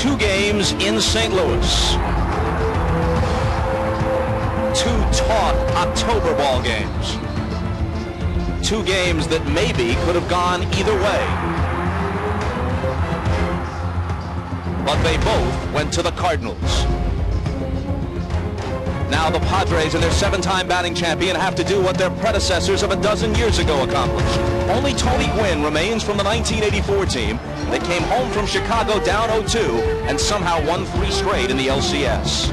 2 games in St. Louis. 2 taut October ball games. 2 games that maybe could have gone either way. But they both went to the Cardinals. Now the Padres and their 7-time batting champion have to do what their predecessors of a dozen years ago accomplished. Only Tony Gwynn remains from the 1984 team that came home from Chicago down 0-2 and somehow won 3 straight in the LCS.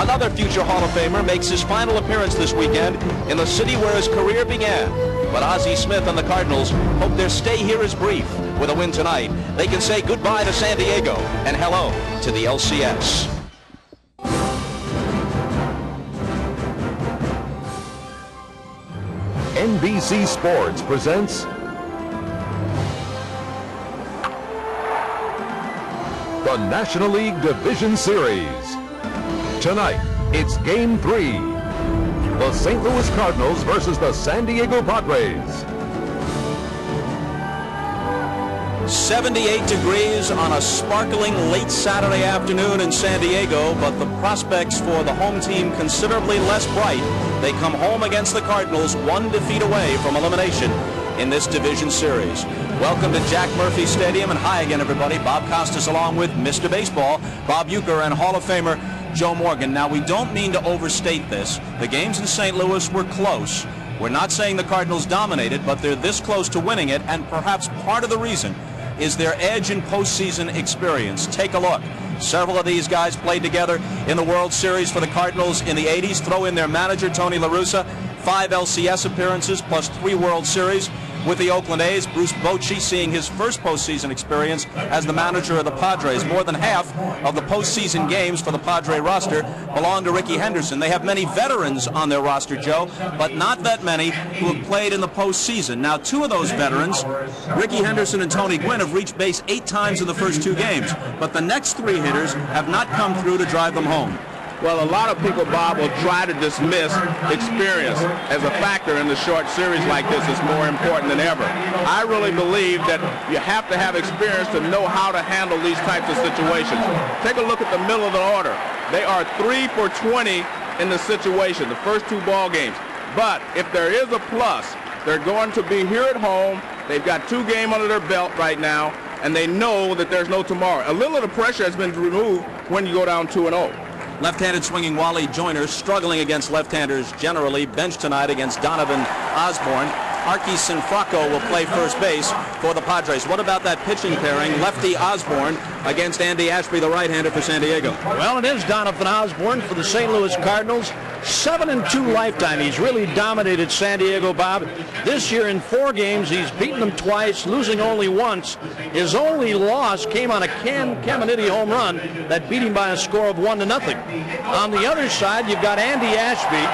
Another future Hall of Famer makes his final appearance this weekend in the city where his career began. But Ozzie Smith and the Cardinals hope their stay here is brief. With a win tonight, they can say goodbye to San Diego and hello to the LCS. NBC Sports presents the National League Division Series. Tonight, it's Game 3. The St. Louis Cardinals versus the San Diego Padres. 78 degrees on a sparkling late Saturday afternoon in San Diego, but the prospects for the home team considerably less bright. They come home against the Cardinals, 1 defeat away from elimination in this division series. Welcome to Jack Murphy Stadium, and hi again, everybody. Bob Costas along with Mr. Baseball, Bob Uecker, and Hall of Famer Joe Morgan. Now, we don't mean to overstate this. The games in St. Louis were close. We're not saying the Cardinals dominated, but they're this close to winning it, and perhaps part of the reason is their edge in postseason experience. Take a look. Several of these guys played together in the World Series for the Cardinals in the 80s. Throw in their manager, Tony La Russa, 5 LCS appearances plus 3 World Series with the Oakland A's. Bruce Bochy seeing his first postseason experience as the manager of the Padres. More than half of the postseason games for the Padre roster belong to Ricky Henderson. They have many veterans on their roster, Joe, but not that many who have played in the postseason. Now, 2 of those veterans, Ricky Henderson and Tony Gwynn, have reached base 8 times in the first 2 games, but the next 3 hitters have not come through to drive them home. Well, a lot of people, Bob, will try to dismiss experience as a factor in the short series like this. It's more important than ever. I really believe that you have to have experience to know how to handle these types of situations. Take a look at the middle of the order. They are 3 for 20 in the situation, the first 2 ball games. But if there is a plus, they're going to be here at home. They've got 2 games under their belt right now, and they know that there's no tomorrow. A little of the pressure has been removed when you go down 2-0. Left-handed swinging Wally Joyner struggling against left-handers generally. Benched tonight against Donovan Osborne. Arky Sinfraco will play first base for the Padres. What about that pitching pairing, lefty Osborne against Andy Ashby, the right-hander for San Diego? Well, it is Donovan Osborne for the St. Louis Cardinals. 7-2 lifetime. He's really dominated San Diego, Bob. This year in 4 games, he's beaten them twice, losing only once. His only loss came on a Ken Caminiti home run that beat him by a score of 1-0. On the other side, you've got Andy Ashby,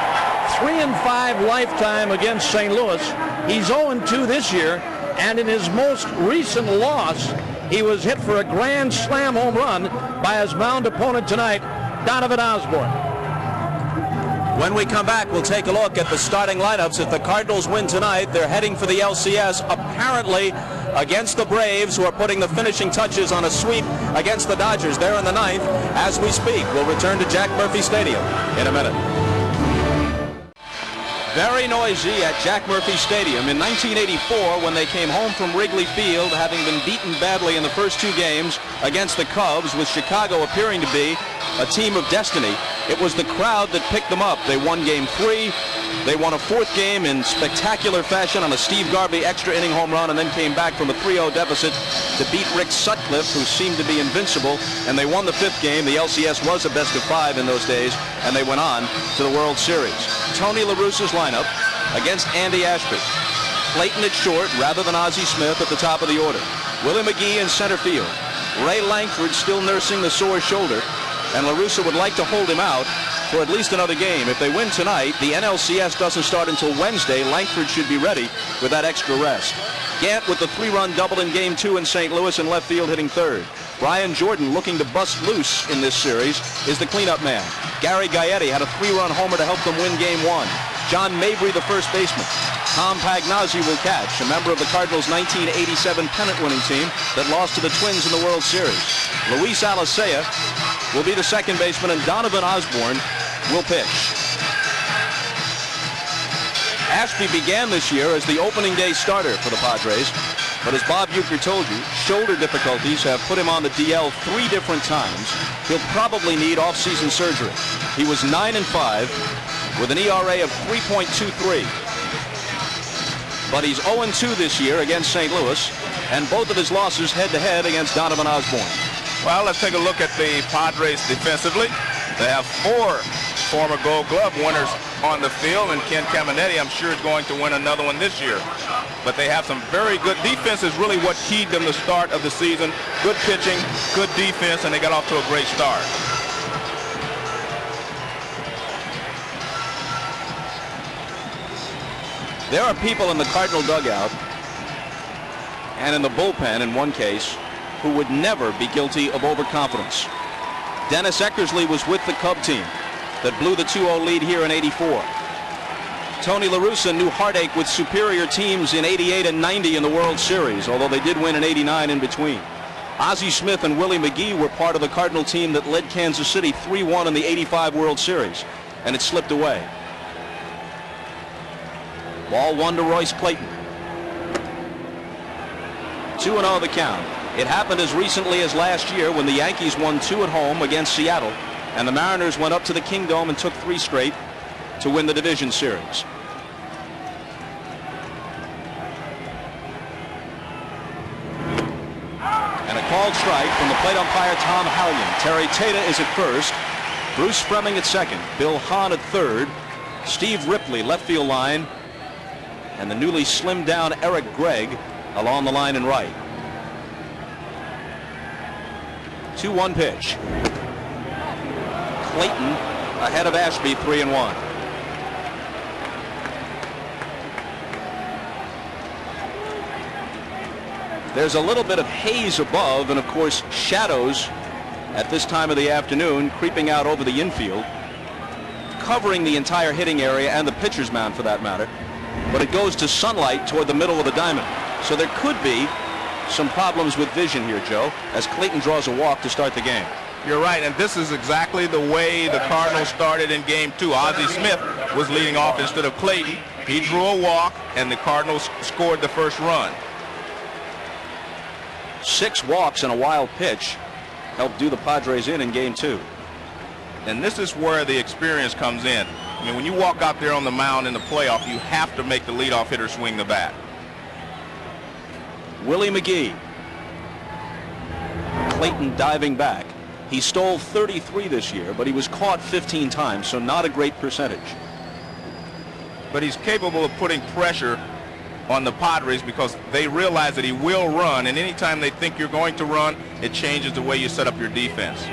3-5 lifetime against St. Louis. He's 0-2 this year, and in his most recent loss, he was hit for a grand slam home run by his mound opponent tonight, Donovan Osborne. When we come back, we'll take a look at the starting lineups. If the Cardinals win tonight, they're heading for the LCS, apparently against the Braves, who are putting the finishing touches on a sweep against the Dodgers. They're in the 9th as we speak. We'll return to Jack Murphy Stadium in a minute. Very noisy at Jack Murphy Stadium. In 1984, when they came home from Wrigley Field, having been beaten badly in the first 2 games against the Cubs, with Chicago appearing to be a team of destiny, it was the crowd that picked them up. They won Game 3. They won a 4th game in spectacular fashion on a Steve Garvey extra inning home run, and then came back from a 3-0 deficit to beat Rick Sutcliffe, who seemed to be invincible, and they won the 5th game. The LCS was a best of 5 in those days, and they went on to the World Series. Tony La Russa's lineup against Andy Ashby. Clayton at short rather than Ozzie Smith at the top of the order. Willie McGee in center field. Ray Lankford still nursing the sore shoulder, and La Russa would like to hold him out for at least another game. If they win tonight, the NLCS doesn't start until Wednesday. Lankford should be ready with that extra rest. Gant with the 3-run double in Game 2 in St. Louis, in left field hitting 3rd. Brian Jordan, looking to bust loose in this series, is the cleanup man. Gary GAETTI had a 3-run homer to help them win Game 1. John Mabry, the first baseman. Tom Pagnozzi will catch, a member of the Cardinals' 1987 pennant-winning team that lost to the Twins in the World Series. Luis Alicea will be the second baseman, and Donovan Osborne will pitch. Ashby began this year as the opening day starter for the Padres, but as Bob Uecker told you, shoulder difficulties have put him on the DL 3 different times. He'll probably need off-season surgery. He was 9-5 with an ERA of 3.23. But he's 0-2 this year against St. Louis, and both of his losses head-to-head against Donovan Osborne. Well, let's take a look at the Padres defensively. They have 4 former Gold Glove winners on the field, and Ken Caminiti, I'm sure, is going to win another one this year. But they have some very good defense is really what keyed them the start of the season. Good pitching, good defense, and they got off to a great start. There are people in the Cardinal dugout and in the bullpen in one case who would never be guilty of overconfidence. Dennis Eckersley was with the Cub team that blew the 2-0 lead here in '84. Tony La Russa knew heartache with superior teams in '88 and '90 in the World Series, although they did win in '89 in between. Ozzie Smith and Willie McGee were part of the Cardinal team that led Kansas City 3-1 in the '85 World Series, and it slipped away. Ball 1 to Royce Clayton. 2-0 the count. It happened as recently as last year when the Yankees won 2 at home against Seattle, and the Mariners went up to the Kingdome and took 3 straight to win the division series. And a called strike from the plate umpire Tom Hallion. Terry Tata is at first, Bruce Fremming at second, Bill Hahn at third, Steve Ripley left field line, and the newly slimmed down Eric Gregg along the line and right. 2-1 pitch. Clayton ahead of Ashby, 3-1. There's a little bit of haze above, and of course shadows at this time of the afternoon creeping out over the infield, covering the entire hitting area and the pitcher's mound for that matter. But it goes to sunlight toward the middle of the diamond. So there could be some problems with vision here, Joe, as Clayton draws a walk to start the game. You're right, and this is exactly the way the Cardinals started in Game 2. Ozzie Smith was leading off instead of Clayton. He drew a walk, and the Cardinals scored the first run. 6 walks and a wild pitch helped do the Padres in Game 2. And this is where the experience comes in. I mean, when you walk out there on the mound in the playoff, you have to make the leadoff hitter swing the bat. Willie McGee. Clayton diving back. He stole 33 this year, but he was caught 15 times, so not a great percentage. But he's capable of putting pressure on the Padres because they realize that he will run, and anytime they think you're going to run, it changes the way you set up your defense.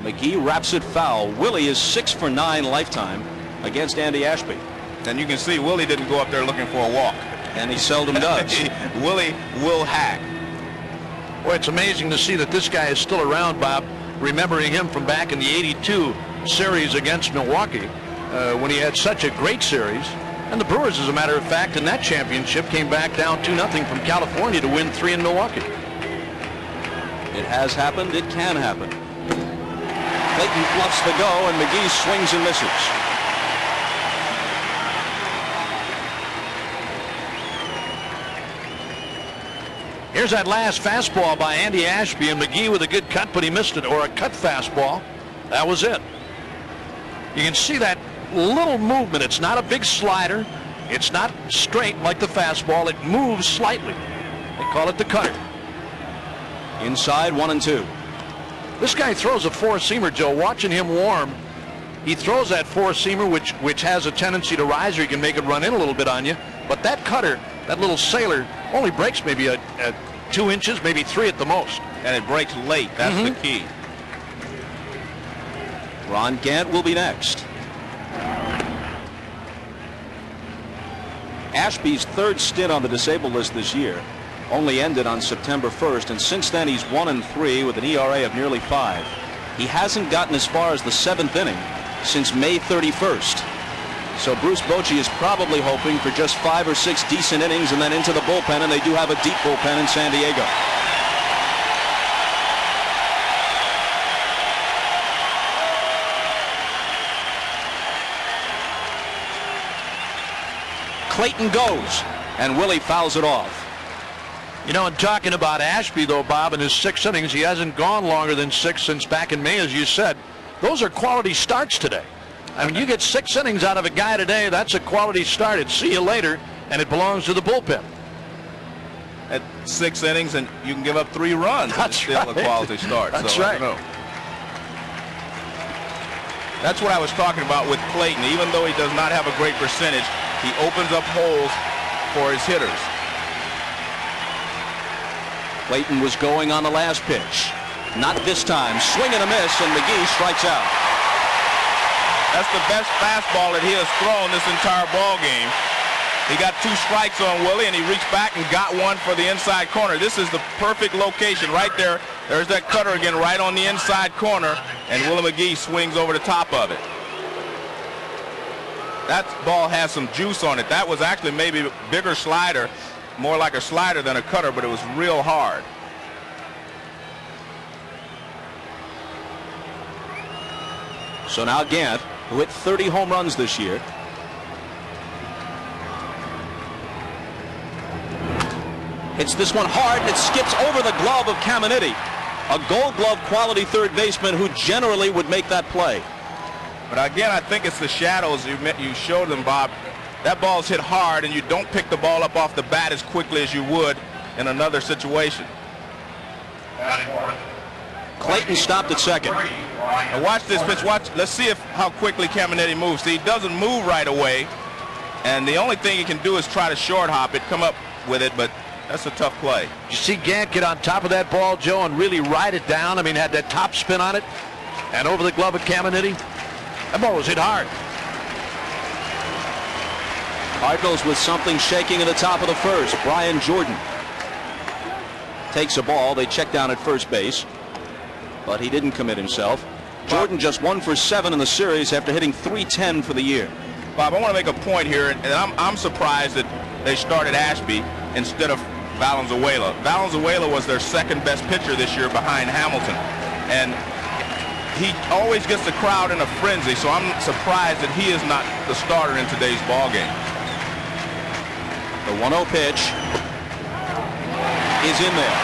McGee wraps it foul. Willie is 6 for 9 lifetime against Andy Ashby. And you can see Willie didn't go up there looking for a walk. And he seldom does. Willie will hack. Boy, it's amazing to see that this guy is still around, Bob, remembering him from back in the '82 series against Milwaukee when he had such a great series. And the Brewers, as a matter of fact, in that championship came back down 2-0 from California to win 3 in Milwaukee. It has happened. It can happen. Clayton bluffs the go, and McGee swings and misses. Here's that last fastball by Andy Ashby, and McGee with a good cut, but he missed it, or a cut fastball. That was it. You can see that little movement. It's not a big slider. It's not straight like the fastball. It moves slightly. They call it the cutter. Inside, 1-2. This guy throws a four-seamer, Joe. Watching him warm, he throws that four-seamer, which has a tendency to rise, or you can make it run in a little bit on you. But that cutter, that little sailor, only breaks maybe a 2 inches, maybe 3 at the most. And it breaks late. That's the key. Ron Gant will be next. Ashby's 3rd stint on the disabled list this year only ended on September 1st, and since then he's 1-3 with an ERA of nearly 5. He hasn't gotten as far as the 7th inning since May 31st. So Bruce Bochy is probably hoping for just 5 or 6 decent innings and then into the bullpen, and they do have a deep bullpen in San Diego. Clayton goes, and Willie fouls it off. You know, in talking about Ashby, though, Bob, in his 6 innings, he hasn't gone longer than 6 since back in May, as you said. Those are quality starts today. I mean, you get 6 innings out of a guy today, that's a quality start. It's see you later, and it belongs to the bullpen. At 6 innings, and you can give up 3 runs. That's still right. a quality start. That's so, right. I don't know. That's what I was talking about with Clayton. Even though he does not have a great percentage, he opens up holes for his hitters. Clayton was going on the last pitch. Not this time. Swing and a miss, and McGee strikes out. That's the best fastball that he has thrown this entire ball game. He got 2 strikes on Willie, and he reached back and got one for the inside corner. This is the perfect location right there. There's that cutter again right on the inside corner, and Willie McGee swings over the top of it. That ball has some juice on it. That was actually maybe a bigger slider, more like a slider than a cutter, but it was real hard. So now Gant, who hit 30 home runs this year, hits this one hard. It skips over the glove of Caminiti, a Gold Glove quality third baseman who generally would make that play. But again, I think it's the shadows you showed them, Bob. That ball's hit hard, and you don't pick the ball up off the bat as quickly as you would in another situation. Clayton stopped at second. Now watch this pitch. Let's see how quickly Caminiti moves. See, he doesn't move right away, and the only thing he can do is try to short hop it, come up with it, but that's a tough play. You see Gant get on top of that ball, Joe, and really ride it down. I mean, had that top spin on it, and over the glove of Caminiti. That ball was hit hard. Cardinals with something shaking in the top of the first. Brian Jordan takes a ball. They check down at first base, but he didn't commit himself. Jordan just 1 for 7 in the series after hitting .310 for the year. Bob, I want to make a point here, and I'm surprised that they started Ashby instead of Valenzuela. Valenzuela was their second best pitcher this year behind Hamilton, and he always gets the crowd in a frenzy, so I'm surprised that he is not the starter in today's ball game. The 1-0 pitch is in there.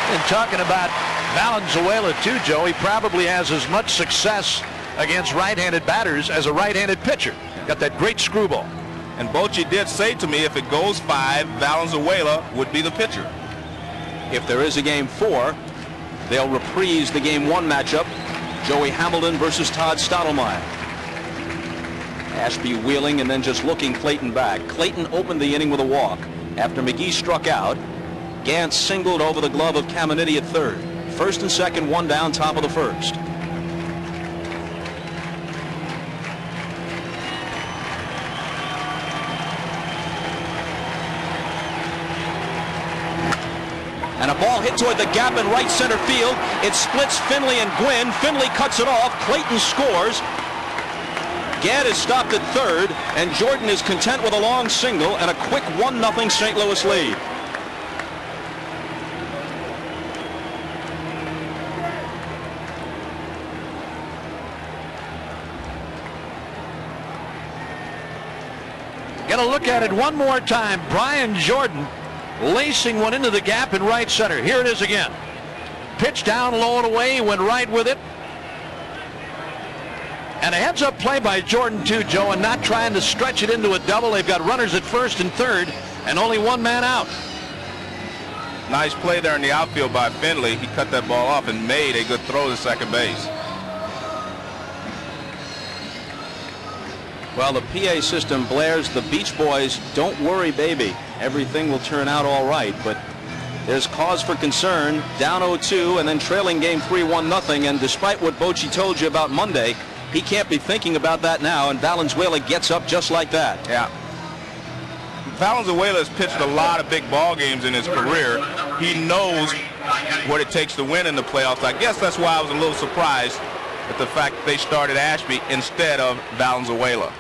And talking about Valenzuela too, Joe, he probably has as much success against right-handed batters as a right-handed pitcher. Got that great screwball. And Bochy did say to me if it goes 5, Valenzuela would be the pitcher. If there is a game 4, they'll reprise the game 1 matchup. Joey Hamilton versus Todd Stottlemyre. Ashby wheeling and then just looking Clayton back. Clayton opened the inning with a walk. After McGee struck out, Gant singled over the glove of Caminiti at third. First and second, 1 down, top of the first. And a ball hit toward the gap in right center field. It splits Finley and Gwynn. Finley cuts it off. Clayton scores. Gant is stopped at third, and Jordan is content with a long single and a quick 1-0 St. Louis lead. Got to look at it one more time. Brian Jordan lacing one into the gap in right center. Here it is again. Pitch down low and away. He went right with it. And a heads-up play by Jordan too, Joe, and not trying to stretch it into a double. They've got runners at first and third and only 1 man out. Nice play there in the outfield by Finley. He cut that ball off and made a good throw to second base. Well, the PA system blares the Beach Boys, "Don't worry, baby. Everything will turn out all right." But there's cause for concern. Down 0-2 and then trailing game 3, 1-0. And despite what Bochy told you about Monday, he can't be thinking about that now. And Valenzuela gets up just like that. Yeah. Valenzuela has pitched a lot of big ball games in his career. He knows what it takes to win in the playoffs. I guess that's why I was a little surprised at the fact that they started Ashby instead of Valenzuela.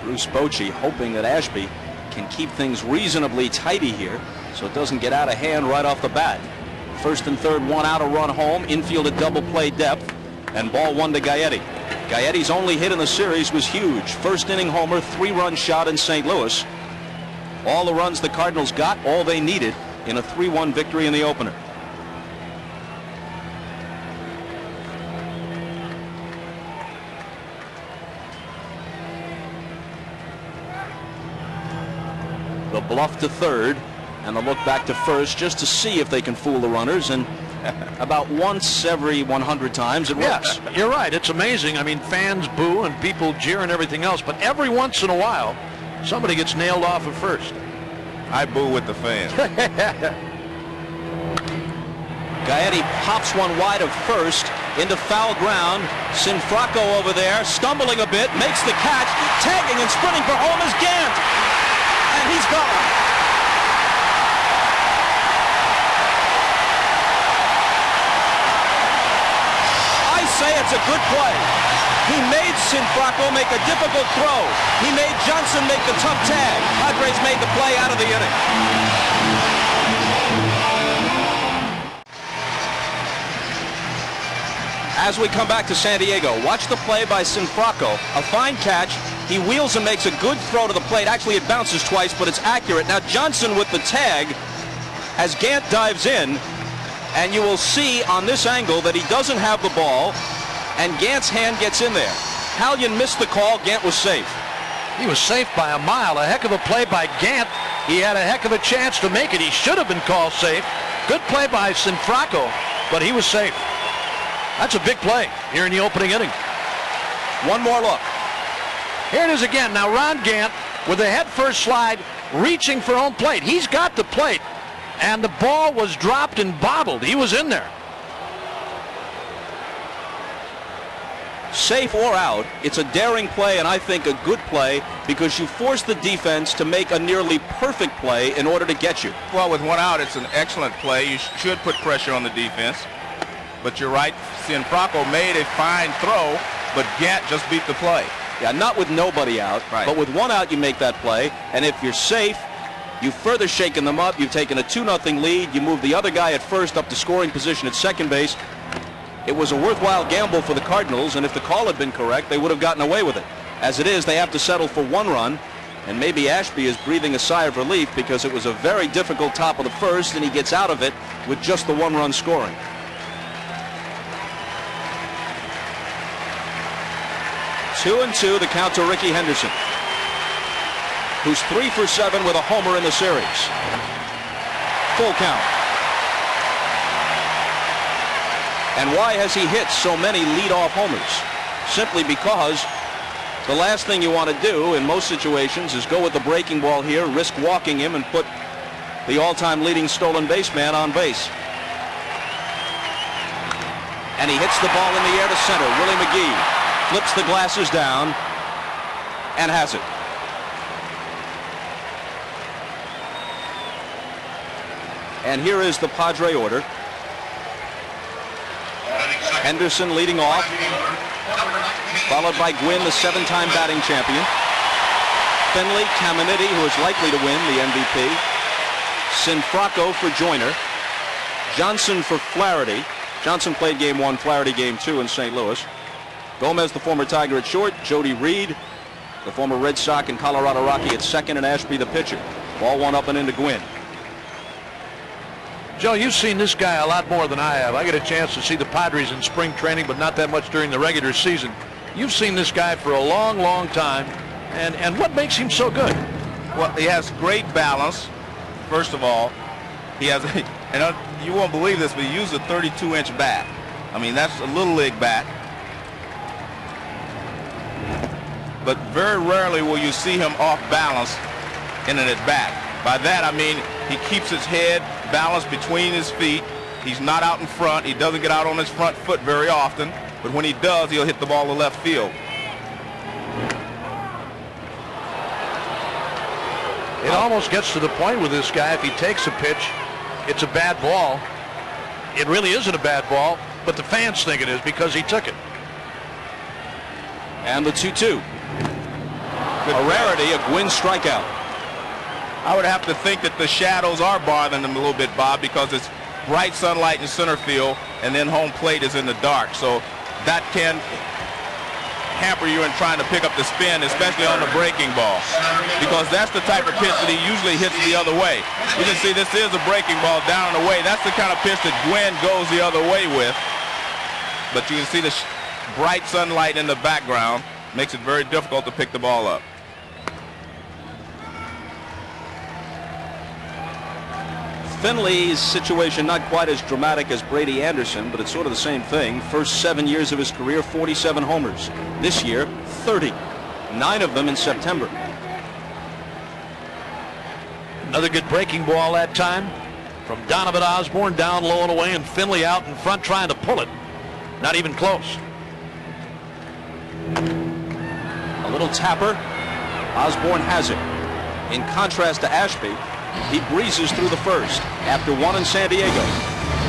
Bruce Bochy hoping that Ashby can keep things reasonably tidy here so it doesn't get out of hand right off the bat. First and third, one out, a run home, infield at double play depth, and ball one to Gaetti. Gaetti's only hit in the series was huge. First inning homer, 3-run shot in St. Louis. All the runs the Cardinals got, all they needed in a 3-1 victory in the opener. The bluff to third and the look back to first just to see if they can fool the runners, and about once every 100 times it works. Yeah, you're right. It's amazing. I mean, fans boo and people jeer and everything else, but every once in a while somebody gets nailed off at first. I boo with the fans. Gaetti pops one wide of first into foul ground. Sinfrocco over there, stumbling a bit, makes the catch, tagging and sprinting for home is Gant. And he's gone. I say it's a good play. He made Sinfrocco make a difficult throw. He made Johnson make the tough tag. Padres made the play out of the inning. As we come back to San Diego, watch the play by Sinfrocco. A fine catch. He wheels and makes a good throw to the plate. Actually, it bounces twice, but it's accurate. Now Johnson with the tag as Gant dives in, and you will see on this angle that he doesn't have the ball, and Gant's hand gets in there. Hallion missed the call. Gant was safe. He was safe by a mile. A heck of a play by Gant. He had a heck of a chance to make it. He should have been called safe. Good play by Sinfrocco, but he was safe. That's a big play here in the opening inning. One more look. Here it is again. Now Ron Gant with a head-first slide, reaching for home plate. He's got the plate, and the ball was dropped and bobbled. He was in there. Safe or out, it's a daring play, and I think a good play because you force the defense to make a nearly perfect play in order to get you. Well, with one out, it's an excellent play. You should put pressure on the defense. But you're right, Sinfrocco made a fine throw, but Gant just beat the play. Yeah, not with nobody out, right. But with one out you make that play, and if you're safe, you've further shaken them up. You've taken a 2-0 lead. You move the other guy at first up to scoring position at second base. It was a worthwhile gamble for the Cardinals, and if the call had been correct, they would have gotten away with it. As it is, they have to settle for 1 run, and maybe Ashby is breathing a sigh of relief because it was a very difficult top of the first, and he gets out of it with just the 1-run scoring. Two and two, the count to Ricky Henderson, who's 3 for 7 with a homer in the series. Full count. And why has he hit so many leadoff homers? Simply because the last thing you want to do in most situations is go with the breaking ball here, risk walking him, and put the all-time leading stolen base man on base. And he hits the ball in the air to center. Willie McGee flips the glasses down and has it. And here is the Padre order. Henderson leading off, followed by Gwynn, the 7-time batting champion. Finley, Caminiti, who is likely to win the MVP. Sinfrocco for Joyner. Johnson for Flaherty. Johnson played game 1, Flaherty game 2 in St. Louis. Gomez, the former Tiger, at short. Jody Reed, the former Red Sox and Colorado Rocky, at second, and Ashby the pitcher. Ball one up and into Gwynn. Joe, you've seen this guy a lot more than I have. I get a chance to see the Padres in spring training, but not that much during the regular season. You've seen this guy for a long, long time, and what makes him so good? Well, he has great balance. First of all, he has, and you won't believe this, but he used a 32-inch bat. I mean, that's a little league bat. But very rarely will you see him off balance in an at-bat. By that I mean he keeps his head balanced between his feet. He's not out in front. He doesn't get out on his front foot very often, but when he does, he'll hit the ball to left field. It almost gets to the point with this guy, if he takes a pitch, it's a bad ball. It really isn't a bad ball, but the fans think it is because he took it. And the 2-2. A rarity, a Gwynn strikeout. I would have to think that the shadows are bothering them a little bit, Bob, because it's bright sunlight in center field, and then home plate is in the dark. So that can hamper you in trying to pick up the spin, especially on the breaking ball, because that's the type of pitch that he usually hits the other way. You can see this is a breaking ball down and away. That's the kind of pitch that Gwynn goes the other way with. But you can see the bright sunlight in the background makes it very difficult to pick the ball up. Finley's situation not quite as dramatic as Brady Anderson, but it's sort of the same thing. First 7 years of his career, 47 homers. This year, 30. 9 of them in September. Another good breaking ball that time from Donovan Osborne, down low and away, and Finley out in front trying to pull it. Not even close. A little tapper. Osborne has it. In contrast to Ashby, he breezes through the first after 1 in San Diego.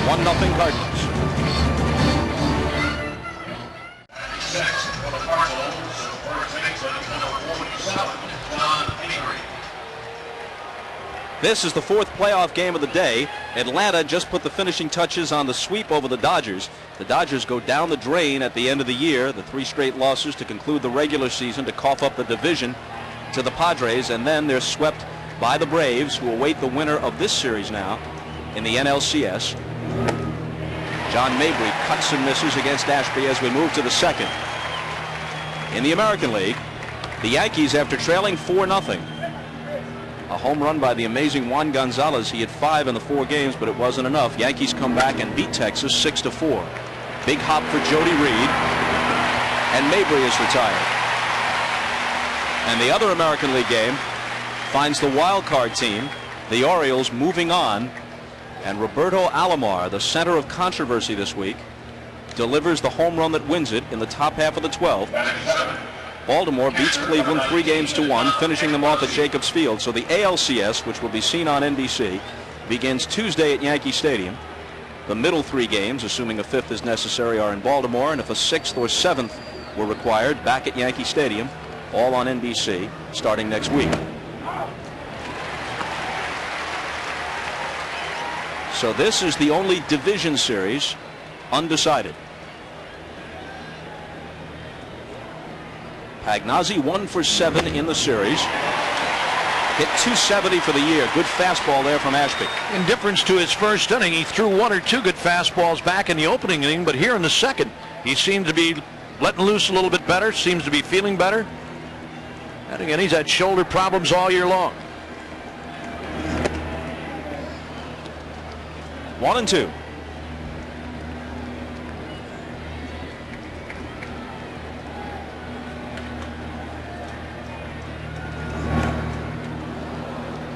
1-0 Cardinals. This is the 4th playoff game of the day. Atlanta just put the finishing touches on the sweep over the Dodgers. The Dodgers go down the drain at the end of the year. The 3 straight losses to conclude the regular season to cough up the division to the Padres, and then they're swept by the Braves, who await the winner of this series now in the NLCS. John Mabry cuts and misses against Ashby as we move to the 2nd. In the American League, the Yankees, after trailing 4-0, a home run by the amazing Juan Gonzalez. He had 5 in the 4 games, but it wasn't enough. Yankees come back and beat Texas 6-4. Big hop for Jody Reed, and Mabry is retired. And the other American League game finds the wild card team, the Orioles, moving on, and Roberto Alomar, the center of controversy this week, delivers the home run that wins it in the top half of the 12th. Baltimore beats Cleveland 3-1, finishing them off at Jacobs Field. So the ALCS, which will be seen on NBC, begins Tuesday at Yankee Stadium. The middle 3 games, assuming a 5th is necessary, are in Baltimore, and if a 6th or 7th were required, back at Yankee Stadium, all on NBC, starting next week. So this is the only division series undecided. Pagnozzi 1 for 7 in the series. Hit .270 for the year. Good fastball there from Ashby. In difference to his first inning, he threw 1 or 2 good fastballs back in the opening inning, but here in the 2nd, he seemed to be letting loose a little bit better, seems to be feeling better. And again, he's had shoulder problems all year long. 1-2.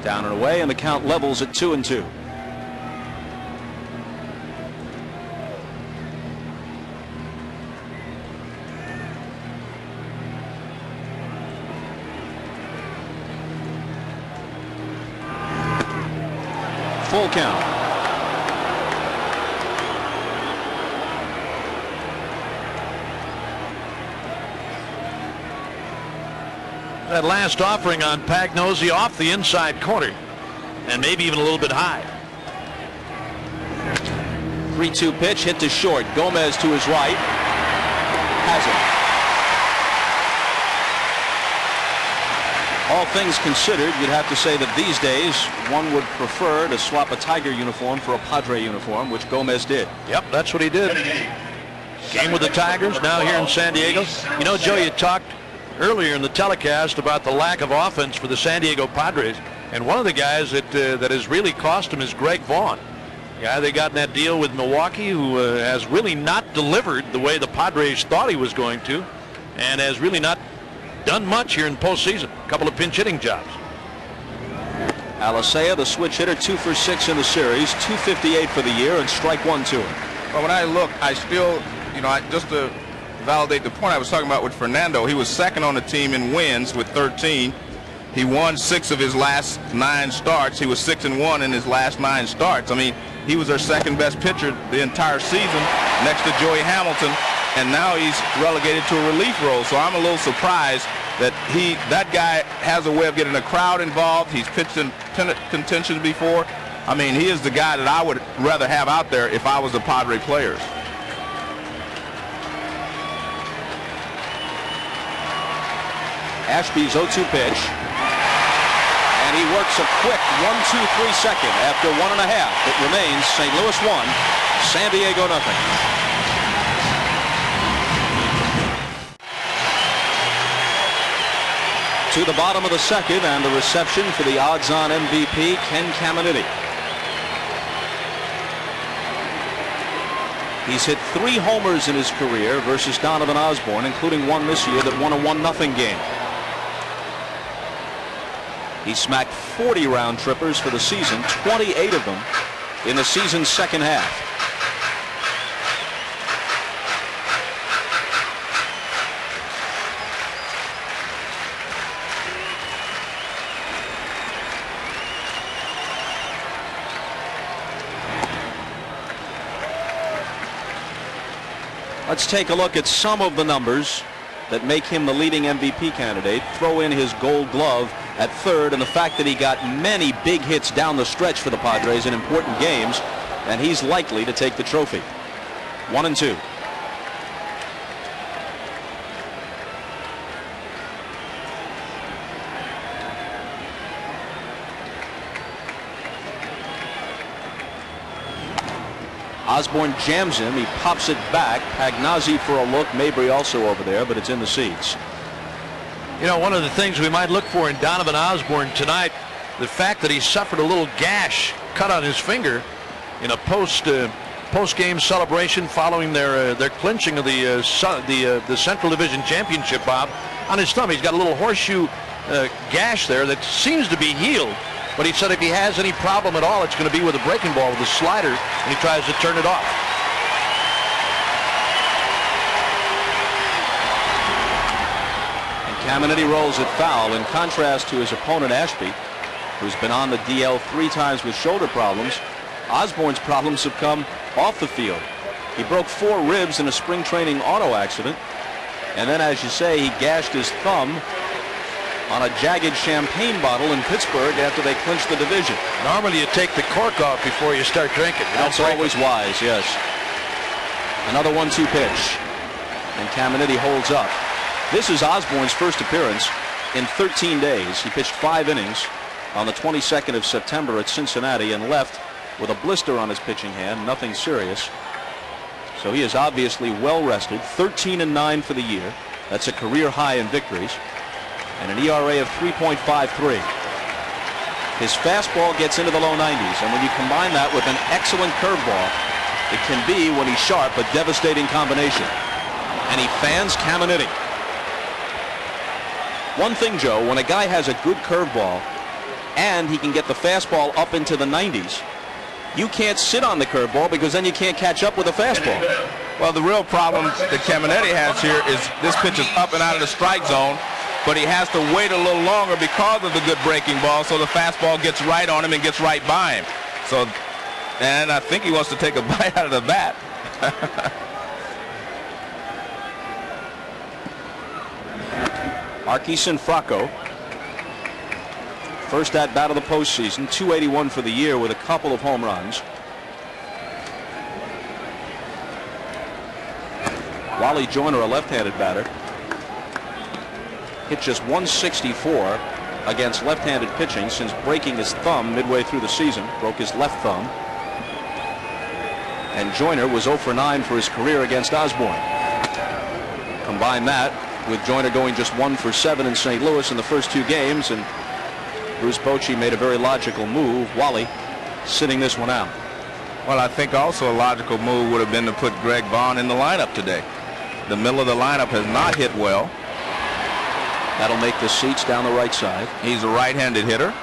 Down and away, and the count levels at 2-2. Full count. That last offering on Pagnozzi off the inside corner, and maybe even a little bit high. 3-2 pitch hit to short. Gomez to his right. Has it. All things considered, you'd have to say that these days one would prefer to swap a Tiger uniform for a Padre uniform, which Gomez did. Yep, that's what he did. Game with the Tigers, now here in San Diego. You know, Joe, you talked earlier in the telecast about the lack of offense for the San Diego Padres, and one of the guys that has really cost him is Greg Vaughn. The guy they got in that deal with Milwaukee, who has really not delivered the way the Padres thought he was going to, and has really not done much here in postseason. A couple of pinch hitting jobs. Alicea, the switch hitter, 2 for 6 in the series, 258 for the year, and strike 1 to him. Well, when I look, I still, just to validate the point I was talking about with Fernando, he was 2nd on the team in wins with 13. He won 6 of his last 9 starts. He was 6-1 in his last 9 starts. I mean, he was our 2nd best pitcher the entire season, next to Joey Hamilton, and now he's relegated to a relief role. So I'm a little surprised that guy has a way of getting the crowd involved. He's pitched in pennant contention before. I mean, he is the guy that I would rather have out there if I was the Padre players. Ashby's 0-2 pitch. And he works a quick 1-2-3 second after 1.5. It remains St. Louis 1, San Diego nothing. To the bottom of the second, and the reception for the odds-on MVP, Ken Caminiti. He's hit 3 homers in his career versus Donovan Osborne, including one this year that won a 1-0 game. He smacked 40 round trippers for the season, 28 of them in the season's second half. Let's take a look at some of the numbers that make him the leading MVP candidate. Throw in his Gold Glove at third and the fact that he got many big hits down the stretch for the Padres in important games, and he's likely to take the trophy. 1-2. Osborne jams him. He pops it back. Pagnozzi for a look. Mabry also over there, but it's in the seats. You know, one of the things we might look for in Donovan Osborne tonight, the fact that he suffered a little gash cut on his finger in a post-game celebration following their clinching of the Central Division Championship, Bob, on his thumb. He's got a little horseshoe gash there that seems to be healed. But he said if he has any problem at all, it's going to be with a breaking ball, with a slider, and he tries to turn it off. And Caminiti rolls it foul. In contrast to his opponent Ashby, who's been on the DL 3 times with shoulder problems, Osborne's problems have come off the field. He broke 4 ribs in a spring training auto accident, and then, as you say, he gashed his thumb on a jagged champagne bottle in Pittsburgh after they clinched the division. Normally you take the cork off before you start drinking. That's always wise, yes. Another 1-2 pitch. And Caminiti holds up. This is Osborne's first appearance in 13 days. He pitched 5 innings on the 22nd of September at Cincinnati and left with a blister on his pitching hand, nothing serious. So he is obviously well rested. 13-9 for the year. That's a career high in victories. And an ERA of 3.53. His fastball gets into the low 90s, and when you combine that with an excellent curveball, it can be, when he's sharp, a devastating combination. And he fans Caminiti. One thing, Joe, when a guy has a good curveball and he can get the fastball up into the 90s, you can't sit on the curveball because then you can't catch up with a fastball. Well, the real problem that Caminiti has here is this pitch is up and out of the strike zone, but he has to wait a little longer because of the good breaking ball, so the fastball gets right on him and gets right by him. So, and I think he wants to take a bite out of the bat. Arquison Fracco, first at bat of the postseason, .281 for the year with a couple of home runs. Wally Joyner, a left-handed batter, hit just .164 against left-handed pitching since breaking his thumb midway through the season. Broke his left thumb. And Joyner was 0 for 9 for his career against Osborne. Combine that with Joyner going just 1 for 7 in St. Louis in the first 2 games, and Bruce Bochy made a very logical move. Wally sitting this one out. Well, I think also a logical move would have been to put Greg Vaughn in the lineup today. The middle of the lineup has not hit well. That'll make the seats down the right side. He's a right-handed hitter,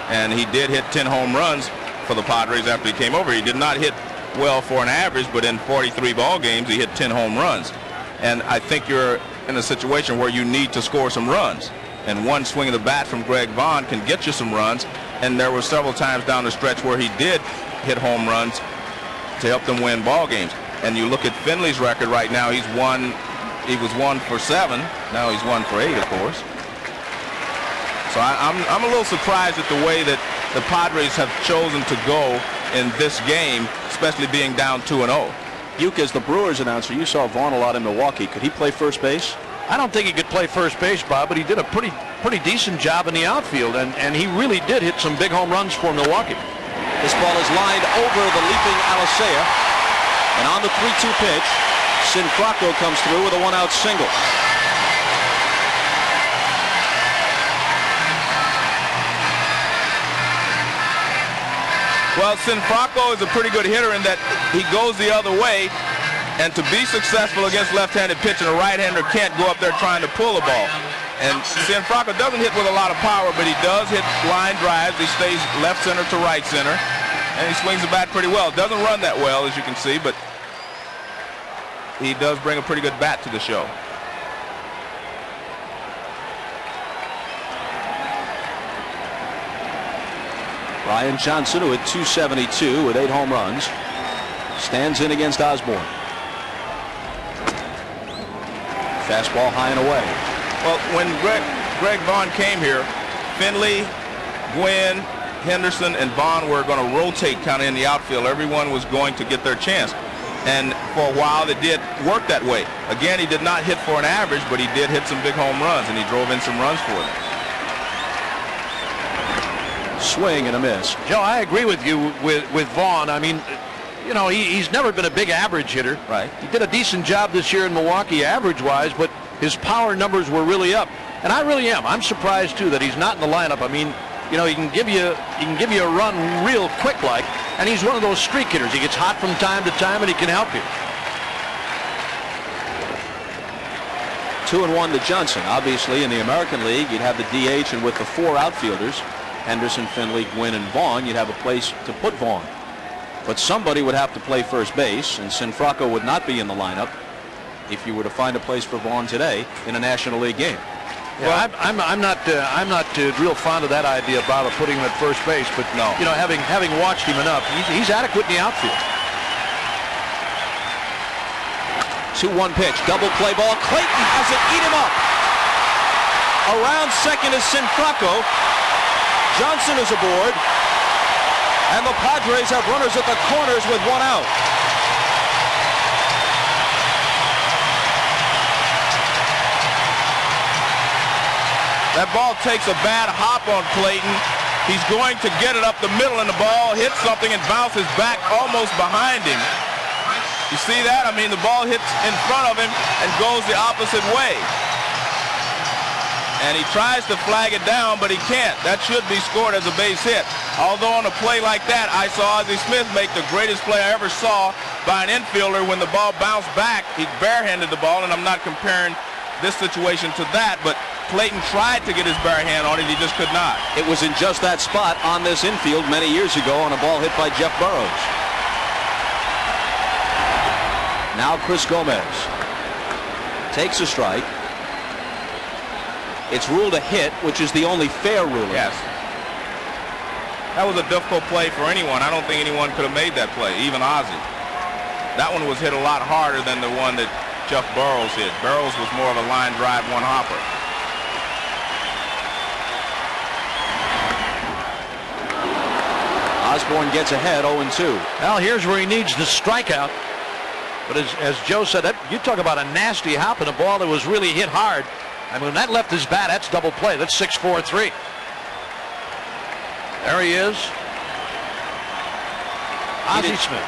and he did hit 10 home runs for the Padres after he came over. He did not hit well for an average, but in 43 ball games, he hit 10 home runs. And I think you're in a situation where you need to score some runs. And one swing of the bat from Greg Vaughn can get you some runs. And there were several times down the stretch where he did hit home runs to help them win ball games. And you look at Finley's record right now, he was 1 for 7. Now he's 1 for 8, of course. So I'm a little surprised at the way that the Padres have chosen to go in this game, especially being down 2-0. Buke, as the Brewers announcer, you saw Vaughn a lot in Milwaukee. Could he play first base? I don't think he could play first base, Bob, but he did a pretty decent job in the outfield, and he really did hit some big home runs for Milwaukee. This ball is lined over the leaping Alicea, and on the 3-2 pitch, Sinfrocco comes through with a one-out single. Well, Sinfrocco is a pretty good hitter in that he goes the other way, and to be successful against left-handed pitching, a right-hander can't go up there trying to pull a ball. And Sinfrocco doesn't hit with a lot of power, but he does hit line drives. He stays left center to right center, and he swings the bat pretty well. Doesn't run that well, as you can see, but he does bring a pretty good bat to the show. Ryan Johnson, who hit .272 with 8 home runs, stands in against Osborne. Fastball high and away. Well, when Greg Vaughn came here, Finley, Gwynn, Henderson, and Vaughn were going to rotate kind of in the outfield. Everyone was going to get their chance. And for a while, it did work that way. Again, he did not hit for an average, but he did hit some big home runs, and he drove in some runs for them. Swing and a miss. Joe, I agree with you with Vaughn. I mean, you know, he's never been a big average hitter. Right. He did a decent job this year in Milwaukee average-wise, but his power numbers were really up. And I really am. I'm surprised too that he's not in the lineup. I mean, you know, he can give you a run real quick like, and he's one of those streak hitters. He gets hot from time to time, and he can help you. 2-1 to Johnson. Obviously, in the American League, you'd have the DH, and with the 4 outfielders, Henderson, Finley, Gwynn, and Vaughn, you'd have a place to put Vaughn. But somebody would have to play first base, and Sinfrocco would not be in the lineup if you were to find a place for Vaughn today in a National League game. Yeah, well, I'm not real fond of that idea, Bob, of putting him at first base. But no, you know, having watched him enough, he's adequate in the outfield. 2-1 pitch, double play ball. Clayton has it, eat him up. Around second is Sinfrocco. Johnson is aboard, and the Padres have runners at the corners with 1 out. That ball takes a bad hop on Clayton. He's going to get it up the middle, and the ball hits something and bounces back almost behind him. You see that? I mean, the ball hits in front of him and goes the opposite way. And he tries to flag it down, but he can't. That should be scored as a base hit. Although on a play like that, I saw Ozzie Smith make the greatest play I ever saw by an infielder. When the ball bounced back, he barehanded the ball, and I'm not comparing this situation to that, but Clayton tried to get his bare hand on it. He just could not. It was in just that spot on this infield many years ago on a ball hit by Jeff Burroughs. Now Chris Gomez takes a strike. It's ruled a hit, which is the only fair ruling. Yes. That was a difficult play for anyone. I don't think anyone could have made that play, even Ozzie. That one was hit a lot harder than the one that Jeff Burroughs hit. Burroughs was more of a line drive, 1 hopper. Osborne gets ahead 0-2. Well, here's where he needs the strikeout. But as Joe said, you talk about a nasty hop and a ball that was really hit hard. I mean, when that left his bat, that's double play. That's 6-4-3. There he is. Ozzie Smith.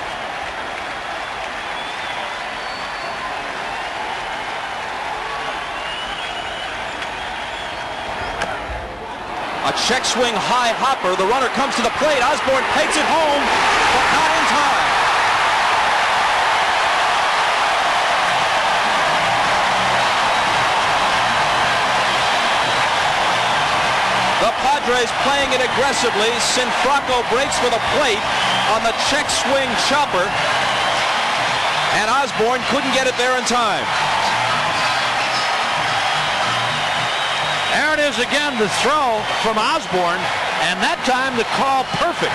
A check swing high hopper. The runner comes to the plate. Osborne takes it home, but not in time. The Padres playing it aggressively. Sinfrocco breaks for the plate on the check swing chopper, and Osborne couldn't get it there in time. There it is again, the throw from Osborne, and that time the call perfect.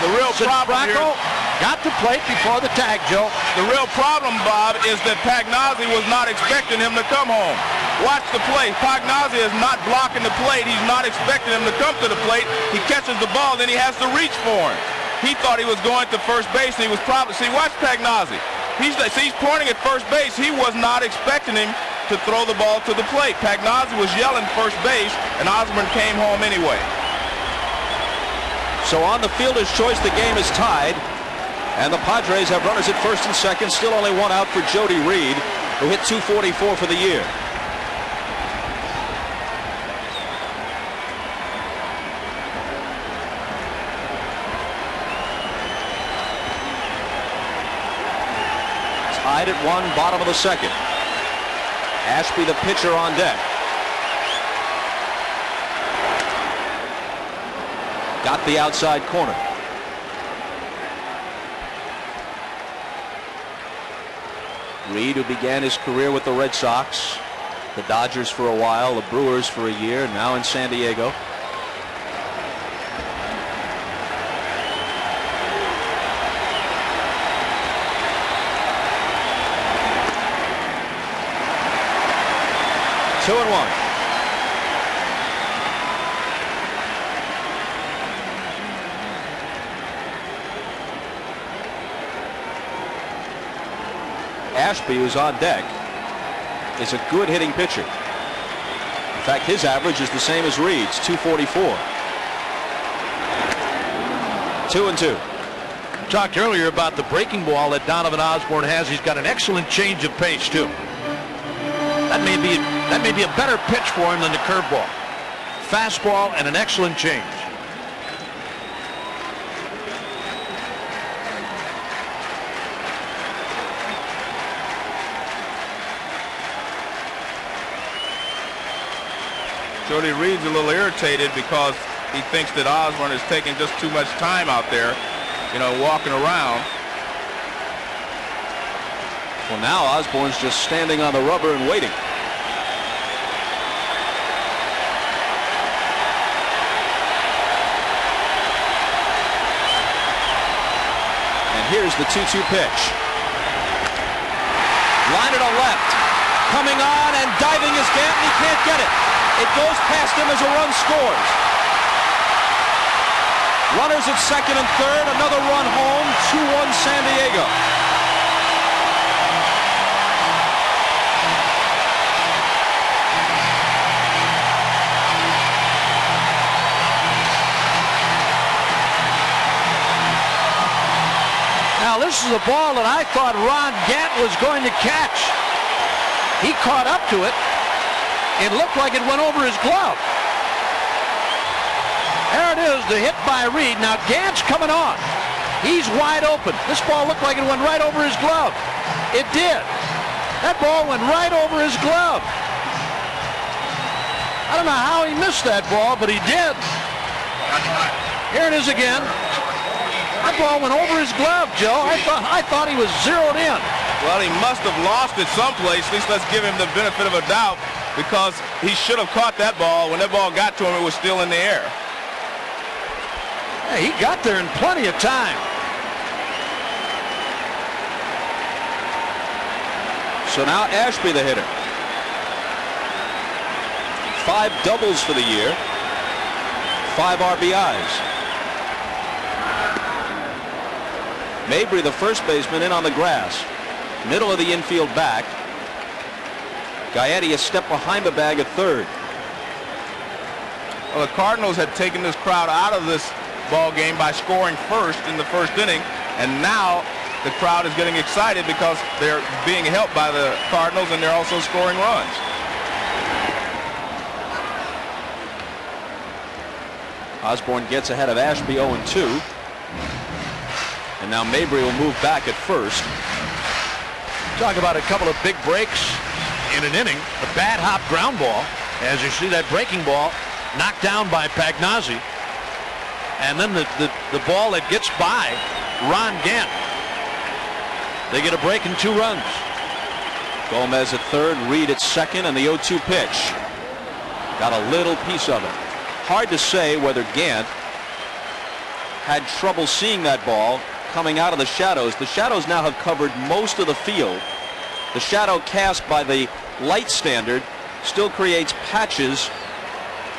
The real problem here, got the plate before the tag, Joe. the real problem, Bob, is that Pagnozzi was not expecting him to come home. Watch the play. Pagnozzi is not blocking the plate. He's not expecting him to come to the plate. He catches the ball, then he has to reach for him. He thought he was going to first base, and he was probably, see, watch Pagnozzi. He's pointing at first base. He was not expecting him to throw the ball to the plate. Pagnozzi was yelling first base, and Osborne came home anyway. So on the fielder's choice, the game is tied, and the Padres have runners at first and second. Still only one out for Jody Reed, who hit .244 for the year. Tied at one, bottom of the second. Ashby, the pitcher, on deck. Got the outside corner. Reed, who began his career with the Red Sox, the Dodgers for a while, the Brewers for a year, now in San Diego. Two and one. Ashby, who's on deck, is a good hitting pitcher. In fact, his average is the same as Reed's, .244. 2-2. Talked earlier about the breaking ball that Donovan Osborne has. He's got an excellent change of pace too. That may be a better pitch for him than the curveball. Fastball and an excellent change. Jody Reed's a little irritated because he thinks that Osborne is taking just too much time out there, you know, walking around. Well, now Osborne's just standing on the rubber and waiting. And here's the 2-2 pitch. Line it to left. Coming on and diving is Gant. He can't get it. It goes past him as a run scores. Runners at second and third. Another run home. 2-1 San Diego. Now this is a ball that I thought Ron Gant was going to catch. He caught up to it. It looked like it went over his glove. There it is, the hit by Reed. Now Gant's coming on. He's wide open. This ball looked like it went right over his glove. It did. That ball went right over his glove. I don't know how he missed that ball, but he did. Here it is again. That ball went over his glove, Joe. I thought he was zeroed in. Well, he must have lost it someplace. At least let's give him the benefit of a doubt, because he should have caught that ball. When that ball got to him, it was still in the air. Yeah, he got there in plenty of time. So now Ashby, the hitter. 5 doubles for the year. 5 RBIs. Mabry, the first baseman, in on the grass. Middle of the infield back. GAETTI a step behind the bag at third. Well, the Cardinals had taken this crowd out of this ball game by scoring first in the first inning, and now the crowd is getting excited because they're being helped by the Cardinals, and they're also scoring runs. Osborne gets ahead of Ashby 0-2. And now Mabry will move back at first. Talk about a couple of big breaks in an inning. The bad hop ground ball, as you see that breaking ball knocked down by Pagnozzi. And then the ball that gets by Ron Gant. They get a break and 2 runs. Gomez at third, Reed at second, and the 0-2 pitch. Got a little piece of it. Hard to say whether Gant had trouble seeing that ball coming out of the shadows. The shadows now have covered most of the field. The shadow cast by the light standard still creates patches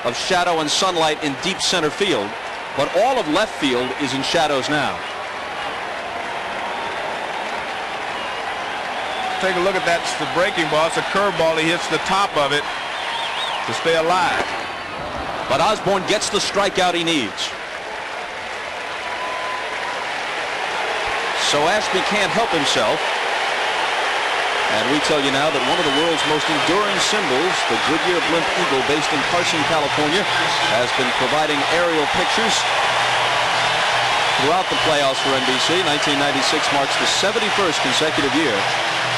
of shadow and sunlight in deep center field, but all of left field is in shadows now. Take a look at that. It's the breaking ball. It's a curveball. He hits the top of it to stay alive. But Osborne gets the strikeout he needs. So Ashby can't help himself. And we tell you now that one of the world's most enduring symbols, the Goodyear Blimp Eagle based in Carson, California, has been providing aerial pictures throughout the playoffs for NBC. 1996 marks the 71st consecutive year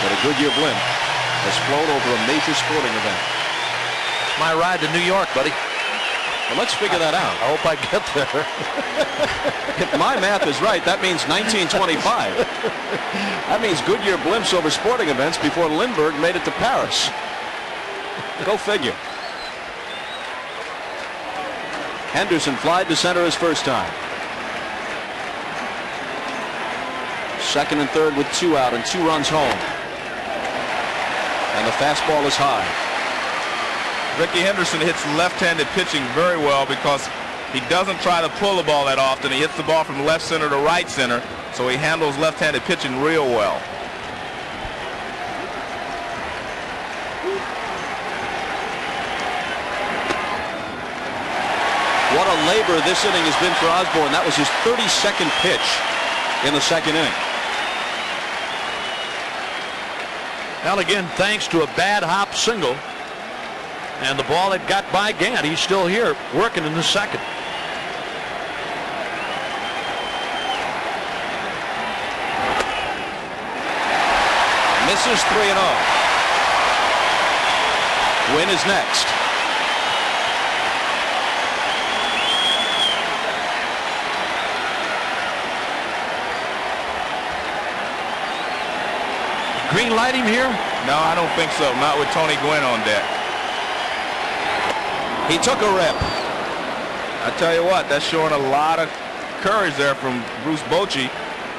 that a Goodyear Blimp has flown over a major sporting event. My ride to New York, buddy. Well, let's figure that out. I hope I get there. If my math is right, that means 1925. That means Goodyear blimps over sporting events before Lindbergh made it to Paris. Go figure. Henderson flied to center his first time. Second and third with 2 out and 2 runs home. And the fastball is high. Ricky Henderson hits left-handed pitching very well because he doesn't try to pull the ball that often. He hits the ball from left center to right center, so he handles left-handed pitching real well. What a labor this inning has been for Osborne. That was his 32nd pitch in the second inning. Well, again, thanks to a bad hop single. And the ball that got by Gant, he's still here working in the second. Misses 3-0. Win is next. Green light him here? No, I don't think so. Not with Tony Gwynn on deck. He took a rip. I tell you what, that's showing a lot of courage there from Bruce Bochy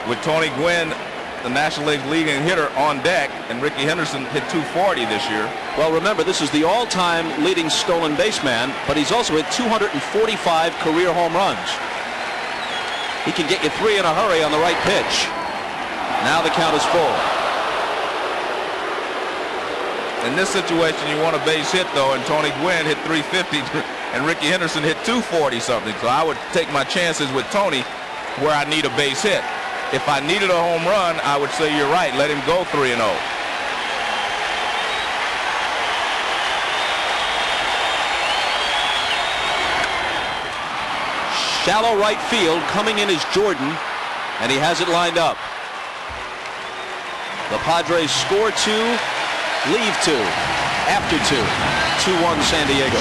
with Tony Gwynn, the National League leading hitter, on deck, and Ricky Henderson hit 240 this year. Well, remember, this is the all-time leading stolen base man, but he's also hit 245 career home runs. He can get you 3 in a hurry on the right pitch. Now the count is full. In this situation, you want a base hit, though, and Tony Gwynn hit 350, and Ricky Henderson hit 240 something. So I would take my chances with Tony where I need a base hit. If I needed a home run, I would say you're right. Let him go 3-0. Shallow right field. Coming in is Jordan, and he has it lined up. The Padres score 2, leave 2, after 2. 2-1 San Diego.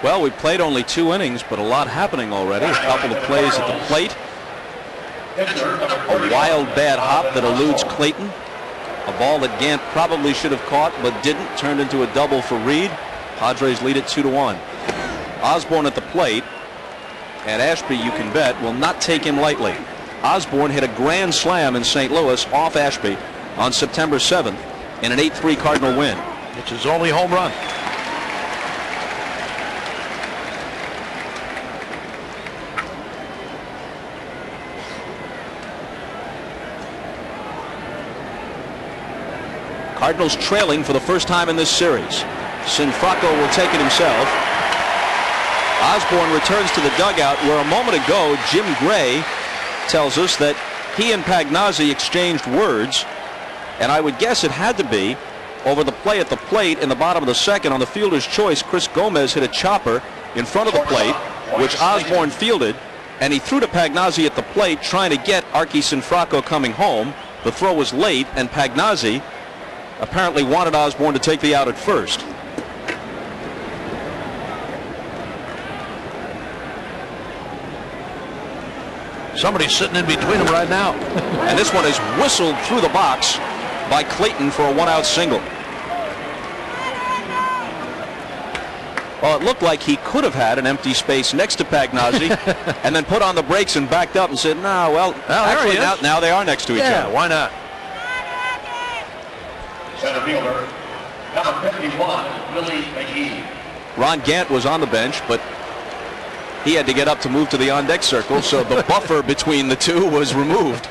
Well, we played only 2 innings, but a lot happening already. A couple of plays at the plate. A wild bad hop that eludes Clayton. A ball that Gant probably should have caught but didn't. Turned into a double for Reed. Padres lead it 2-1. Osborne at the plate. And Ashby, you can bet, will not take him lightly. Osborne hit a grand slam in St. Louis off Ashby on September 7th in an 8-3 Cardinal win. It's his only home run. Cardinals trailing for the first time in this series. Sinfracco will take it himself. Osborne returns to the dugout where a moment ago Jim Gray tells us that he and Pagnozzi exchanged words, and I would guess it had to be over the play at the plate in the bottom of the second. On the fielder's choice, Chris Gomez hit a chopper in front of the plate, which Osborne fielded, and he threw to Pagnozzi at the plate trying to get Arky Sinfracco coming home. The throw was late, and Pagnozzi apparently wanted Osborne to take the out at first. Somebody's sitting in between them right now. And this one is whistled through the box by Clayton for a 1-out single. Well, it looked like he could have had an empty space next to Pagnozzi and then put on the brakes and backed up and said, no, well, actually, now they are next to each other. Why not? Center fielder, number 51, Willie McGee. Ron Gant was on the bench, but he had to get up to move to the on-deck circle, so the buffer between the two was removed.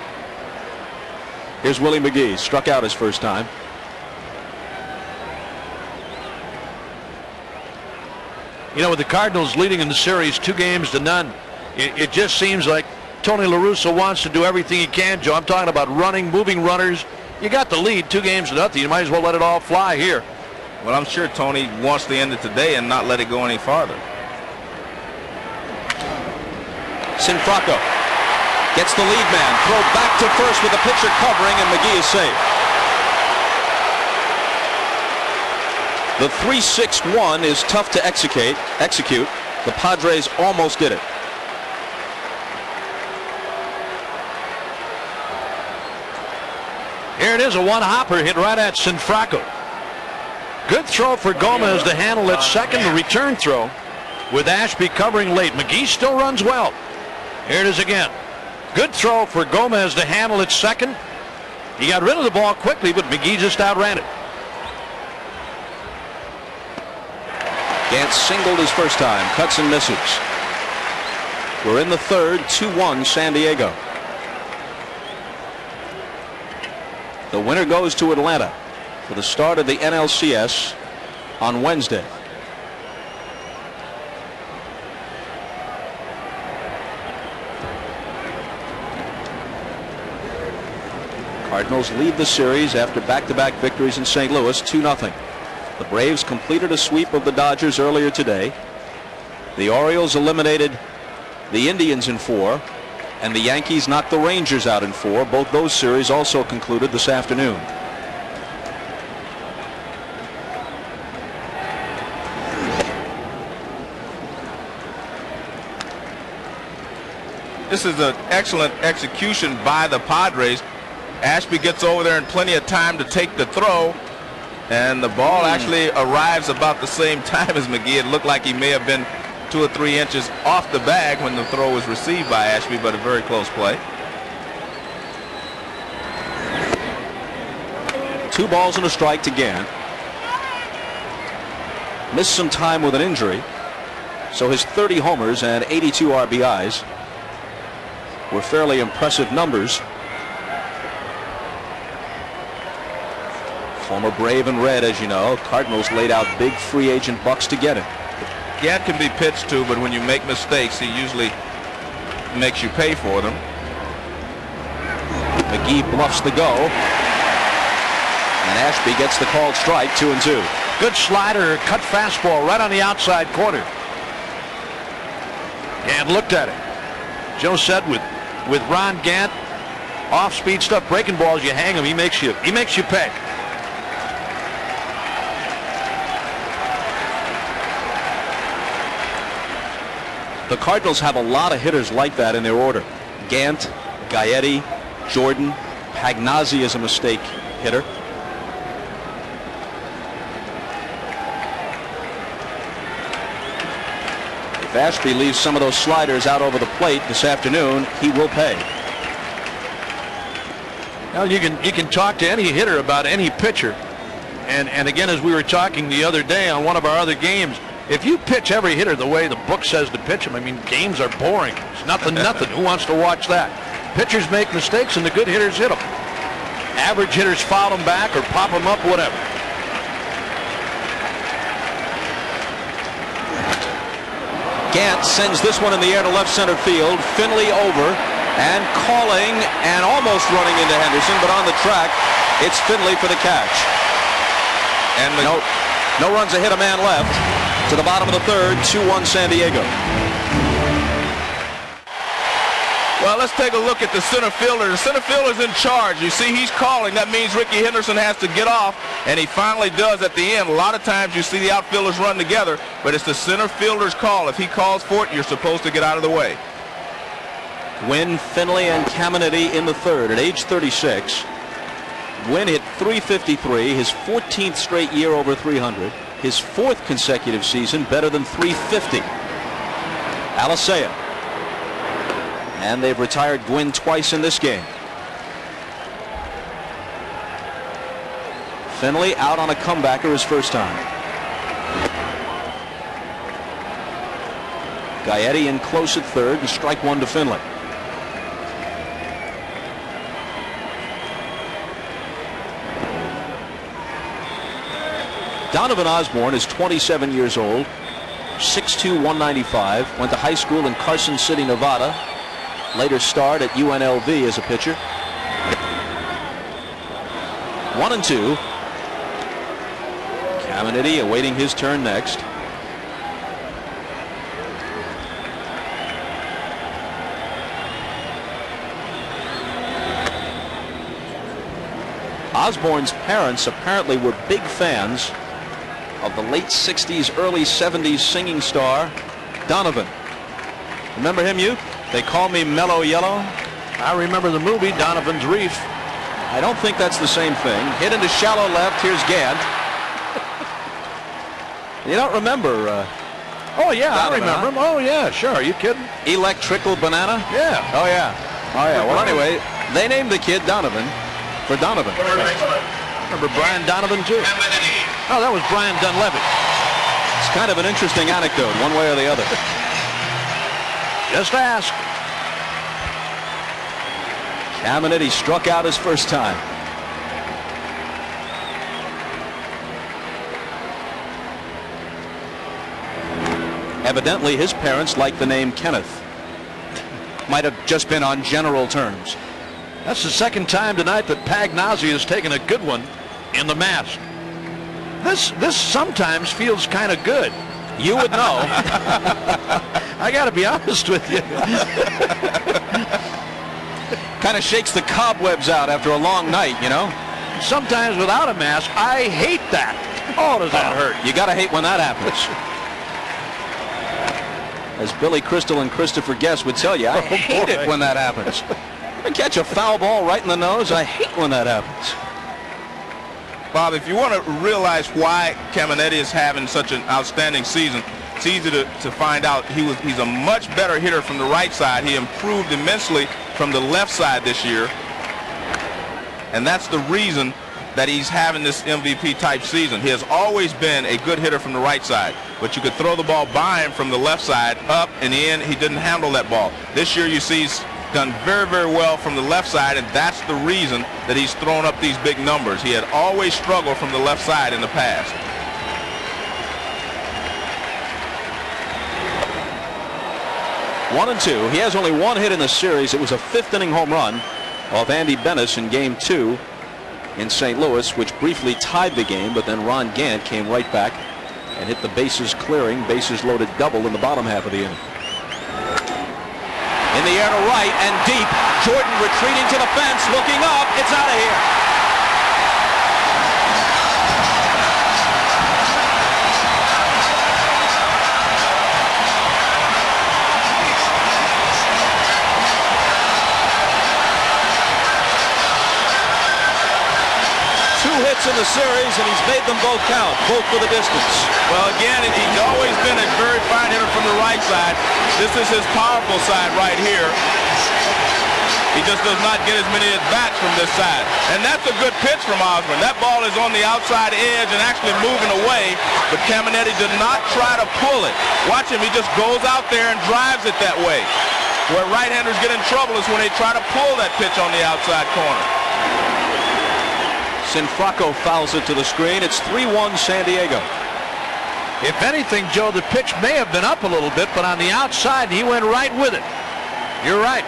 Here's Willie McGee, struck out his first time. You know, with the Cardinals leading in the series 2-0, it just seems like Tony La Russa wants to do everything he can, Joe. I'm talking about running, moving runners. You got the lead 2-0. You might as well let it all fly here. Well, I'm sure Tony wants to end it today and not let it go any farther. Sinfracco gets the lead man. Throw back to first with the pitcher covering, and McGee is safe. The 3-6-1 is tough to execute. The Padres almost did it. Here it is, a one-hopper hit right at Sinfracco. Good throw for Gomez to handle at second. The return throw with Ashby covering late. McGee still runs well. Here it is again. Good throw for Gomez to handle at second. He got rid of the ball quickly, but McGee just outran it. Gant singled his first time, cuts and misses. We're in the third, 2-1 San Diego. The winner goes to Atlanta for the start of the NLCS on Wednesday. Cardinals lead the series after back-to-back victories in St. Louis, 2-0. The Braves completed a sweep of the Dodgers earlier today. The Orioles eliminated the Indians in 4, and the Yankees knocked the Rangers out in 4. Both those series also concluded this afternoon. This is an excellent execution by the Padres. Ashby gets over there in plenty of time to take the throw, and the ball actually arrives about the same time as McGee. It looked like he may have been 2 or 3 inches off the bag when the throw was received by Ashby, but a very close play. 2 balls and a strike to Gant. Missed some time with an injury, so his 30 homers and 82 RBIs were fairly impressive numbers. Former Brave and Red, as you know. Cardinals laid out big free agent bucks to get it. Gant can be pitched to, but when you make mistakes, he usually makes you pay for them. McGee bluffs the go, and Ashby gets the called strike, 2-2. Good slider, cut fastball right on the outside corner. Gant looked at it. Joe said with Ron Gant, off-speed stuff, breaking balls, you hang him, he makes you pay. The Cardinals have a lot of hitters like that in their order. Gant, GAETTI, Jordan, Pagnozzi is a mistake hitter. If Ashby leaves some of those sliders out over the plate this afternoon, he will pay. Well, you can talk to any hitter about any pitcher, and again, as we were talking the other day on one of our other games, if you pitch every hitter the way the book says to pitch them, I mean, games are boring. It's nothing. Who wants to watch that? Pitchers make mistakes, and the good hitters hit them. Average hitters foul them back or pop them up, whatever. Gant sends this one in the air to left center field. Finley over and calling and almost running into Henderson, but on the track, it's Finley for the catch. And no runs, a hit, a man left. To the bottom of the third, 2-1 San Diego. Well, let's take a look at the center fielder. The center fielder's in charge. You see he's calling. That means Ricky Henderson has to get off, and he finally does at the end. A lot of times you see the outfielders run together, but it's the center fielder's call. If he calls for it, you're supposed to get out of the way. Wynn, Finley, and Caminiti in the third at age 36. Wynn hit .353, his 14th straight year over 300. his 4th consecutive season better than .350. Alicea. And they've retired Gwynn twice in this game. Finley out on a comebacker his first time. GAETTI in close at third, and strike one to Finley. Donovan Osborne is 27 years old, 6'2", 195, went to high school in Carson City, Nevada, later starred at UNLV as a pitcher. 1-2. Caminiti awaiting his turn next. Osborne's parents apparently were big fans of the late 60s, early 70s singing star Donovan. Remember him, you? They Call Me Mellow Yellow. I remember the movie Donovan's Reef. I don't think that's the same thing. Hit into shallow left. Here's Gant. You don't remember? Oh yeah, Donovan, I remember him. Oh yeah, sure. Are you kidding? Electrical Banana. Yeah. Oh yeah. Oh yeah. Well, anyway, they named the kid Donovan for Donovan. Remember Brian Donovan too? Oh, that was Brian Dunleavy. It's kind of an interesting anecdote, one way or the other. Just ask. Caminiti struck out his first time. Evidently, his parents liked the name Kenneth. Might have just been on general terms. That's the second time tonight that Pagnozzi has taken a good one in the mask. This sometimes feels kind of good. You would know. I got to be honest with you. Kind of shakes the cobwebs out after a long night, you know. Sometimes without a mask, I hate that. Oh, does that hurt? You got to hate when that happens. As Billy Crystal and Christopher Guest would tell you, I hate it when that happens. I catch a foul ball right in the nose. I hate when that happens. Bob, if you want to realize why Caminiti is having such an outstanding season, it's easy to find out. He's a much better hitter from the right side. He improved immensely from the left side this year. And that's the reason that he's having this MVP type season. He has always been a good hitter from the right side, but you could throw the ball by him from the left side up. In the end, he didn't handle that ball. This year you see he's done very, very well from the left side, and that's the reason that he's thrown up these big numbers. He had always struggled from the left side in the past. One and two. He has only one hit in the series. It was a 5th inning home run off Andy Bennis in game 2 in St. Louis, which briefly tied the game, but then Ron Gant came right back and hit the bases clearing, bases loaded double in the bottom half of the inning. In the air to right and deep. Jordan retreating to the fence, looking up. It's out of here. Hits in the series, and he's made them both count, both for the distance. Well, again, he's always been a very fine hitter from the right side. This is his powerful side right here. He just does not get as many at-bats from this side. And that's a good pitch from Osborne. That ball is on the outside edge and actually moving away, but Caminiti did not try to pull it. Watch him, he just goes out there and drives it that way. Where right-handers get in trouble is when they try to pull that pitch on the outside corner. Sinfracco fouls it to the screen. It's 3-1 San Diego. If anything, Joe, the pitch may have been up a little bit, but on the outside, he went right with it. You're right.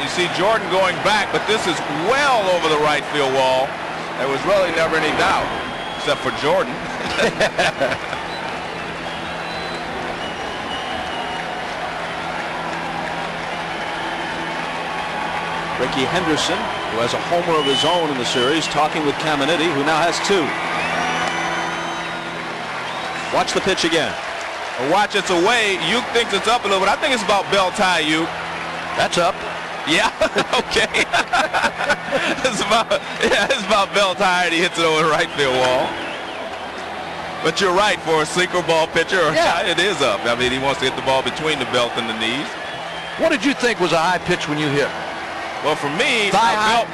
You see Jordan going back, but this is well over the right field wall. There was really never any doubt, except for Jordan. Ricky Henderson, who has a homer of his own in the series, talking with Caminiti, who now has 2. Watch the pitch again. Well, watch, it's away. Uke thinks it's up a little bit. I think it's about bell tie, Uke. That's up. Yeah, okay. it's about bell tie, and he hits it over the right field wall. But you're right, for a sinker ball pitcher, Yeah. it is up. I mean, he wants to hit the ball between the belt and the knees. What did you think was a high pitch when you hit? Well, for me, the Thigh belt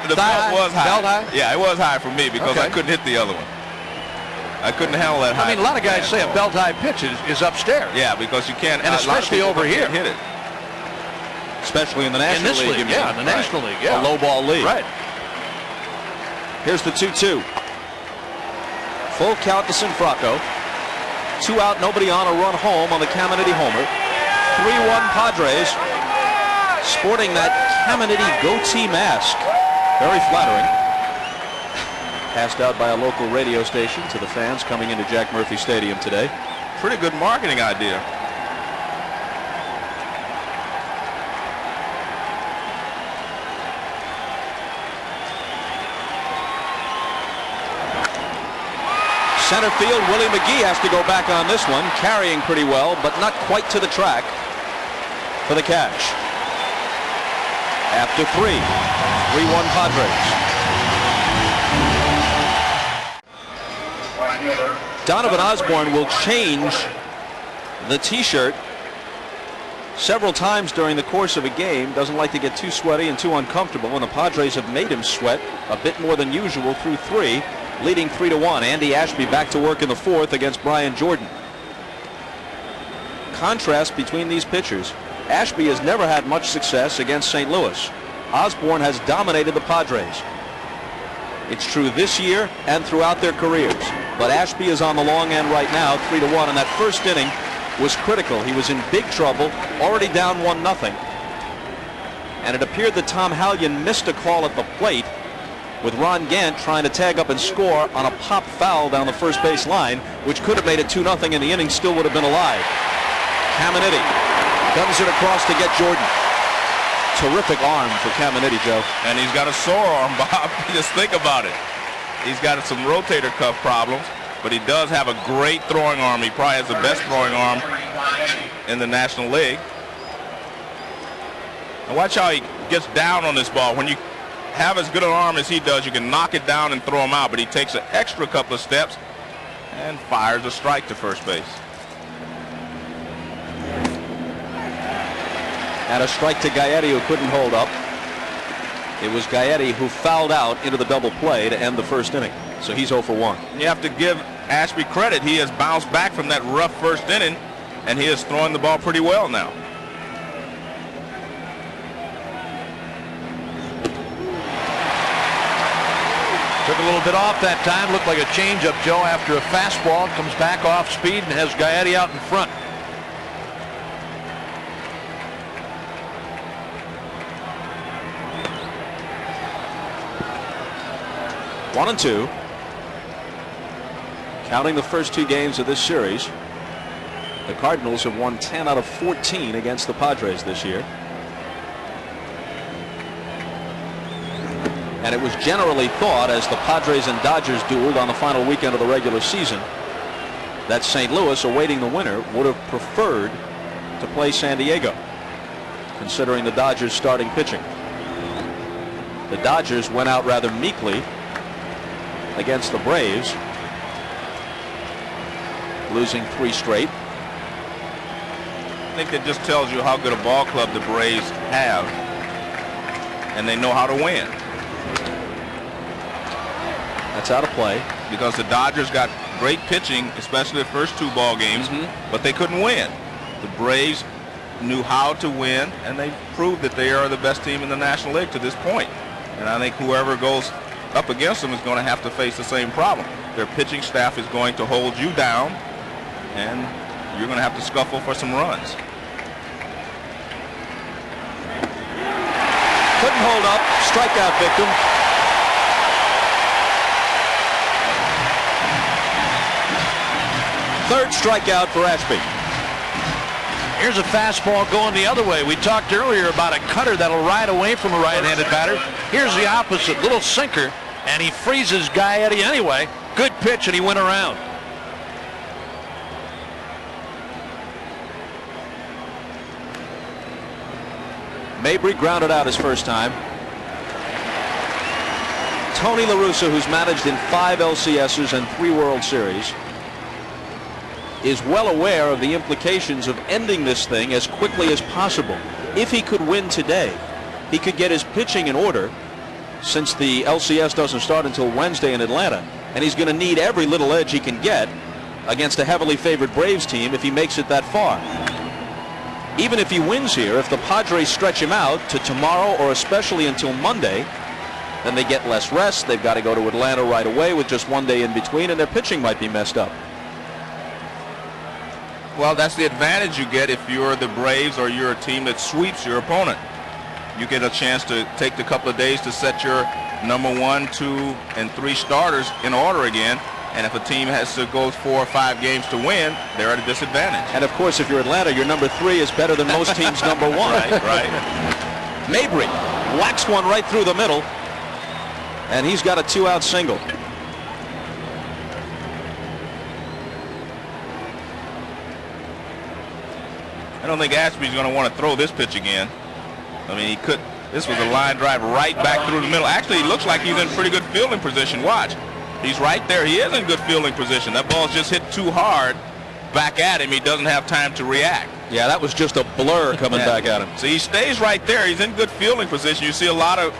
was high. Belt high? Yeah, it was high for me because Okay. I couldn't hit the other one. I couldn't handle that high. I mean, a lot of guys say a belt high pitch is upstairs. Yeah, because you can't. And a lot of especially people over here. can't hit it. Especially in the National In this League. league, you mean. yeah, in the National League, yeah. A low ball league. Right. Here's the 2-2. Full count to Sinfrocco. 2 out, nobody on, a run home on the Caminiti homer. 3-1 Padres. Sporting that Caminiti goatee mask. Very flattering. Passed out by a local radio station to the fans coming into Jack Murphy Stadium today. Pretty good marketing idea. Center field, Willie McGee has to go back on this one, carrying pretty well, but not quite to the track for the catch. After 3, 3-1 Padres. Donovan Osborne will change the t-shirt several times during the course of a game. Doesn't like to get too sweaty and too uncomfortable, and the Padres have made him sweat a bit more than usual through 3, leading 3-1. Andy Ashby back to work in the 4th against Brian Jordan. Contrast between these pitchers. Ashby has never had much success against St. Louis. Osborne has dominated the Padres. It's true this year and throughout their careers. But Ashby is on the long end right now, 3-1, and that first inning was critical. He was in big trouble, already down 1-0. And it appeared that Tom Hallion missed a call at the plate, with Ron Gant trying to tag up and score on a pop foul down the first base line, which could have made it 2-0, and the inning still would have been alive. Caminiti guns it across to get Jordan. Terrific arm for Caminiti, Joe. And he's got a sore arm, Bob. Just think about it. He's got some rotator cuff problems, but he does have a great throwing arm. He probably has the best throwing arm in the National League. And watch how he gets down on this ball. When you have as good an arm as he does, you can knock it down and throw him out, but he takes an extra couple of steps and fires a strike to first base. And a strike to GAETTI, who couldn't hold up. It was GAETTI who fouled out into the double play to end the first inning. So he's 0 for 1. You have to give Ashby credit. He has bounced back from that rough first inning, and he is throwing the ball pretty well now. Took a little bit off that time. Looked like a changeup, Joe, after a fastball. Comes back off speed and has GAETTI out in front. One and 2. Counting the first 2 games of this series, the Cardinals have won 10 out of 14 against the Padres this year. And it was generally thought, as the Padres and Dodgers dueled on the final weekend of the regular season, that St. Louis, awaiting the winner, would have preferred to play San Diego, considering the Dodgers' starting pitching. The Dodgers went out rather meekly against the Braves, losing 3 straight. I think that just tells you how good a ball club the Braves have, and they know how to win. That's out of play. Because the Dodgers got great pitching, especially the first 2 ball games, but they couldn't win. The Braves knew how to win, and they proved that they are the best team in the National League to this point. And I think whoever goes up against them is going to have to face the same problem. Their pitching staff is going to hold you down, and you're going to have to scuffle for some runs. Couldn't hold up. Strikeout victim. Third strikeout for Ashby. Here's a fastball going the other way. We talked earlier about a cutter that'll ride away from a right-handed batter. Here's the opposite, little sinker, and he freezes GAETTI anyway. Good pitch, and he went around. Mabry grounded out his first time. Tony La Russa, who's managed in 5 LCSs and 3 World Series, is well aware of the implications of ending this thing as quickly as possible. If he could win today, he could get his pitching in order, since the LCS doesn't start until Wednesday in Atlanta, and he's going to need every little edge he can get against a heavily favored Braves team if he makes it that far. Even if he wins here, if the Padres stretch him out to tomorrow or especially until Monday, then they get less rest. They've got to go to Atlanta right away with just one day in between, and their pitching might be messed up. Well, that's the advantage you get if you're the Braves or you're a team that sweeps your opponent. You get a chance to take the couple of days to set your number 1, 2, and 3 starters in order again. And if a team has to go 4 or 5 games to win, they're at a disadvantage. And of course, if you're Atlanta, your number 3 is better than most teams' number 1. Right. Mabry whacks one right through the middle, and he's got a 2-out single. I don't think Ashby's going to want to throw this pitch again. I mean, he could. This was a line drive right back through the middle. Actually, he looks like he's in pretty good fielding position. Watch. He's right there. He is in good fielding position. That ball's just hit too hard back at him. He doesn't have time to react. Yeah, that was just a blur coming back at him. So he stays right there. He's in good fielding position. You see a lot of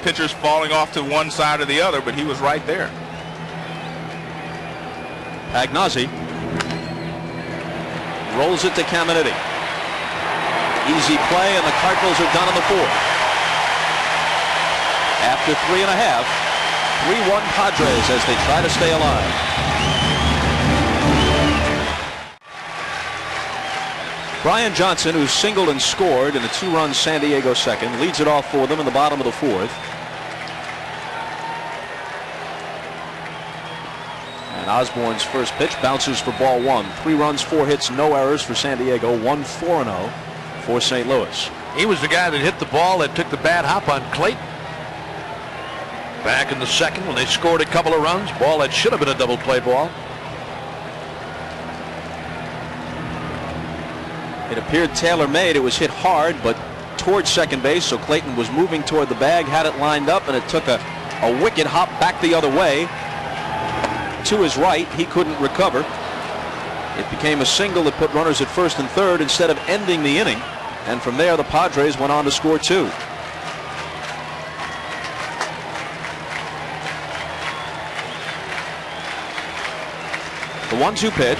pitchers falling off to one side or the other, but he was right there. PAGNOZZI rolls it to Caminiti. Easy play, and the Cardinals are done in the 4th. After 3.5, 3-1 Padres as they try to stay alive. Brian Johnson, who singled and scored in a 2-run San Diego second, leads it off for them in the bottom of the 4th. And Osborne's first pitch bounces for ball 1. 3 runs, 4 hits, no errors for San Diego. 1-4-0 for St. Louis. He was the guy that hit the ball that took the bad hop on Clayton back in the second when they scored a couple of runs. Ball that should have been a double play ball. It appeared tailor-made. It was hit hard, but towards second base, so Clayton was moving toward the bag, had it lined up, and it took a wicked hop back the other way to his right. He couldn't recover. It became a single that put runners at first and third instead of ending the inning, and from there the Padres went on to score 2. The 1-2 pitch,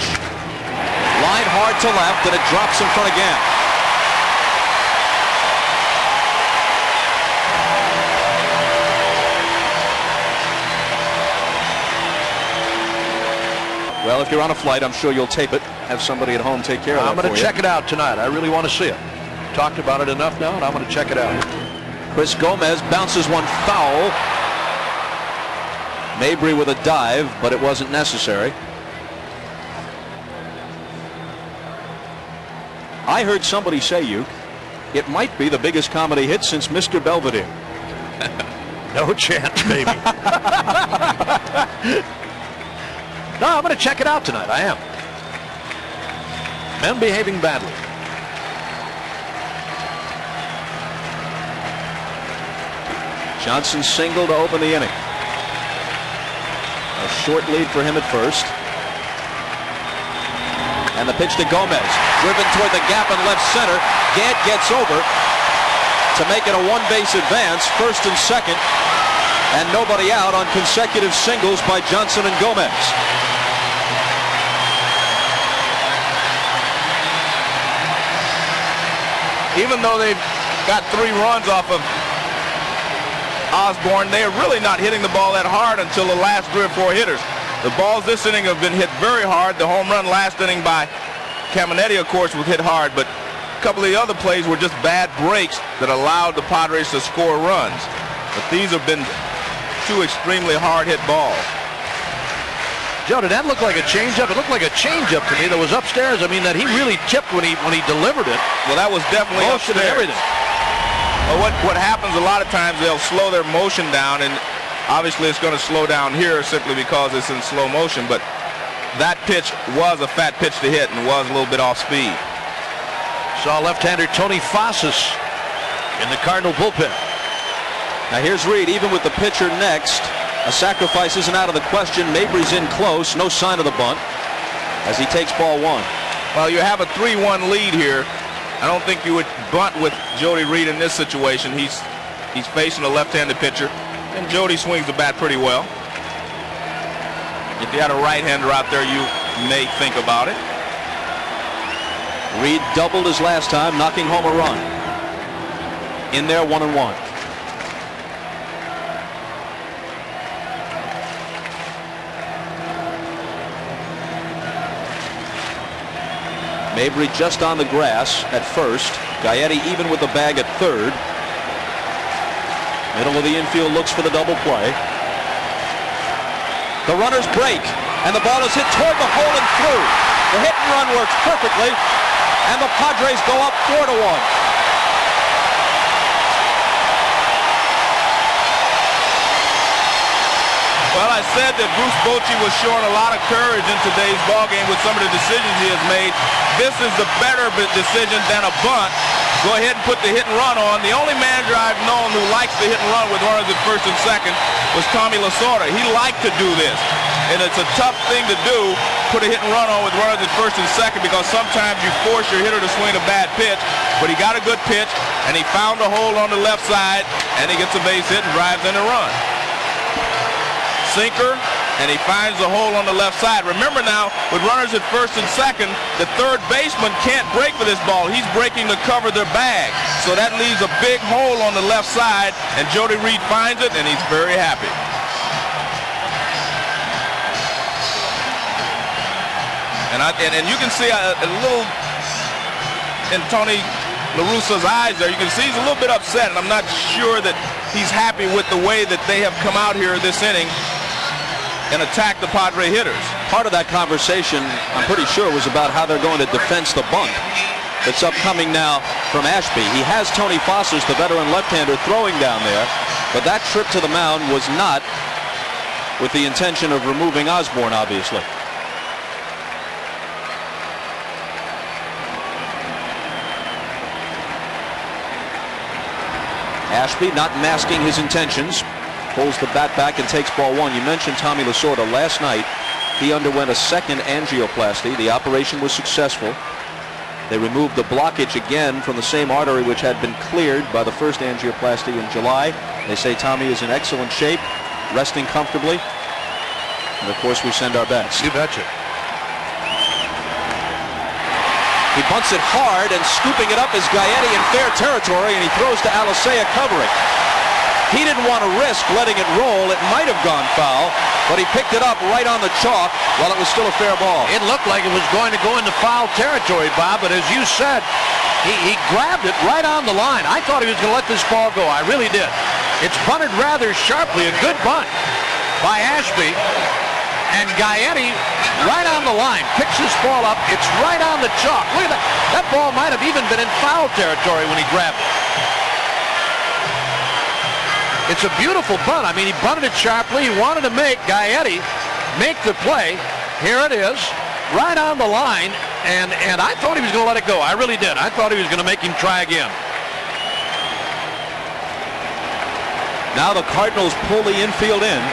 line hard to left, and it drops in front again. Well, if you're on a flight, I'm sure you'll tape it. Have somebody at home take care of it. I'm going to check it out tonight. I really want to see it. Talked about it enough now, and I'm going to check it out. Chris Gomez bounces one foul. Mabry with a dive, but it wasn't necessary. I heard somebody say, it might be the biggest comedy hit since Mr. Belvedere. No chance, baby. No, I'm going to check it out tonight. I am. Men behaving badly. Johnson single to open the inning. A short lead for him at first. And the pitch to Gomez. Driven toward the gap in left center. Gant gets over to make it a 1-base advance, first and second. And nobody out on consecutive singles by Johnson and Gomez. Even though they've got 3 runs off of Osborne, they are really not hitting the ball that hard until the last 3 or 4 hitters. The balls this inning have been hit very hard. The home run last inning by Caminiti, of course, was hit hard, but a couple of the other plays were just bad breaks that allowed the Padres to score runs. But these have been 2 extremely hard-hit balls. Joe, did that look like a changeup? It looked like a changeup to me that was upstairs. I mean, that he really tipped when he delivered it. Well, that was definitely Motion upstairs. and everything. Well, what happens a lot of times, they'll slow their motion down, and obviously it's going to slow down here simply because it's in slow motion, but that pitch was a fat pitch to hit and was a little bit off speed. Saw left-hander Tony Fossas in the Cardinal bullpen. Now here's Reed, even with the pitcher next. A sacrifice isn't out of the question. Mabry's in close. No sign of the bunt. as he takes ball 1. Well, you have a 3-1 lead here. I don't think you would bunt with Jody Reed in this situation. He's facing a left-handed pitcher, and Jody swings the bat pretty well. If you had a right-hander out there, you may think about it. Reed doubled his last time, knocking home a run. In there, 1-1. Mabry just on the grass at first. GAETTI even with the bag at third. Middle of the infield looks for the double play. The runners break, and the ball is hit toward the hole and through. The hit and run works perfectly, and the Padres go up 4-1. Well, I said that Bruce Bochy was showing a lot of courage in today's ballgame with some of the decisions he has made. This is the better decision than a bunt. Go ahead and put the hit and run on. The only manager I've known who likes the hit and run with runners at first and second was Tommy Lasorda. He liked to do this. And it's a tough thing to do, put a hit and run on with runners at first and second, because sometimes you force your hitter to swing a bad pitch. But he got a good pitch, and he found a hole on the left side, and he gets a base hit and drives in a run. Sinker, and he finds the hole on the left side. Remember now, with runners at first and second, the third baseman can't break for this ball. He's breaking to cover their bag. So that leaves a big hole on the left side, and Jody Reed finds it, and he's very happy. And you can see a little in Tony La Russa's eyes there. You can see he's a little bit upset, and I'm not sure that he's happy with the way that they have come out here this inning and attack the Padre hitters. Part of that conversation, I'm pretty sure, was about how they're going to defense the bunt that's upcoming now from Ashby. He has Tony Fossers, the veteran left-hander, throwing down there, but that trip to the mound was not with the intention of removing Osborne, obviously. Ashby not masking his intentions, pulls the bat back and takes ball 1. You mentioned Tommy Lasorda. Last night he underwent a second angioplasty. The operation was successful. They removed the blockage again from the same artery which had been cleared by the first angioplasty in July. They say Tommy is in excellent shape, resting comfortably, and of course we send our best. You betcha. He bunts it hard, and scooping it up is GAETTI in fair territory, and he throws to Alicea covering. He didn't want to risk letting it roll. It might have gone foul, but he picked it up right on the chalk while it was still a fair ball. It looked like it was going to go into foul territory, Bob, but as you said, he grabbed it right on the line. I thought he was going to let this ball go. I really did. It's bunted rather sharply. A good bunt by Ashby. And GAETTI right on the line picks this ball up. It's right on the chalk. Look at that. That ball might have even been in foul territory when he grabbed it. It's a beautiful bunt. I mean, he bunted it sharply. He wanted to make GAETTI make the play. Here it is, right on the line. And I thought he was going to let it go. I really did. I thought he was going to make him try again. Now the Cardinals pull the infield in.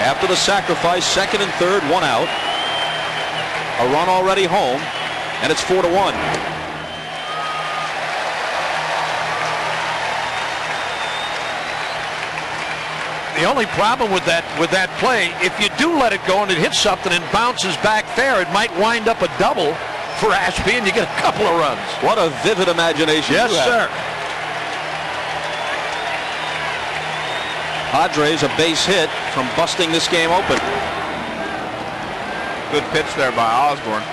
After the sacrifice, second and third, 1 out. A run already home, and it's 4-1. The only problem with that play, if you do let it go and it hits something and bounces back fair, it might wind up a double for Ashby, and you get a couple of runs. What a vivid imagination. Yes, sir. Padres a base hit from busting this game open. Good pitch there by Osborne.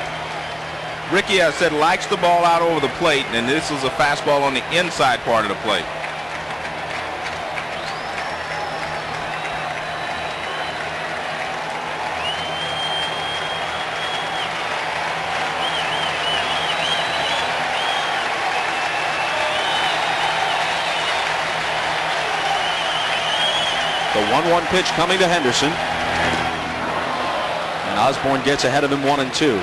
Ricky, I said, likes the ball out over the plate, and this is a fastball on the inside part of the plate. The 1-1 pitch coming to Henderson. And Osborne gets ahead of him 1-2.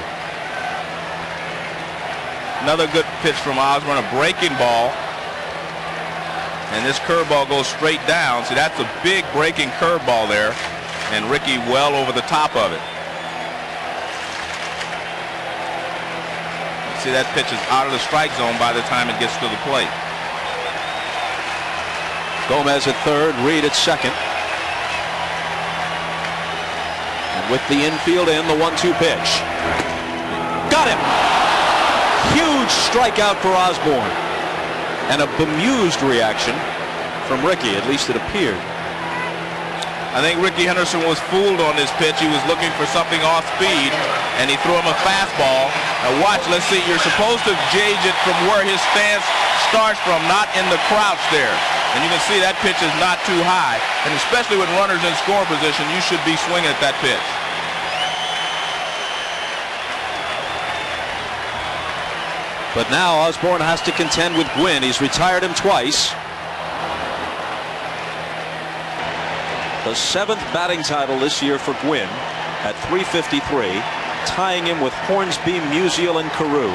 Another good pitch from Osborne, a breaking ball. And this curveball goes straight down. See, that's a big breaking curveball there. And Ricky well over the top of it. See, that pitch is out of the strike zone by the time it gets to the plate. Gomez at third, Reed at second. And with the infield in, the 1-2 pitch. Got him! Huge strikeout for Osborne. And a bemused reaction from Ricky, at least it appeared. I think Ricky Henderson was fooled on this pitch. He was looking for something off speed, and he threw him a fastball. Now watch, let's see, you're supposed to gauge it from where his stance starts from, not in the crouch there. And you can see that pitch is not too high, and especially with runners in scoring position, you should be swinging at that pitch. But now Osborne has to contend with Gwynn. He's retired him twice. The 7th batting title this year for Gwynn at .353, tying him with Hornsby, Musial, and Carew.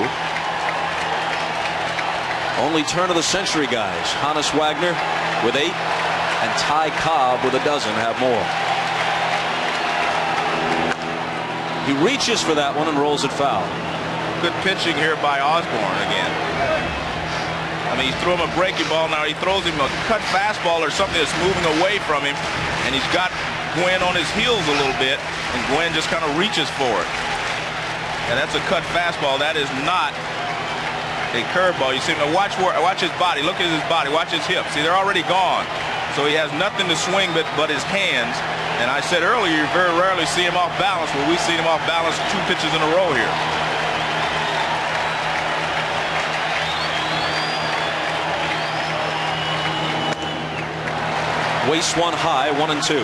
Only turn of the century guys. Hannes Wagner with 8, and Ty Cobb with a dozen have more. He reaches for that one and rolls it foul. Good pitching here by Osborne again. I mean, he threw him a breaking ball. Now he throws him a cut fastball or something that's moving away from him. And he's got Gwynn on his heels a little bit. And Gwynn just kind of reaches for it. And that's a cut fastball. That is not a curveball. You see, now watch his body. Look at his body. Watch his hips. See, they're already gone. So he has nothing to swing but his hands. And I said earlier, you very rarely see him off balance. Well, we've seen him off balance 2 pitches in a row here. Waste one high, 1-2.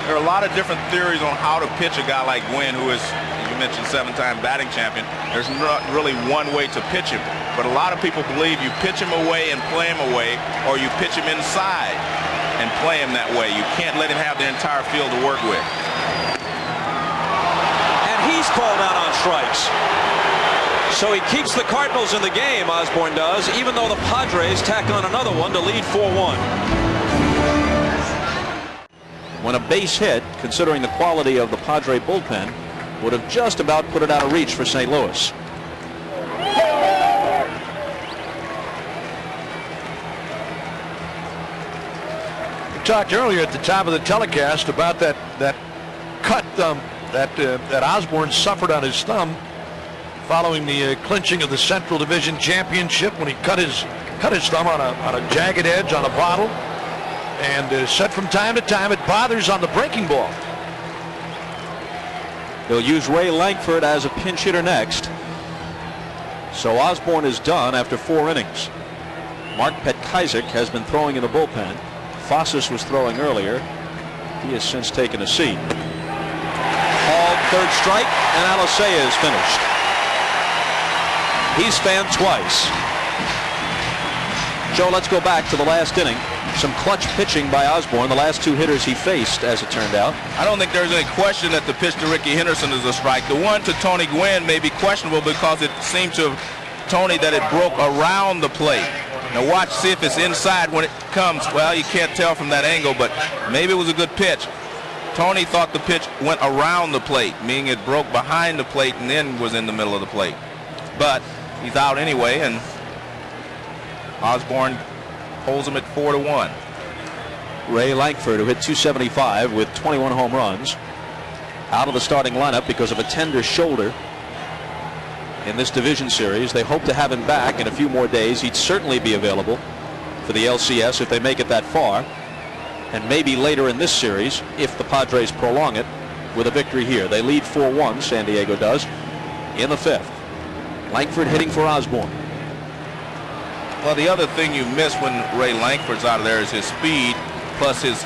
There are a lot of different theories on how to pitch a guy like Gwynn, who is, as you mentioned, 7-time batting champion. There's not really one way to pitch him. But a lot of people believe you pitch him away and play him away, or you pitch him inside and play him that way. You can't let him have the entire field to work with. And he's called out on strikes. So he keeps the Cardinals in the game, Osborne does, even though the Padres tack on another one to lead 4-1. When a base hit, considering the quality of the Padre bullpen, would have just about put it out of reach for St. Louis. We talked earlier at the top of the telecast about that cut that Osborne suffered on his thumb following the clinching of the Central Division Championship, when he cut his thumb on a jagged edge on a bottle, and said from time to time it bothers on the breaking ball. They'll use Ray Lankford as a pinch hitter next. So Osborne is done after 4 innings. Mark Petkaiser has been throwing in the bullpen. Fossas was throwing earlier. He has since taken a seat. Called third strike, and Alicea is finished. He's fanned twice. Joe, let's go back to the last inning. Some clutch pitching by Osborne, the last 2 hitters he faced, as it turned out. I don't think there's any question that the pitch to Ricky Henderson is a strike. The one to Tony Gwynn may be questionable because it seemed to Tony that it broke around the plate. Now watch, see if it's inside when it comes. Well, you can't tell from that angle, but maybe it was a good pitch. Tony thought the pitch went around the plate, meaning it broke behind the plate and then was in the middle of the plate. But he's out anyway, and Osborne holds him at 4-1. Ray Lankford, who hit .275 with 21 home runs, out of the starting lineup because of a tender shoulder in this division series. They hope to have him back in a few more days. He'd certainly be available for the LCS if they make it that far, and maybe later in this series if the Padres prolong it with a victory here. They lead 4-1, San Diego does, in the 5th. Lankford hitting for Osborne. Well, the other thing you miss when Ray Lankford's out of there is his speed, plus he's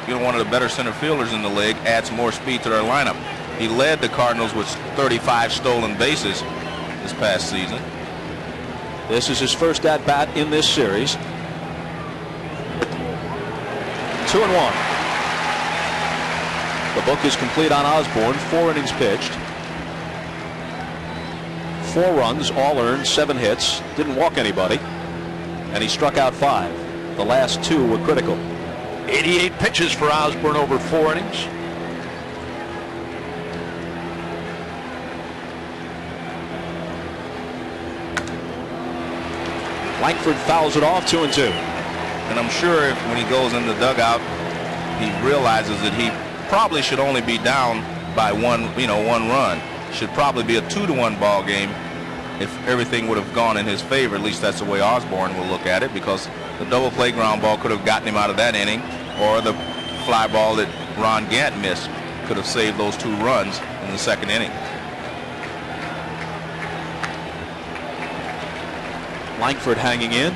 one of the better center fielders in the league, adds more speed to their lineup. He led the Cardinals with 35 stolen bases this past season. This is his first at-bat in this series. 2-1. The book is complete on Osborne. 4 innings pitched. 4 runs, all earned, 7 hits, didn't walk anybody, and he struck out 5. The last 2 were critical. 88 pitches for Osborne over 4 innings. Langford fouls it off, 2-2. And I'm sure when he goes in the dugout, he realizes that he probably should only be down by one run. Should probably be a 2-1 ball game if everything would have gone in his favor. At least that's the way Osborne will look at it, because the double play ground ball could have gotten him out of that inning, or the fly ball that Ron Gant missed could have saved those 2 runs in the second inning. Langford hanging in.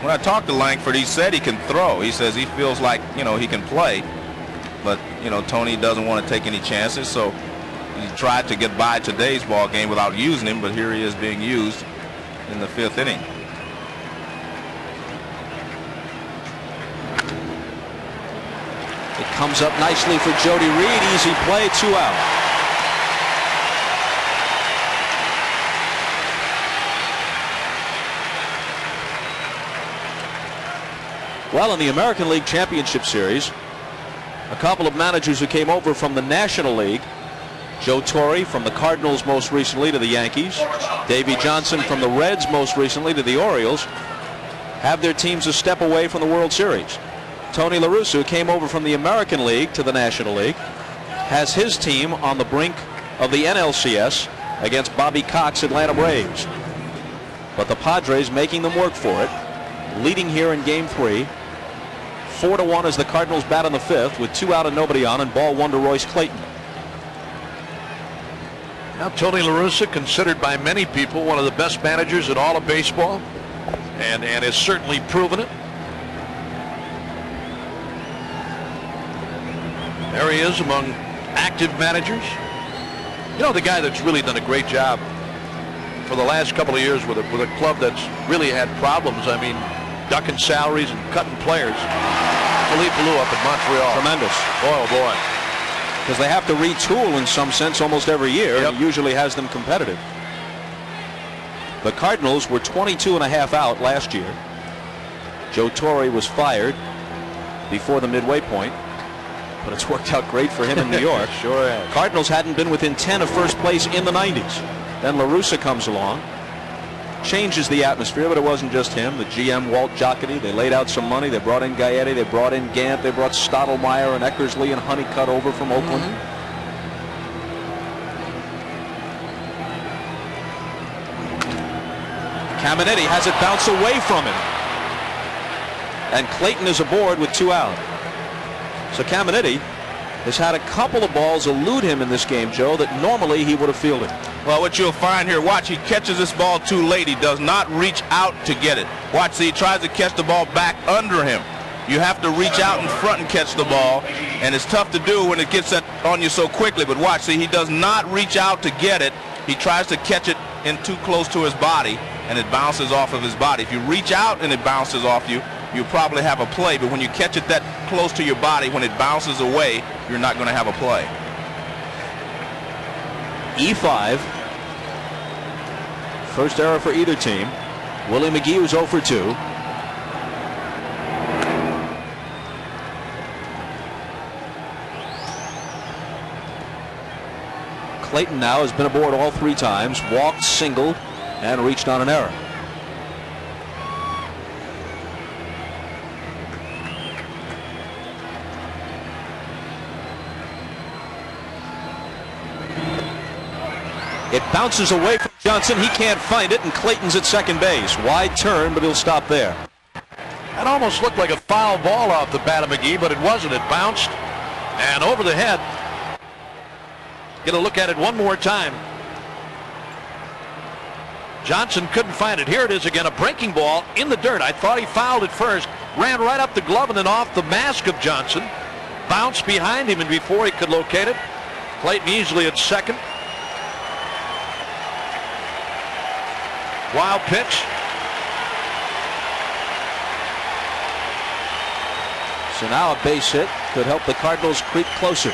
When I talked to Langford, he said he can throw. He says he feels like, he can play, but, Tony doesn't want to take any chances, so he tried to get by today's ball game without using him, but here he is being used in the 5th inning. It comes up nicely for Jody Reed. Easy play, 2 out. Well, in the American League Championship Series, a couple of managers who came over from the National League, Joe Torre from the Cardinals most recently to the Yankees, Davey Johnson from the Reds most recently to the Orioles, have their teams a step away from the World Series. Tony La Russa, who came over from the American League to the National League, has his team on the brink of the NLCS against Bobby Cox's Atlanta Braves. But the Padres making them work for it, leading here in Game 3. 4-1 as the Cardinals bat in the 5th with 2 out and nobody on, and ball 1 to Royce Clayton. Now Tony La Russa, considered by many people one of the best managers in all of baseball, and has certainly proven it. There he is among active managers. The guy that's really done a great job for the last couple of years with a club that's really had problems. I mean, ducking salaries and cutting players. Philippe Lou up in Montreal. Tremendous. Boy, oh boy. Because they have to retool in some sense almost every year. Yep. It usually has them competitive. The Cardinals were 22.5 out last year. Joe Torre was fired before the midway point, but it's worked out great for him in New York. Sure has. Cardinals hadn't been within 10 of first place in the 90s. Then La Russa comes along, changes the atmosphere, but it wasn't just him. The GM, Walt Jocketty, they laid out some money. They brought in GAETTI, they brought in Gant, they brought Stottlemyre and Eckersley and Honeycutt over from Oakland. Caminiti has it bounce away from him, and Clayton is aboard with 2 out. So Caminiti has had a couple of balls elude him in this game, Joe, that normally he would have fielded. Well, what you'll find here, watch, he catches this ball too late. He does not reach out to get it. Watch, see, he tries to catch the ball back under him. You have to reach out in front and catch the ball, and it's tough to do when it gets on you so quickly. But watch, see, he does not reach out to get it. He tries to catch it in too close to his body, and it bounces off of his body. If you reach out and it bounces off you, you'll probably have a play. But when you catch it that close to your body, when it bounces away, you're not going to have a play. E5. First error for either team. Willie McGee was 0 for 2. Clayton now has been aboard all 3 times, walked, singled, and reached on an error. It bounces away from Johnson. He can't find it, and Clayton's at second base. Wide turn, but he'll stop there. That almost looked like a foul ball off the bat of McGee, but it wasn't. It bounced and over the head. Get a look at it one more time. Johnson couldn't find it. Here it is again, a breaking ball in the dirt. I thought he fouled it first. Ran right up the glove and then off the mask of Johnson. Bounced behind him, and before he could locate it, Clayton easily at second. Wild pitch. So now a base hit could help the Cardinals creep closer.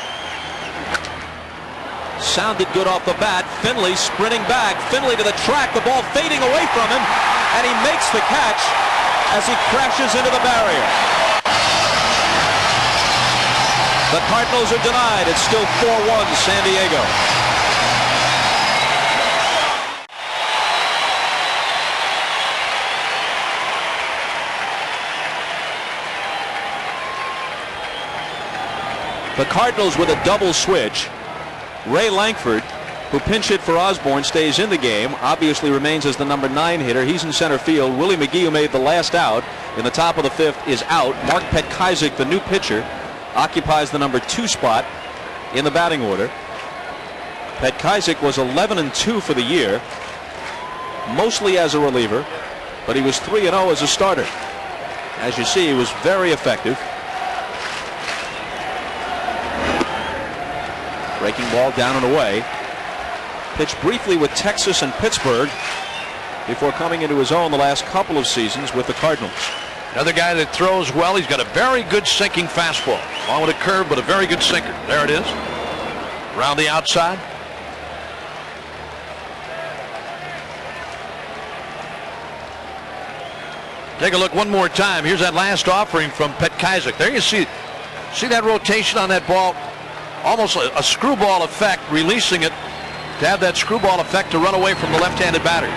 Sounded good off the bat. Finley sprinting back. Finley to the track. The ball fading away from him, and he makes the catch as he crashes into the barrier. The Cardinals are denied. It's still 4-1 San Diego. The Cardinals with a double switch. Ray Lankford, who pinch hit for Osborne, stays in the game, obviously remains as the number 9 hitter. He's in center field. Willie McGee, who made the last out in the top of the 5th, is out. Mark Petkaizik, the new pitcher, occupies the number 2 spot in the batting order. Petkaizik was 11-2 for the year, mostly as a reliever, but he was 3-0 as a starter. As you see, he was very effective. Breaking ball down and away. Pitched briefly with Texas and Pittsburgh before coming into his own the last couple of seasons with the Cardinals. Another guy that throws well. He's got a very good sinking fastball. Along with a curve, but a very good sinker. There it is. Around the outside. Take a look one more time. Here's that last offering from Petkaizik. There you see that rotation on that ball. Almost a screwball effect, releasing it to have that screwball effect to run away from the left-handed batter.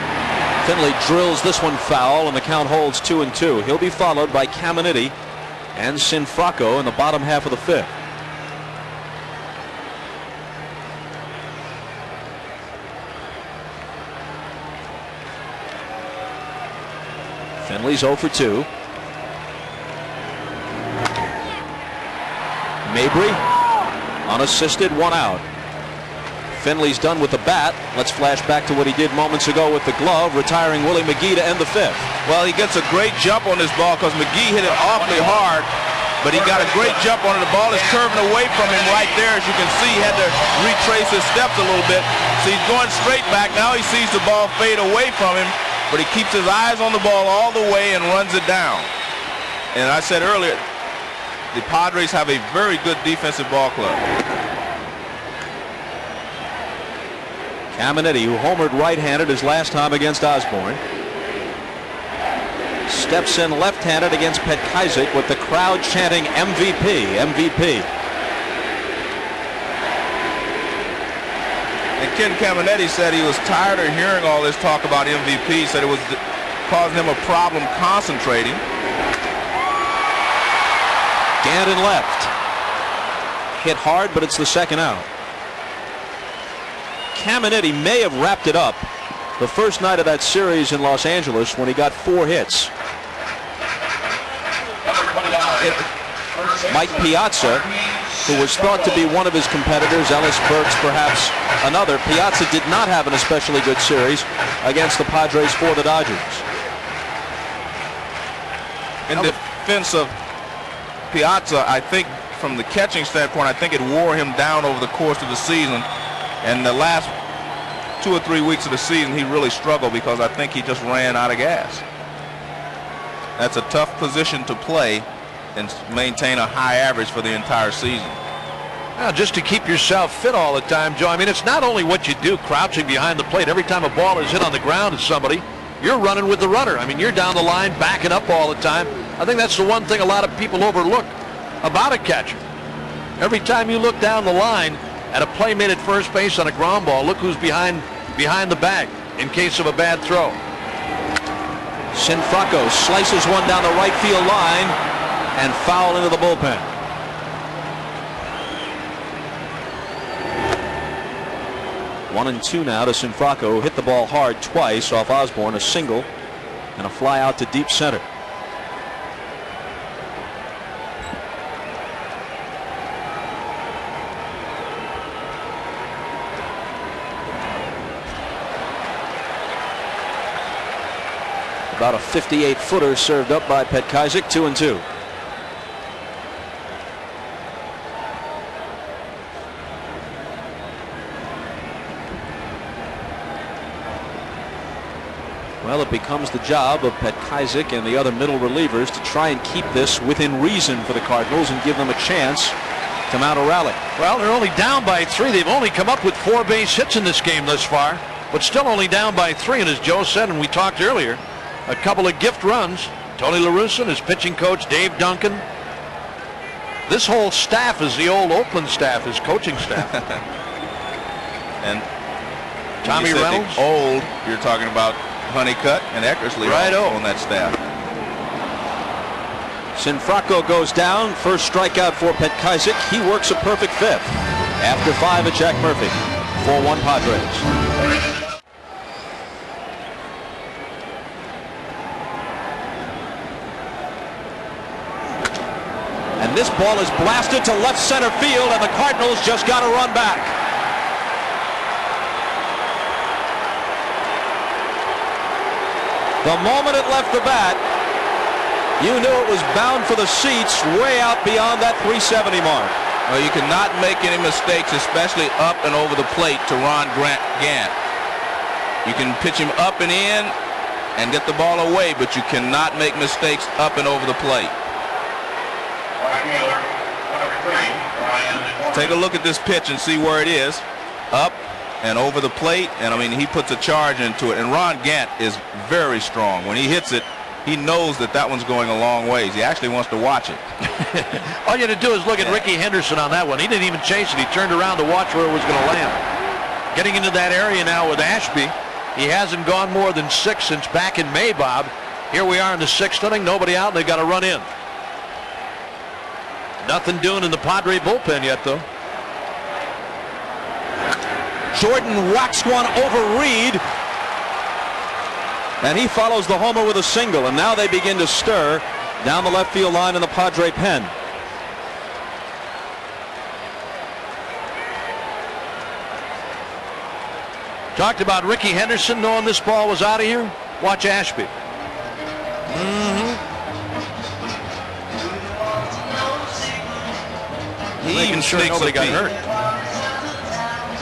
Finley drills this one foul, and the count holds 2-2. He'll be followed by Caminiti and Sinfracco in the bottom half of the 5th. Finley's 0 for 2. Mabry unassisted, 1 out. Finley's done with the bat. Let's flash back to what he did moments ago with the glove, retiring Willie McGee to end the 5th. Well, he gets a great jump on this ball because McGee hit it awfully hard, but he got a great jump on it. The ball is curving away from him right there. As you can see, he had to retrace his steps a little bit. So he's going straight back. Now he sees the ball fade away from him, but he keeps his eyes on the ball all the way and runs it down. And I said earlier, the Padres have a very good defensive ball club. Caminiti, who homered right-handed his last time against Osborne, steps in left-handed against Petkaizik with the crowd chanting MVP, MVP. And Ken Caminiti said he was tired of hearing all this talk about MVP. He said it was causing him a problem concentrating. Gannon left. Hit hard, but it's the 2nd out. Caminiti may have wrapped it up the first night of that series in Los Angeles when he got 4 hits. Mike Piazza, who was thought to be one of his competitors, Ellis Burks perhaps another. Piazza did not have an especially good series against the Padres for the Dodgers. In defense of Piazza, I think from the catching standpoint, I think it wore him down over the course of the season. And the last 2 or 3 weeks of the season, he really struggled because I think he just ran out of gas. That's a tough position to play and maintain a high average for the entire season. Now, just to keep yourself fit all the time, Joe, I mean, it's not only what you do crouching behind the plate. Every time a ball is hit on the ground at somebody, you're running with the runner. I mean, you're down the line, backing up all the time. I think that's the one thing a lot of people overlook about a catcher. Every time you look down the line at a play made at first base on a ground ball, look who's behind the bag in case of a bad throw. Sinfracco slices one down the right field line and foul into the bullpen. One and 2 now to Sinfracco, who hit the ball hard twice off Osborne, a single and a fly out to deep center. About a 58-footer served up by Petkaizik, 2-2. Well, it becomes the job of Petkaizik and the other middle relievers to try and keep this within reason for the Cardinals and give them a chance to mount a rally. Well, they're only down by 3. They've only come up with 4 base hits in this game thus far, but still only down by 3. And as Joe said, and we talked earlier, a couple of gift runs. Tony La Russa, his pitching coach, Dave Duncan. This whole staff is the old Oakland staff, his coaching staff. And Tommy Reynolds. Old, you're talking about Honeycutt and Eckersley right on that staff. Sinfracco goes down. First strikeout for Petkazik. He works a perfect fifth. After 5 at Jack Murphy. 4-1 Padres. And this ball is blasted to left center field, and the Cardinals just got to run back. The moment it left the bat, you knew it was bound for the seats way out beyond that 370 mark. Well, you cannot make any mistakes, especially up and over the plate to Ron Gant. You can pitch him up and in and get the ball away, but you cannot make mistakes up and over the plate. Take a look at this pitch and see where it is. Up and over the plate, and I mean, he puts a charge into it. And Ron Gant is very strong. When he hits it, he knows that that one's going a long ways. He actually wants to watch it. All you had to do is look at Ricky Henderson on that one. He didn't even chase it. He turned around to watch where it was going to land. Getting into that area now with Ashby. He hasn't gone more than 6 since back in May, Bob. Here we are in the 6th inning. Nobody out, and they got to run in. Nothing doing in the Padre bullpen yet, though. Jordan whacks one over Reed, and he follows the homer with a single, and now they begin to stir down the left field line in the Padre pen. Talked about Ricky Henderson knowing this ball was out of here. Watch Ashby. He even sure nobody got hurt.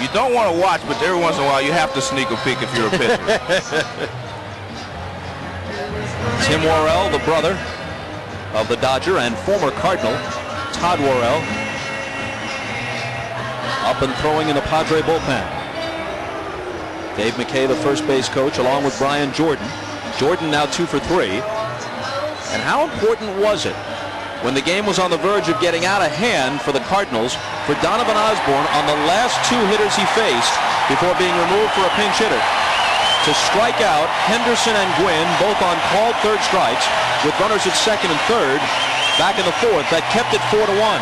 You don't want to watch, but every once in a while you have to sneak a peek if you're a pitcher. Tim Worrell, the brother of the Dodger and former Cardinal, Todd Worrell, up and throwing in the Padre bullpen. Dave McKay, the first base coach, along with Brian Jordan. Jordan now 2 for 3. And how important was it when the game was on the verge of getting out of hand for the Cardinals for Donovan Osborne on the last 2 hitters he faced before being removed for a pinch hitter to strike out Henderson and Gwynn, both on called third strikes, with runners at second and third back in the 4th. That kept it 4-1.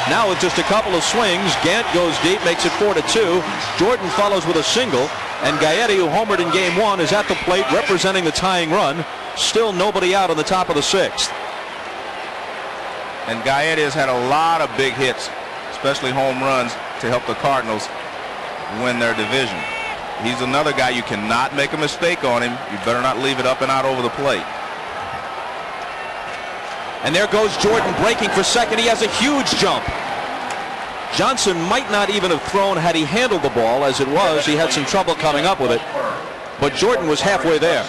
Now with just a couple of swings, Gant goes deep, makes it 4-2. Jordan follows with a single, and GAETTI, who homered in game 1, is at the plate representing the tying run. Still nobody out on the top of the 6th. And GAETTI has had a lot of big hits, especially home runs, to help the Cardinals win their division. He's another guy you cannot make a mistake on him. You better not leave it up and out over the plate. And there goes Jordan breaking for second. He has a huge jump. Johnson might not even have thrown had he handled the ball. As it was, he had some trouble coming up with it. But Jordan was halfway there.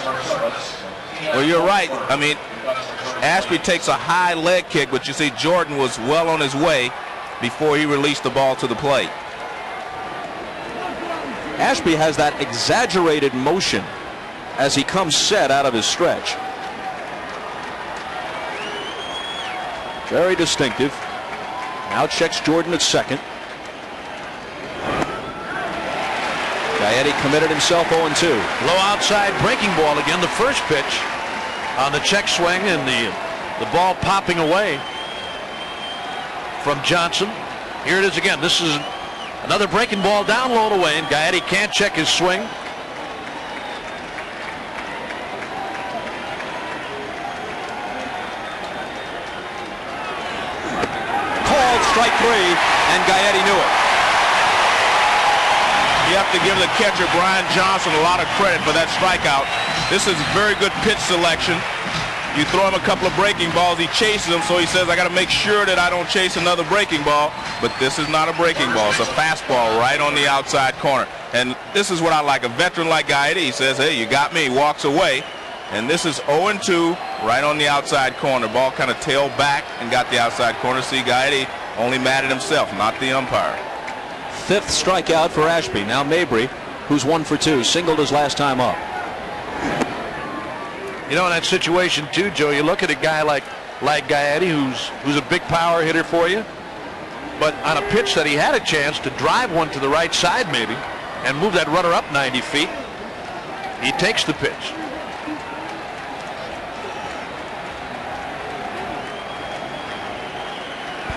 Well, you're right. I mean, Ashby takes a high leg kick, but you see Jordan was well on his way before he released the ball to the plate. Ashby has that exaggerated motion as he comes set out of his stretch. Very distinctive. Now checks Jordan at second. GAETTI committed himself 0-2. Low outside breaking ball again. The first pitch on the check swing, and the ball popping away from Johnson. Here it is again. This is another breaking ball down low and away, and GAETTI can't check his swing. Called strike 3, and GAETTI knew it. You have to give the catcher, Brian Johnson, a lot of credit for that strikeout. This is very good pitch selection. You throw him a couple of breaking balls, he chases them, so he says, I got to make sure that I don't chase another breaking ball. But this is not a breaking ball. It's a fastball right on the outside corner. And this is what I like. A veteran like GAETTI, he says, hey, you got me, walks away. And this is 0-2 right on the outside corner. Ball kind of tailed back and got the outside corner. See, GAETTI only mad at himself, not the umpire. 5th strikeout for Ashby. Now Mabry, who's 1 for 2, singled his last time up. You know, in that situation too, Joe, you look at a guy like GAETTI, who's a big power hitter for you, but on a pitch that he had a chance to drive one to the right side maybe and move that runner up 90 feet, he takes the pitch.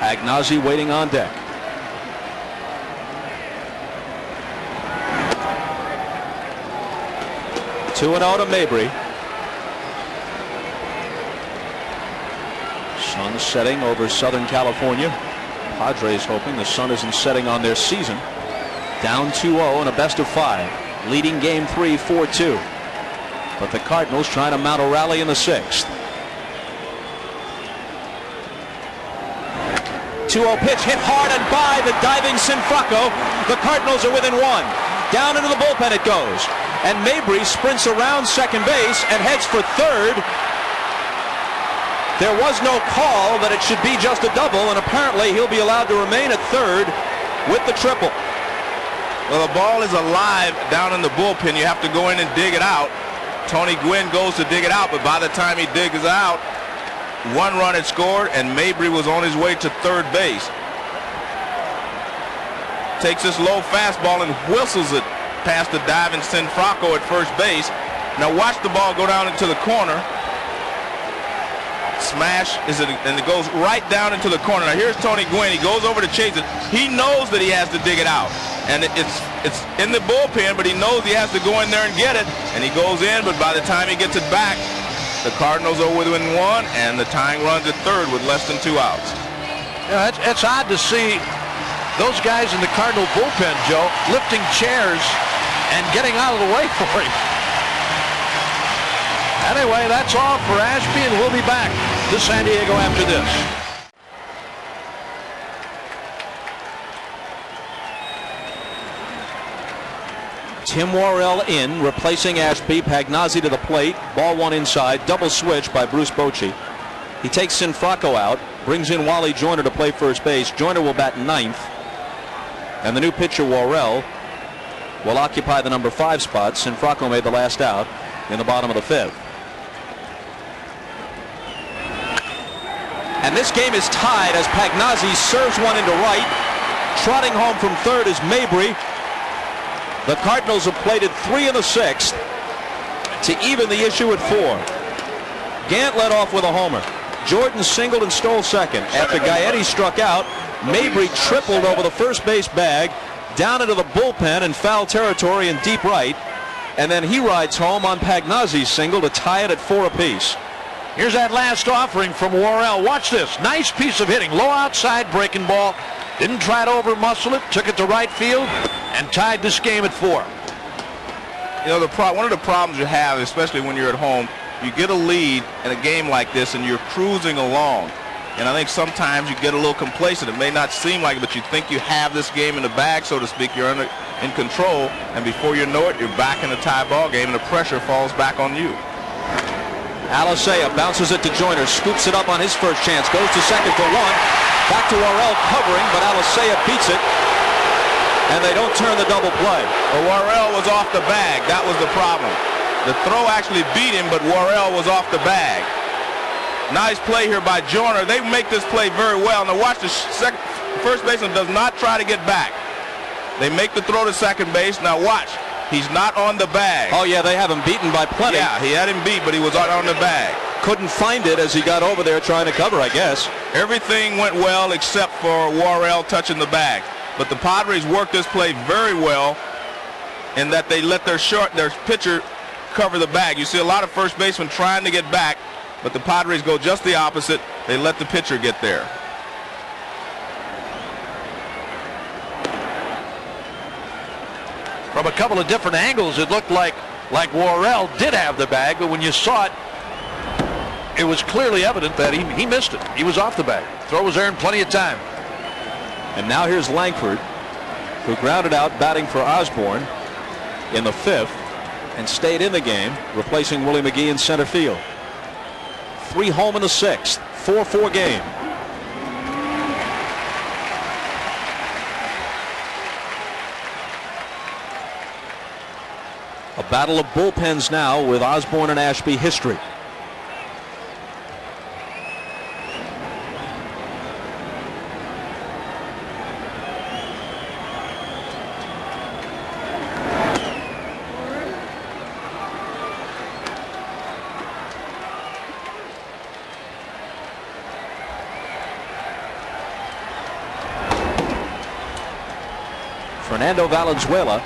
Pagnozzi waiting on deck. Two and out to Mabry. Sun setting over Southern California. Padres hoping the sun isn't setting on their season. Down 2-0 in a best of 5. Leading game 3 4-2. But the Cardinals trying to mount a rally in the 6th. 2-0 pitch hit hard and by the diving Sinfrocco. The Cardinals are within 1. Down into the bullpen it goes. And Mabry sprints around second base and heads for third. There was no call that it should be just a double, and apparently he'll be allowed to remain at third with the triple. Well, the ball is alive down in the bullpen. You have to go in and dig it out. Tony Gwynn goes to dig it out, but by the time he digs it out, 1 run had scored, and Mabry was on his way to third base. Takes this low fastball and whistles it past the diving Sinfrocco at first base. Now watch the ball go down into the corner. Smash is it, and it goes right down into the corner. Now here's Tony Gwynn. He goes over to chase it. He knows that he has to dig it out, and it's in the bullpen, but he knows he has to go in there and get it, and he goes in. But by the time he gets it back, the Cardinals are within 1, and the tying runs at third with less than 2 outs. Yeah, it's odd to see those guys in the Cardinal bullpen, Joe, lifting chairs and getting out of the way for him. Anyway, that's all for Ashby, and we'll be back to San Diego after this. Tim Worrell in, replacing Ashby. Pagnozzi to the plate. Ball 1 inside. Double switch by Bruce Bochy. He takes Sinfrocco out, brings in Wally Joyner to play first base. Joyner will bat 9th. And the new pitcher, Worrell, will occupy the number 5 spot. Sinfrocco made the last out in the bottom of the 5th. And this game is tied as Pagnozzi serves one into right. Trotting home from third is Mabry. The Cardinals have plated 3 in the 6th to even the issue at 4. Gant led off with a homer. Jordan singled and stole second. After GAETTI struck out, Mabry tripled over the first base bag, down into the bullpen in foul territory in deep right, and then he rides home on Pagnozzi's single to tie it at 4 apiece. Here's that last offering from Worrell. Watch this. Nice piece of hitting. Low outside breaking ball. Didn't try to over-muscle it. Took it to right field and tied this game at 4. You know, one of the problems you have, especially when you're at home, you get a lead in a game like this and you're cruising along. And I think sometimes you get a little complacent. It may not seem like it, but you think you have this game in the bag, so to speak. You're in control, and before you know it, you're back in a tie ball game, and the pressure falls back on you. Alicea bounces it to Joyner, scoops it up on his first chance, goes to second for 1. Back to Worrell covering, but Alicea beats it, and they don't turn the double play. Well, Worrell was off the bag. That was the problem. The throw actually beat him, but Worrell was off the bag. Nice play here by Joyner. They make this play very well. Now watch, the first baseman does not try to get back. They make the throw to second base. Now watch. He's not on the bag. Oh, yeah, they have him beaten by plenty. Yeah, he had him beat, but he was not on the bag. Couldn't find it as he got over there trying to cover, I guess. Everything went well except for Worrell touching the bag. But the Padres worked this play very well in that they let their pitcher cover the bag. You see a lot of first basemen trying to get back, but the Padres go just the opposite. They let the pitcher get there. From a couple of different angles, it looked like Worrell did have the bag, but when you saw it, it was clearly evident that he missed it. He was off the bag. Throw was there in plenty of time. And now here's Langford, who grounded out batting for Osborne in the 5th and stayed in the game, replacing Willie McGee in center field. 3 home in the 6th, 4-4 game. A battle of bullpens now with Osborne and Ashby history. Fernando Valenzuela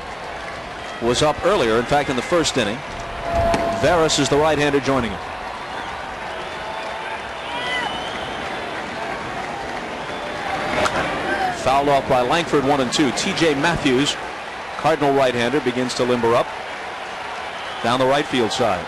was up earlier, in fact in the first inning. Veras is the right-hander joining him. Fouled off by Langford, 1-2. T.J. Matthews, Cardinal right-hander, begins to limber up down the right field side.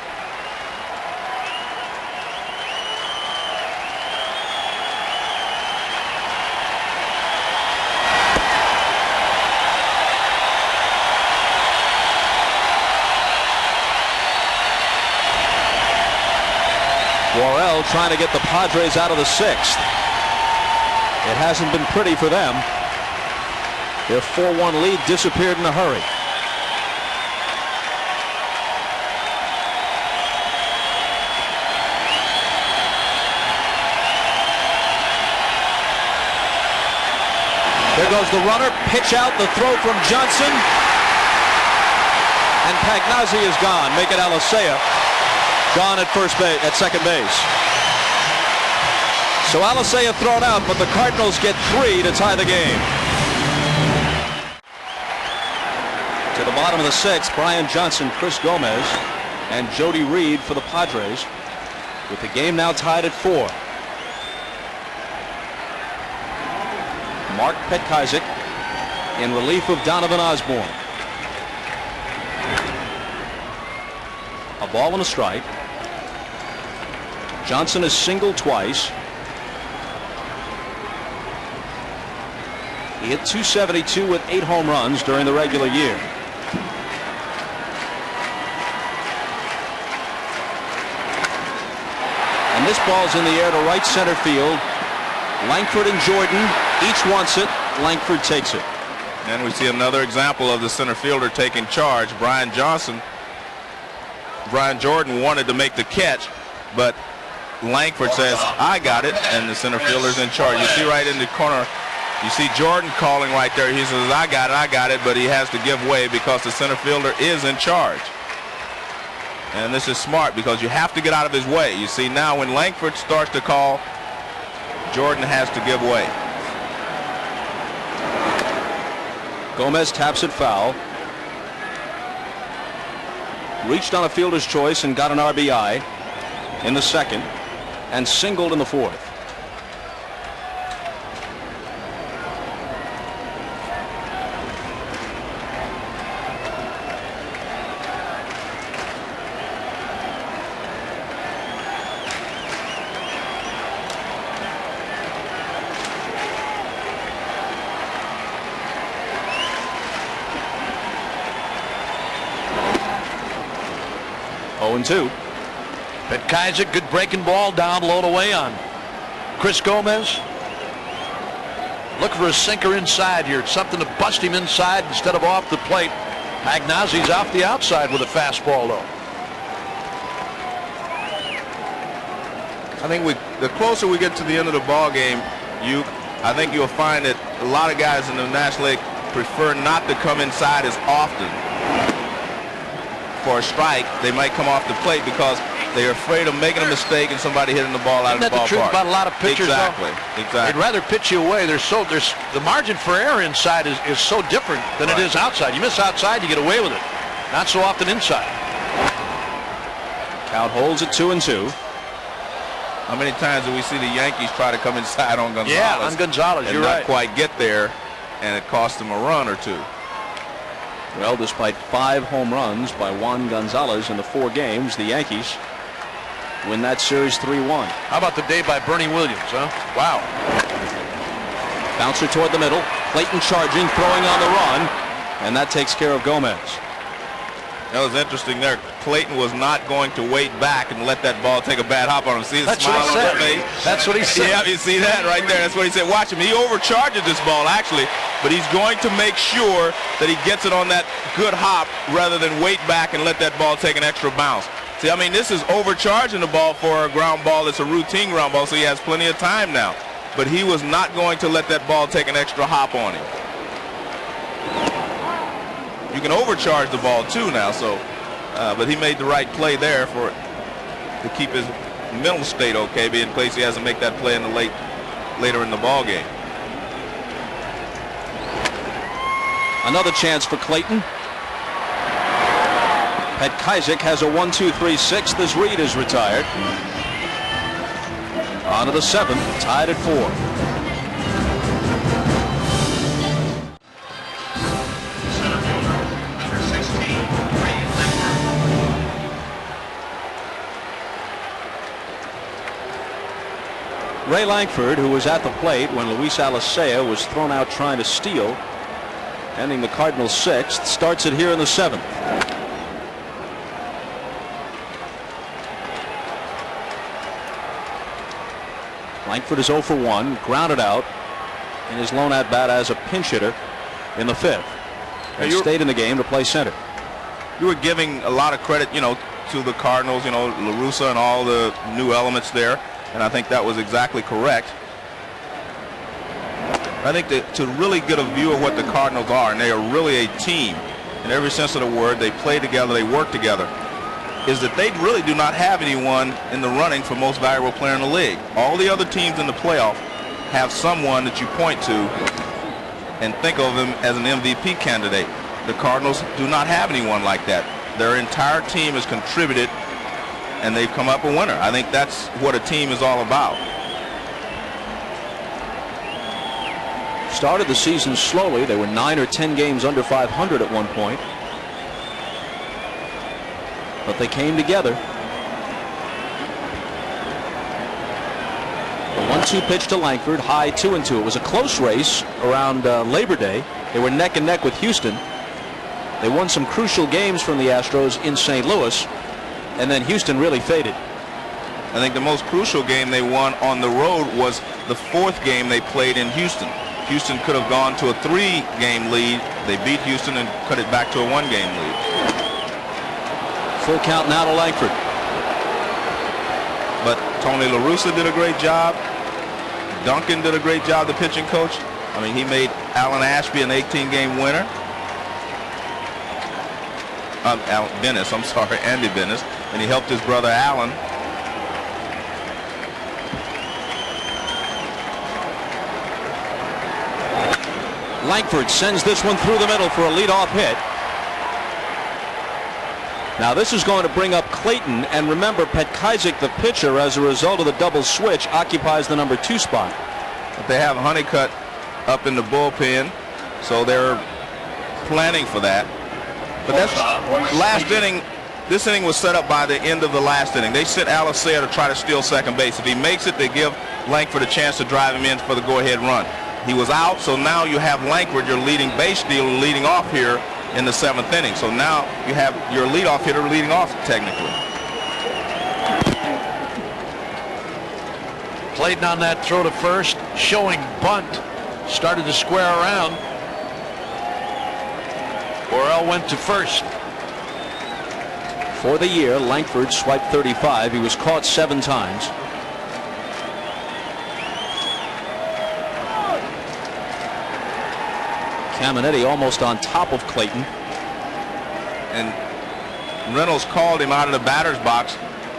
Worrell trying to get the Padres out of the sixth. It hasn't been pretty for them. Their 4-1 lead disappeared in a hurry. There goes the runner. Pitch out, the throw from Johnson. And Pagnozzi is gone. Make it Alicea. Gone at first base, at second base. So Alicea thrown out, but the Cardinals get 3 to tie the game. To the bottom of the sixth, Brian Johnson, Chris Gomez, and Jody Reed for the Padres, with the game now tied at 4. Mark Petkazik in relief of Donovan Osborne. A ball and a strike. Johnson has singled twice. He hit .272 with 8 home runs during the regular year. And this ball's in the air to right center field. Langford and Jordan each wants it. Langford takes it. And we see another example of the center fielder taking charge. Brian Jordan wanted to make the catch, but Langford says, I got it, and the center fielder's in charge. You see right in the corner, you see Jordan calling right there. He says, I got it, but he has to give way because the center fielder is in charge. And this is smart because you have to get out of his way. You see now when Langford starts to call, Jordan has to give way. Gomez taps it foul. Reached on a fielder's choice and got an RBI in the second and singled in the fourth. And 2. Petkazik, good breaking ball down low to way on Chris Gomez. Look for a sinker inside here. Something to bust him inside instead of off the plate. Pagnozzi's off the outside with a fastball though. I think the closer we get to the end of the ball game, I think you'll find that a lot of guys in the National League prefer not to come inside as often. For a strike, they might come off the plate because they're afraid of making a mistake and somebody hitting the ball out of the ballpark. Isn't that the truth about a lot of pitchers? Exactly. They'd rather pitch you away. There's the margin for error inside is so different than it is outside. You miss outside, you get away with it. Not so often inside. Count holds at 2-2. How many times do we see the Yankees try to come inside on Gonzalez? Yeah, on Gonzalez, and you're not right. quite get there, and it cost them a run or two. Well, despite 5 home runs by Juan Gonzalez in the 4 games, the Yankees win that series 3-1. How about the day by Bernie Williams, huh? Wow. Bouncer toward the middle. Clayton charging, throwing on the run, and that takes care of Gomez. That was interesting there. Clayton was not going to wait back and let that ball take a bad hop on him. See the smile on his face? That's what he said. Yeah, you see that right there. That's what he said. Watch him. He overcharges this ball, actually, but he's going to make sure that he gets it on that good hop rather than wait back and let that ball take an extra bounce. See, I mean, this is overcharging the ball for a ground ball. It's a routine ground ball, so he has plenty of time now. But he was not going to let that ball take an extra hop on him. You can overcharge the ball too now, so but he made the right play there to keep his mental state okay, being in case he has to make that play in the later in the ball game. Another chance for Clayton. Petkizik has a 1-2-3-6th as Reed is retired. On to the 7th, tied at 4. Ray Lankford, who was at the plate when Luis Alicea was thrown out trying to steal, ending the Cardinals' 6th, starts it here in the 7th. Lankford is 0 for 1, grounded out in his lone at bat as a pinch hitter in the 5th. And stayed in the game to play center. You were giving a lot of credit, to the Cardinals, La Russa and all the new elements there, and I think that was exactly correct. I think that to really get a view of what the Cardinals are, and they are really a team in every sense of the word. They play together, they work together, is that they really do not have anyone in the running for most valuable player in the league. All the other teams in the playoff have someone that you point to and think of him as an MVP candidate. The Cardinals do not have anyone like that. Their entire team has contributed, and they've come up a winner. I think that's what a team is all about. Started the season slowly. They were 9 or 10 games under 500 at one point. But they came together. The 1-2 pitch to Lankford, high 2-2. It was a close race around Labor Day. They were neck and neck with Houston. They won some crucial games from the Astros in St. Louis, and then Houston really faded. I think the most crucial game they won on the road was the 4th game they played in Houston. Houston could have gone to a 3-game lead. They beat Houston and cut it back to a 1-game lead. Full count now to Lankford. But Tony La Russa did a great job. Duncan did a great job, the pitching coach. I mean, he made Alan Ashby an 18-game winner. Bennis, I'm sorry, Andy Bennis. And he helped his brother Alan. Lankford sends this one through the middle for a leadoff hit. Now this is going to bring up Clayton, and remember, Petkizik, the pitcher, as a result of the double switch, occupies the number 2 spot. But they have Honeycutt up in the bullpen, so they're planning for that. But that's last inning. This inning was set up by the end of the last inning. They sent Alicea to try to steal second base. If he makes it, they give Lankford a chance to drive him in for the go-ahead run. He was out, so now you have Lankford, your leading base stealer, leading off here in the 7th inning. So now you have your leadoff hitter leading off technically. Clayton on that throw to first, showing bunt, started to square around. Worrell went to first. For the year, Lankford swiped 35. He was caught 7 times. Caminiti almost on top of Clayton. And Reynolds called him out of the batter's box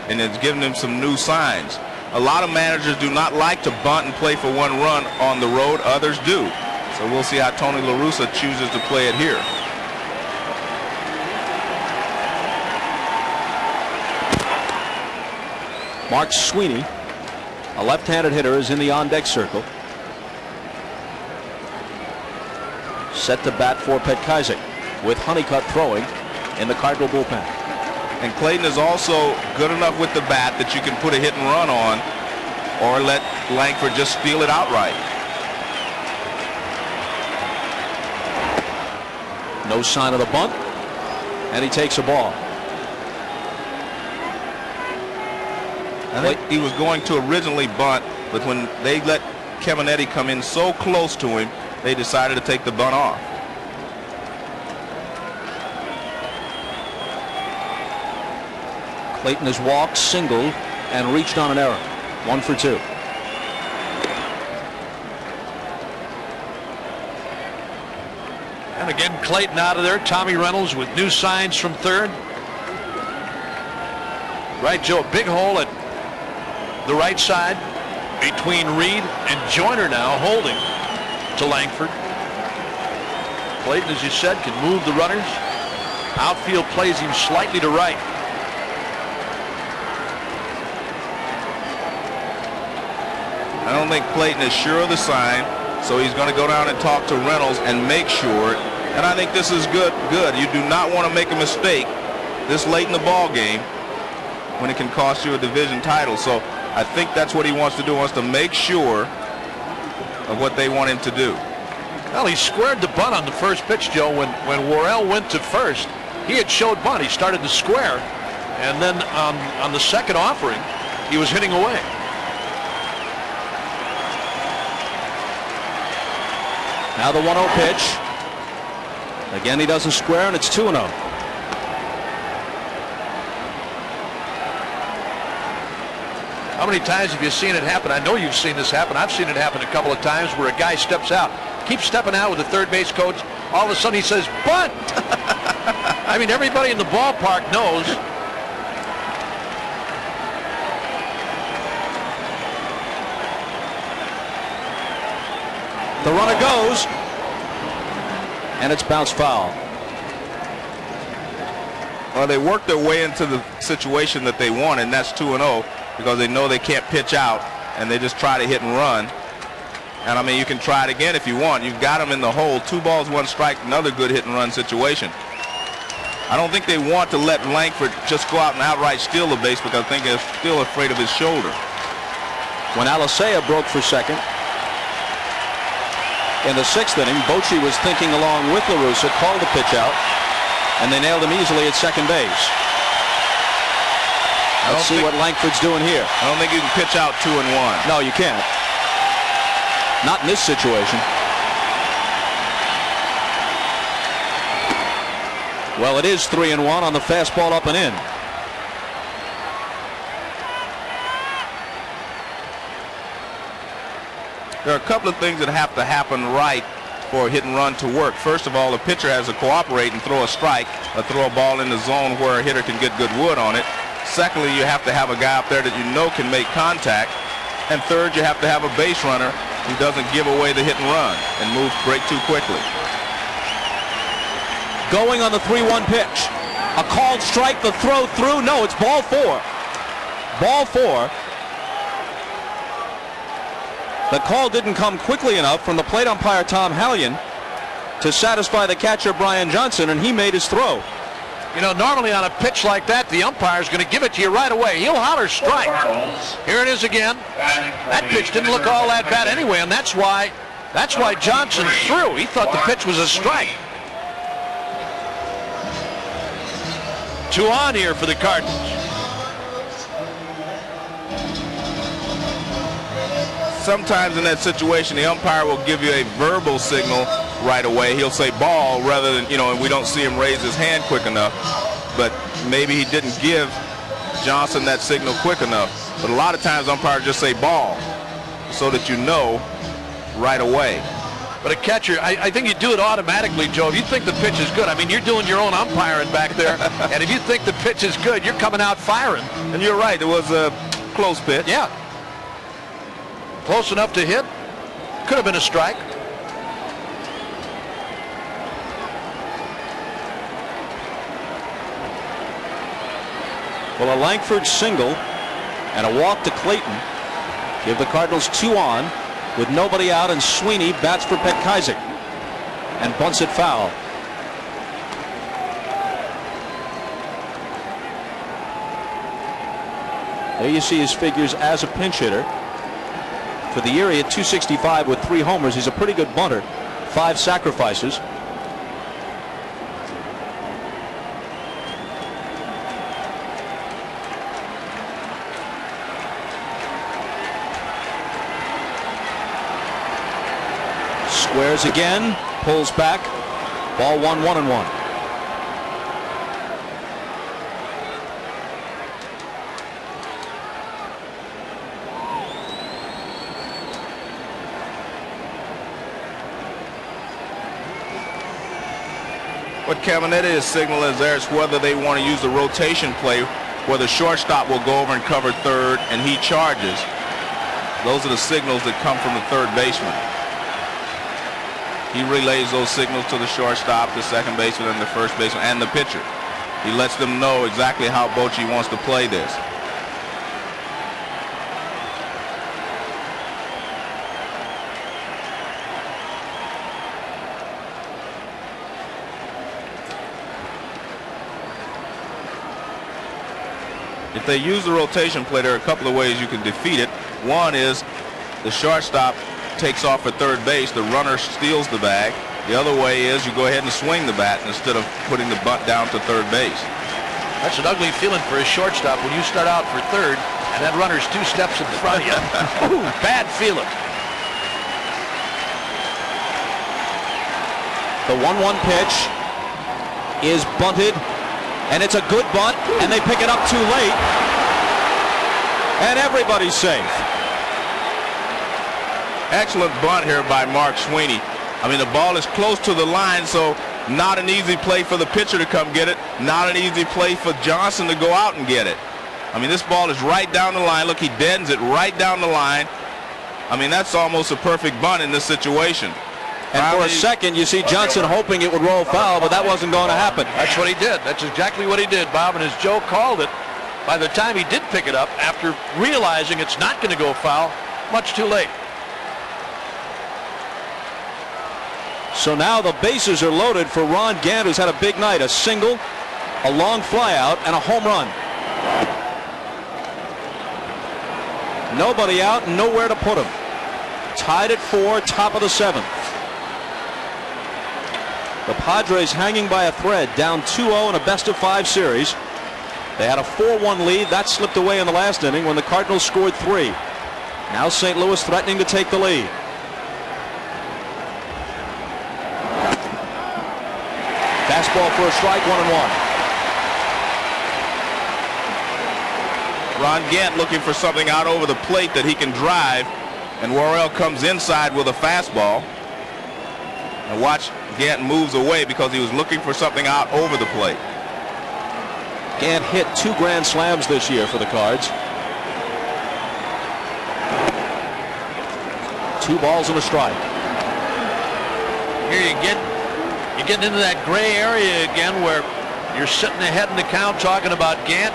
and has given him some new signs. A lot of managers do not like to bunt and play for 1 run on the road. Others do. So we'll see how Tony La Russa chooses to play it here. Mark Sweeney, a left-handed hitter, is in the on-deck circle. Set to bat for Petkizik, with Honeycutt throwing in the Cardinal bullpen. And Clayton is also good enough with the bat that you can put a hit and run on, or let Lankford just steal it outright. No sign of the bunt, and he takes a ball. I think he was going to originally bunt, but when they let Caminiti come in so close to him, they decided to take the bunt off. Clayton has walked, singled, and reached on an error. 1 for 2. And again, Clayton out of there. Tommy Reynolds with new signs from third. Right, Joe, a big hole at the right side between Reed and Joyner now, holding to Lankford. Clayton, as you said, can move the runners. Outfield plays him slightly to right. I don't think Clayton is sure of the sign, so he's going to go down and talk to Reynolds and make sure. And I think this is good. You do not want to make a mistake this late in the ball game when it can cost you a division title. So I think that's what he wants to do. He wants to make sure of what they want him to do. Well, he squared the bunt on the first pitch, Joe. When Worrell went to first, he had showed bunt. He started to square, and then on the second offering, he was hitting away. Now the 1-0 pitch. Again, he doesn't square, and it's 2-0. How many times have you seen it happen? I know you've seen this happen. I've seen it happen a couple of times where a guy steps out, keeps stepping out with the third base coach. All of a sudden he says, bunt! I mean, everybody in the ballpark knows. The runner goes, and it's bounced foul. Well, they worked their way into the situation that they want, and that's 2-0, because they know they can't pitch out, and they just try to hit and run. And I mean, you can try it again if you want. You've got them in the hole. 2 balls, 1 strike, another good hit and run situation. I don't think they want to let Langford just go out and outright steal the base, because I think they're still afraid of his shoulder. When Alicea broke for second in the 6th inning, Bochy was thinking along with La Russa, called the pitch out, and they nailed him easily at second base. Let's see what Langford's doing here. I don't think you can pitch out 2-1. No, you can't. Not in this situation. Well, it is 3-1 on the fastball up and in. There are a couple of things that have to happen right for a hit and run to work. First of all, the pitcher has to cooperate and throw a strike or throw a ball in the zone where a hitter can get good wood on it. Secondly, you have to have a guy up there that you know can make contact. And third, you have to have a base runner who doesn't give away the hit and run and break too quickly. Going on the 3-1 pitch. A called strike, the throw through. No, it's ball 4. Ball 4. The call didn't come quickly enough from the plate umpire Tom Hallion to satisfy the catcher Brian Johnson, and he made his throw. You know, normally on a pitch like that, the umpire's going to give it to you right away. He'll holler strike. Here it is again. That pitch didn't look all that bad anyway, and that's why Johnson threw. He thought the pitch was a strike. 2 on here for the Cardinals. Sometimes in that situation, the umpire will give you a verbal signal right away. He'll say ball rather than, and we don't see him raise his hand quick enough. But maybe he didn't give Johnson that signal quick enough. But a lot of times umpires just say ball so that you know right away. But a catcher, I think you do it automatically, Joe. If you think the pitch is good, I mean, you're doing your own umpiring back there. And if you think the pitch is good, you're coming out firing. And you're right. It was a close pitch. Yeah. Close enough to hit. Could have been a strike. Well, a Langford single and a walk to Clayton give the Cardinals 2 on with nobody out, and Sweeney bats for Petkazik and bunts it foul. There you see his figures as a pinch hitter. For the year, he had 265 with 3 homers. He's a pretty good bunter. 5 sacrifices. Squares again, pulls back. Ball 1-1-1. What Caminiti is signaling there is whether they want to use the rotation play where the shortstop will go over and cover third and he charges. Those are the signals that come from the third baseman. He relays those signals to the shortstop, the second baseman, and the first baseman, and the pitcher. He lets them know exactly how Bochy wants to play this. If they use the rotation play, there are a couple of ways you can defeat it. One is the shortstop takes off at third base, the runner steals the bag. The other way is you go ahead and swing the bat instead of putting the bunt down to third base. That's an ugly feeling for a shortstop when you start out for third and that runner's 2 steps in front of you. Ooh, bad feeling. The 1-1 pitch is bunted, and it's a good bunt, and they pick it up too late, and everybody's safe. Excellent bunt here by Mark Sweeney. I mean, the ball is close to the line, so not an easy play for the pitcher to come get it, not an easy play for Johnson to go out and get it. I mean, this ball is right down the line. Look, he deadens it right down the line. I mean, that's almost a perfect bunt in this situation. And for a second, you see Johnson hoping it would roll foul, but that wasn't going to happen. That's what he did. That's exactly what he did, Bob. And as Joe called it, by the time he did pick it up, after realizing it's not going to go foul, much too late. So now the bases are loaded for Ron Gant, who's had a big night. A single, a long fly out, and a home run. Nobody out and nowhere to put him. Tied at 4, top of the 7th. The Padres hanging by a thread, down 2-0 in a best-of-5 series. They had a 4-1 lead. That slipped away in the last inning when the Cardinals scored 3. Now St. Louis threatening to take the lead. Fastball for a strike, 1-1. Ron Gant looking for something out over the plate that he can drive, and Worrell comes inside with a fastball. And watch, Gant moves away because he was looking for something out over the plate. Gant hit 2 grand slams this year for the Cards. 2 balls and a strike. Here you're getting into that gray area again where you're sitting ahead in the count talking about Gant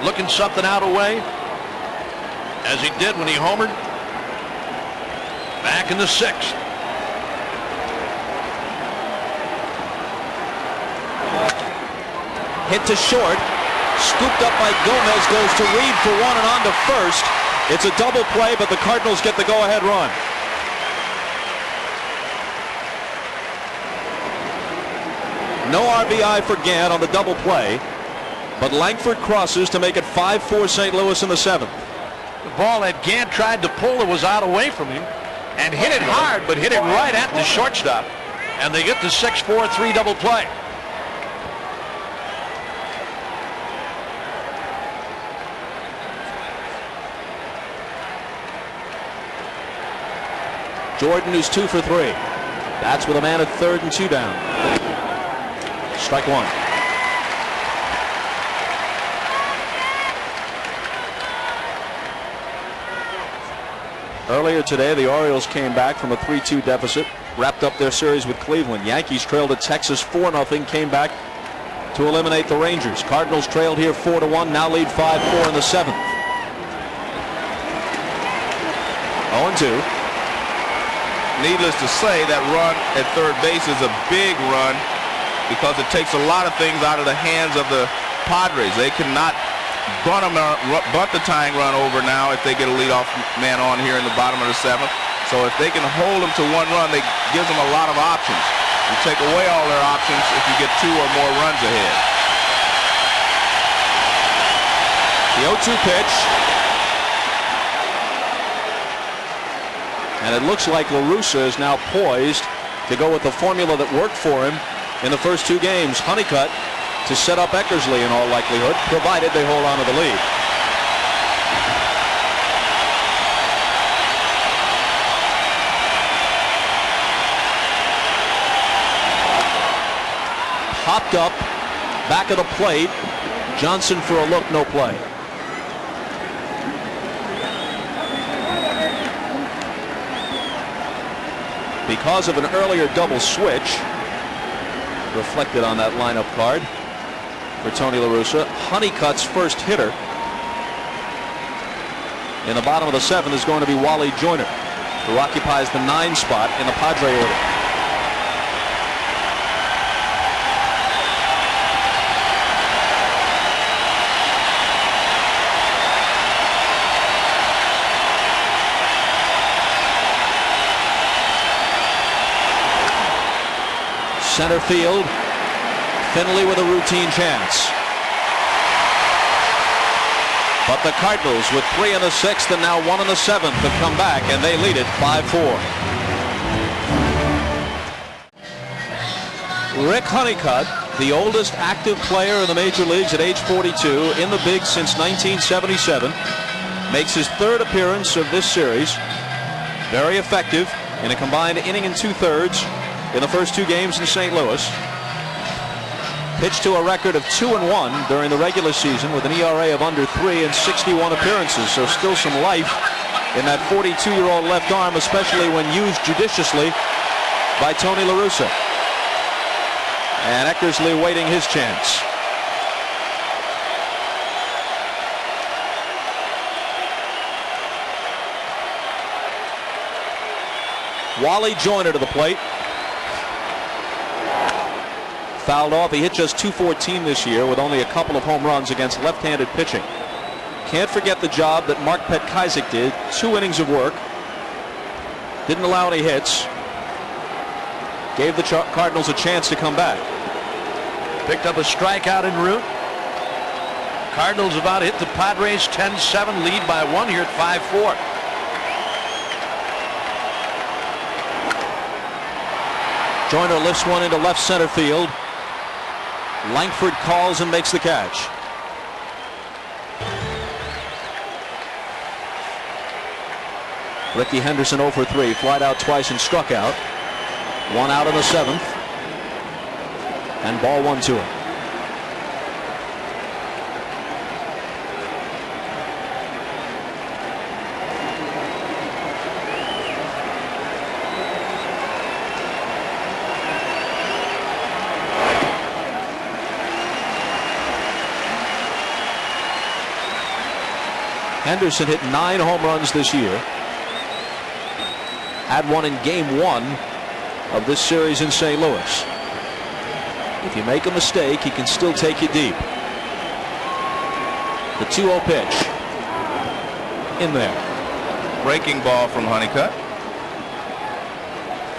looking something out away, as he did when he homered back in the 6th. Hit to short, scooped up by Gomez, goes to Reed for 1 and on to first. It's a double play, but the Cardinals get the go-ahead run. No RBI for Gant on the double play, but Langford crosses to make it 5-4 St. Louis in the 7th. The ball that Gant tried to pull was out away from him and hit it hard, but hit it right at the shortstop. And they get the 6-4-3 double play. Jordan, who's 2 for 3. That's with a man at third and 2 down. Strike 1. Earlier today, the Orioles came back from a 3-2 deficit, wrapped up their series with Cleveland. Yankees trailed at Texas 4-0, came back to eliminate the Rangers. Cardinals trailed here 4-1, now lead 5-4 in the 7th. 0-2. Needless to say, that run at third base is a big run because it takes a lot of things out of the hands of the Padres. They cannot bunt the tying run over now if they get a leadoff man on here in the bottom of the 7th. So if they can hold them to 1 run, they gives them a lot of options. You take away all their options if you get 2 or more runs ahead. The 0-2 pitch. And it looks like La Russa is now poised to go with the formula that worked for him in the first 2 games. Honeycutt to set up Eckersley in all likelihood, provided they hold on to the lead. Popped up, back of the plate. Johnson for a look, no play. because of an earlier double switch reflected on that lineup card for Tony La Russa. Honeycutt's first hitter in the bottom of the 7th is going to be Wally Joyner, who occupies the 9 spot in the Padre order. Center field, Finley with a routine chance. But the Cardinals, with 3 in the 6th and now 1 in the 7th, have come back, and they lead it 5-4. Rick Honeycutt, the oldest active player in the major leagues at age 42, in the bigs since 1977, makes his 3rd appearance of this series. Very effective in a combined inning and 2/3 in the first 2 games in St. Louis. Pitched to a record of 2-1 during the regular season with an ERA of under 3 and 61 appearances. So still some life in that 42-year-old left arm, especially when used judiciously by Tony La Russa. And Eckersley waiting his chance. Wally Joyner to the plate. Fouled off. He hit just .214 this year with only a couple of home runs against left-handed pitching. Can't forget the job that Mark Petkazik did. 2 innings of work. Didn't allow any hits. Gave the Cardinals a chance to come back. Picked up a strikeout en route. Cardinals about to hit the Padres 10-7 lead by 1 here at 5-4. Joyner lifts one into left center field. Langford calls and makes the catch. Ricky Henderson 0 for 3, flied out twice and struck out. 1 out in the 7th. And ball 1 to him. Henderson hit 9 home runs this year. Had one in game 1 of this series in St. Louis. If you make a mistake, he can still take you deep. The 2-0 pitch. In there. Breaking ball from Honeycutt.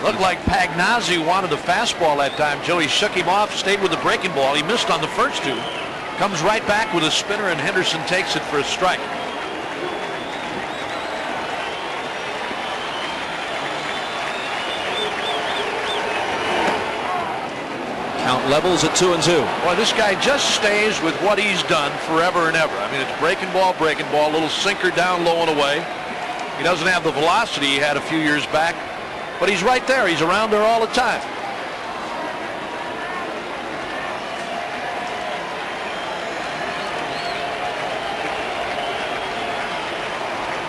Looked like Pagnozzi wanted the fastball that time. Joey shook him off, stayed with the breaking ball. He missed on the first 2. Comes right back with a spinner, and Henderson takes it for a strike. Count levels at 2-2. Boy, this guy just stays with what he's done forever and ever. I mean, it's breaking ball, little sinker down low and away. He doesn't have the velocity he had a few years back, but he's right there. He's around there all the time.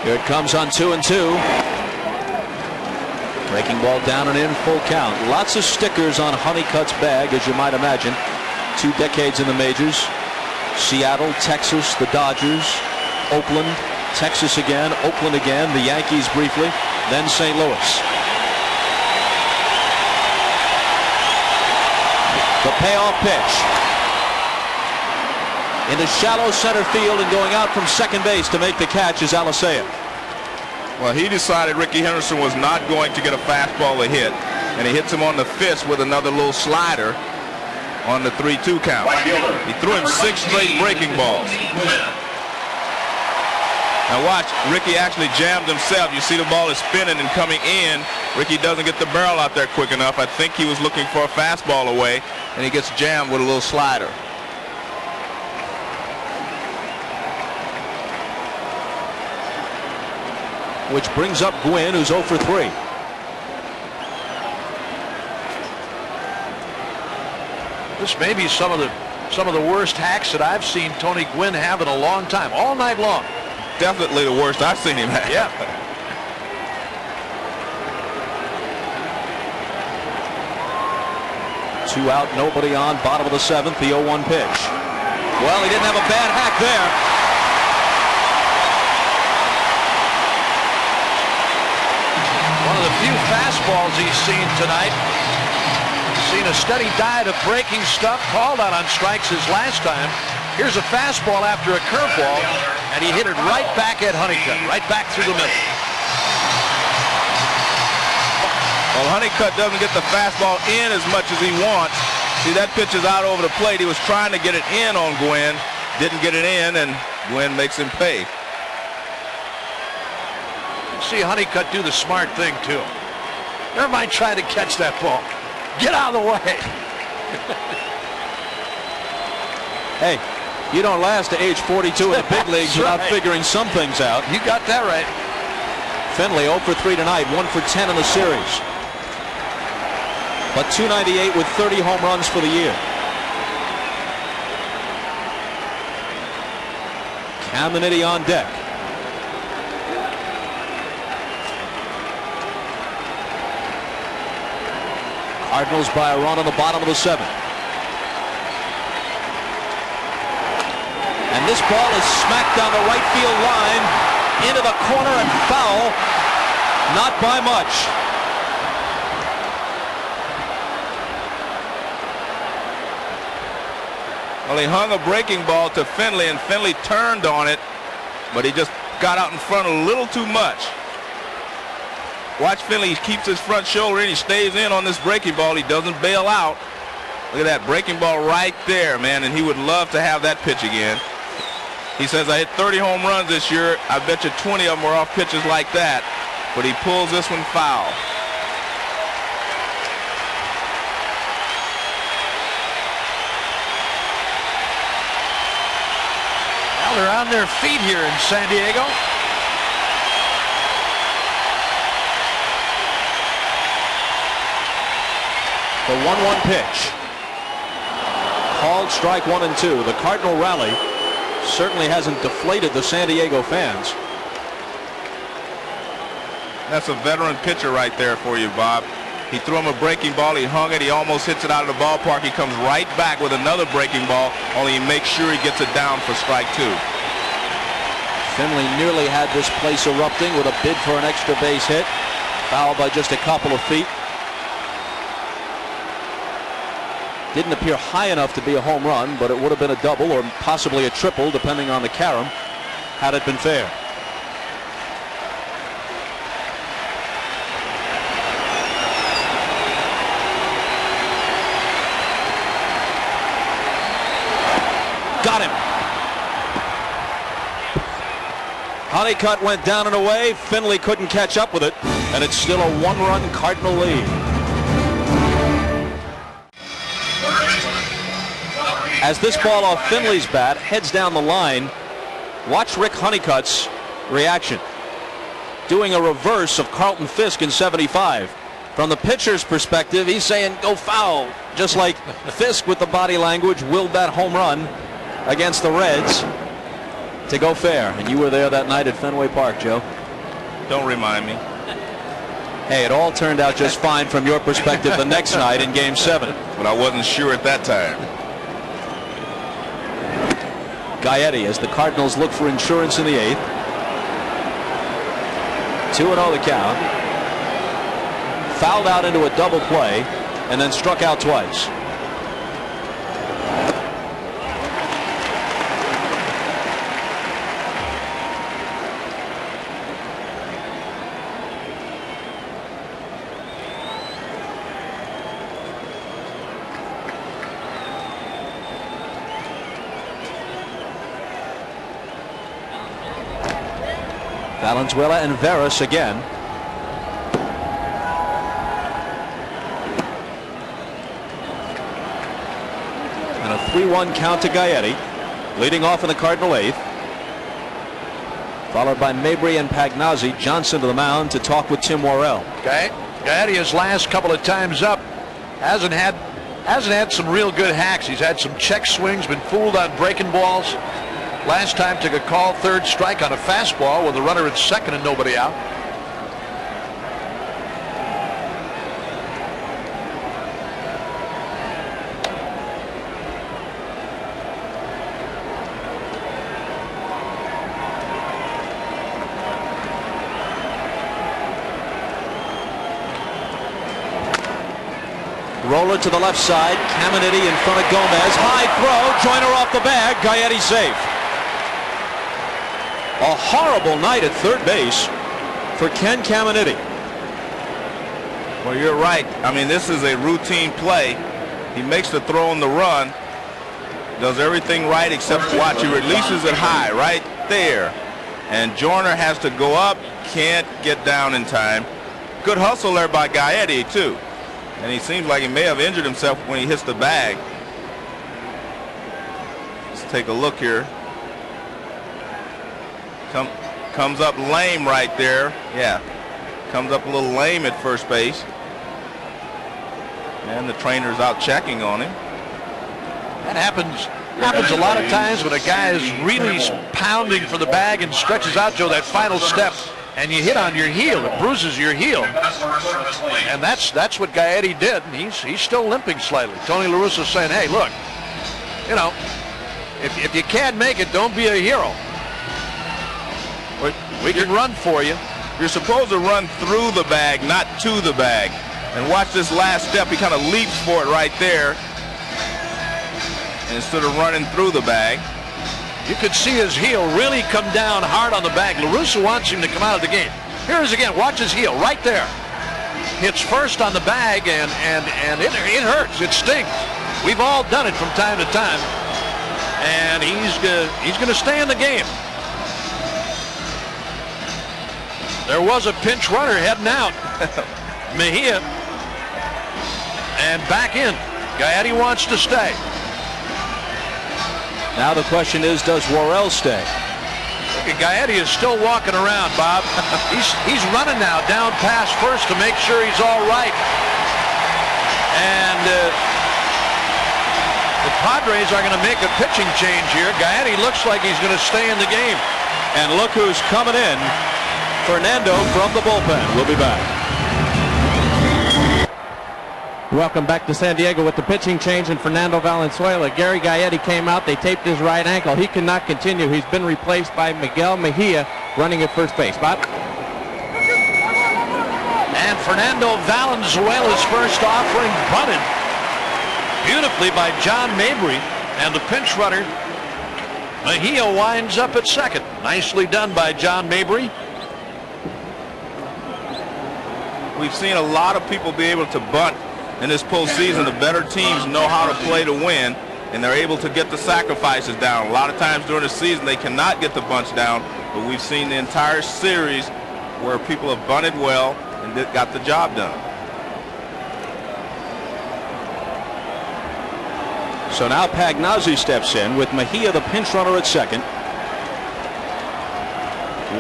Here it comes on 2-2. Breaking ball down and in, full count. Lots of stickers on Honeycutt's bag, as you might imagine. 2 decades in the majors. Seattle, Texas, the Dodgers, Oakland, Texas again, Oakland again, the Yankees briefly, then St. Louis. The payoff pitch. Into shallow center field and going out from second base to make the catch is Alicea. Well, he decided Ricky Henderson was not going to get a fastball to hit, and he hits him on the fist with another little slider on the 3-2 count. He threw him 6 straight breaking balls. Now watch, Ricky actually jammed himself. You see the ball is spinning and coming in. Ricky doesn't get the barrel out there quick enough. I think he was looking for a fastball away, and he gets jammed with a little slider. Which brings up Gwynn, who's 0 for 3. This may be some of the worst hacks that I've seen Tony Gwynn have in a long time, all night long. Definitely the worst I've seen him have. Yeah. 2 out, nobody on, bottom of the 7th, the 0-1 pitch. Well, he didn't have a bad hack there. One of the few fastballs he's seen tonight. Seen a steady diet of breaking stuff, called out on strikes his last time. Here's a fastball after a curveball, and he hit it right back at Honeycutt, right back through the middle. Well, Honeycutt doesn't get the fastball in as much as he wants. See, that pitch is out over the plate. He was trying to get it in on Gwynn, didn't get it in, and Gwynn makes him pay. See Honeycutt do the smart thing, too. Never mind trying to catch that ball. Get out of the way. Hey, you don't last to age 42 in the big leagues without figuring some things out. You got that right. Finley 0 for 3 tonight, 1 for 10 in the series. But .298 with 30 home runs for the year. Caminiti on deck. Cardinals by a run on the bottom of the 7th. And this ball is smacked down the right field line into the corner and foul. Not by much. Well, he hung a breaking ball to Finley, and Finley turned on it, but he just got out in front a little too much. Watch Finley, he keeps his front shoulder in, he stays in on this breaking ball, he doesn't bail out. Look at that breaking ball right there, man, and he would love to have that pitch again. He says, I hit 30 home runs this year, I bet you 20 of them were off pitches like that, but he pulls this one foul. Well, they're on their feet here in San Diego. The 1-1 pitch. Called strike 1 and 2. The Cardinal rally certainly hasn't deflated the San Diego fans. That's a veteran pitcher right there for you, Bob. He threw him a breaking ball, he hung it, he almost hits it out of the ballpark. He comes right back with another breaking ball, only he makes sure he gets it down for strike 2. Finley nearly had this place erupting with a bid for an extra base hit. Foul by just a couple of feet. Didn't appear high enough to be a home run, but it would have been a double or possibly a triple, depending on the carom, had it been fair. Got him. Honeycutt went down and away. Finley couldn't catch up with it, and it's still a 1-run Cardinal lead. As this ball off Finley's bat heads down the line, watch Rick Honeycutt's reaction. Doing a reverse of Carlton Fisk in '75. From the pitcher's perspective, he's saying go foul, just like Fisk with the body language willed that home run against the Reds to go fair. And you were there that night at Fenway Park, Joe. Don't remind me. Hey, it all turned out just fine from your perspective the next night in Game 7. But I wasn't sure at that time. GAETTI as the Cardinals look for insurance in the 8th. 2-0 the count. Fouled out into a double play and then struck out twice. Valenzuela and Veras again. And a 3-1 count to GAETTI, leading off in the Cardinal 8th. Followed by Mabry and Pagnozzi. Johnson to the mound to talk with Tim Worrell. GAETTI his last couple of times up hasn't had some real good hacks. He's had some check swings, been fooled on breaking balls. Last time took a call, 3rd strike on a fastball with a runner at 2nd and nobody out. Roller to the left side. Caminiti in front of Gomez. High throw. Joyner off the bag. GAETTI safe. A horrible night at third base for Ken Caminiti. Well, you're right. I mean, this is a routine play. He makes the throw on the run. Does everything right except watch. He releases it high right there. And Joyner has to go up. Can't get down in time. Good hustle there by GAETTI, too. And he seems like he may have injured himself when he hits the bag. Let's take a look here. Comes up lame right there. Yeah. Comes up a little lame at first base. And the trainer's out checking on him. That happens a lot of times when a guy is really pounding for the bag and stretches out, Joe, that final step, and you hit on your heel. It bruises your heel. And that's what GAETTI did, and he's still limping slightly. Tony La Russa saying, hey, look, you know, if you can't make it, don't be a hero. We can run for you. You're supposed to run through the bag, not to the bag. And watch this last step. He kind of leaps for it right there instead of running through the bag. You could see his heel really come down hard on the bag. La Russa wants him to come out of the game. Here it is again. Watch his heel right there. Hits first on the bag, and it hurts. It stings. We've all done it from time to time. And he's going to stay in the game. There was a pinch runner heading out. Mejia. And back in. GAETTI wants to stay. Now the question is, does Worrell stay? GAETTI is still walking around, Bob. he's running now down past first to make sure he's all right. And the Padres are going to make a pitching change here. GAETTI looks like he's going to stay in the game. And look who's coming in. Fernando from the bullpen. We'll be back. Welcome back to San Diego with the pitching change in Fernando Valenzuela. Gary GAETTI came out. They taped his right ankle. He cannot continue. He's been replaced by Miguel Mejia running at first base. Bob? And Fernando Valenzuela's first offering bunted beautifully by John Mabry. And the pinch runner, Mejia, winds up at second. Nicely done by John Mabry. We've seen a lot of people be able to bunt in this postseason. The better teams know how to play to win, and they're able to get the sacrifices down. A lot of times during the season they cannot get the bunts down, but we've seen the entire series where people have bunted well and got the job done. So now Pagnozzi steps in with Mejia the pinch runner at second.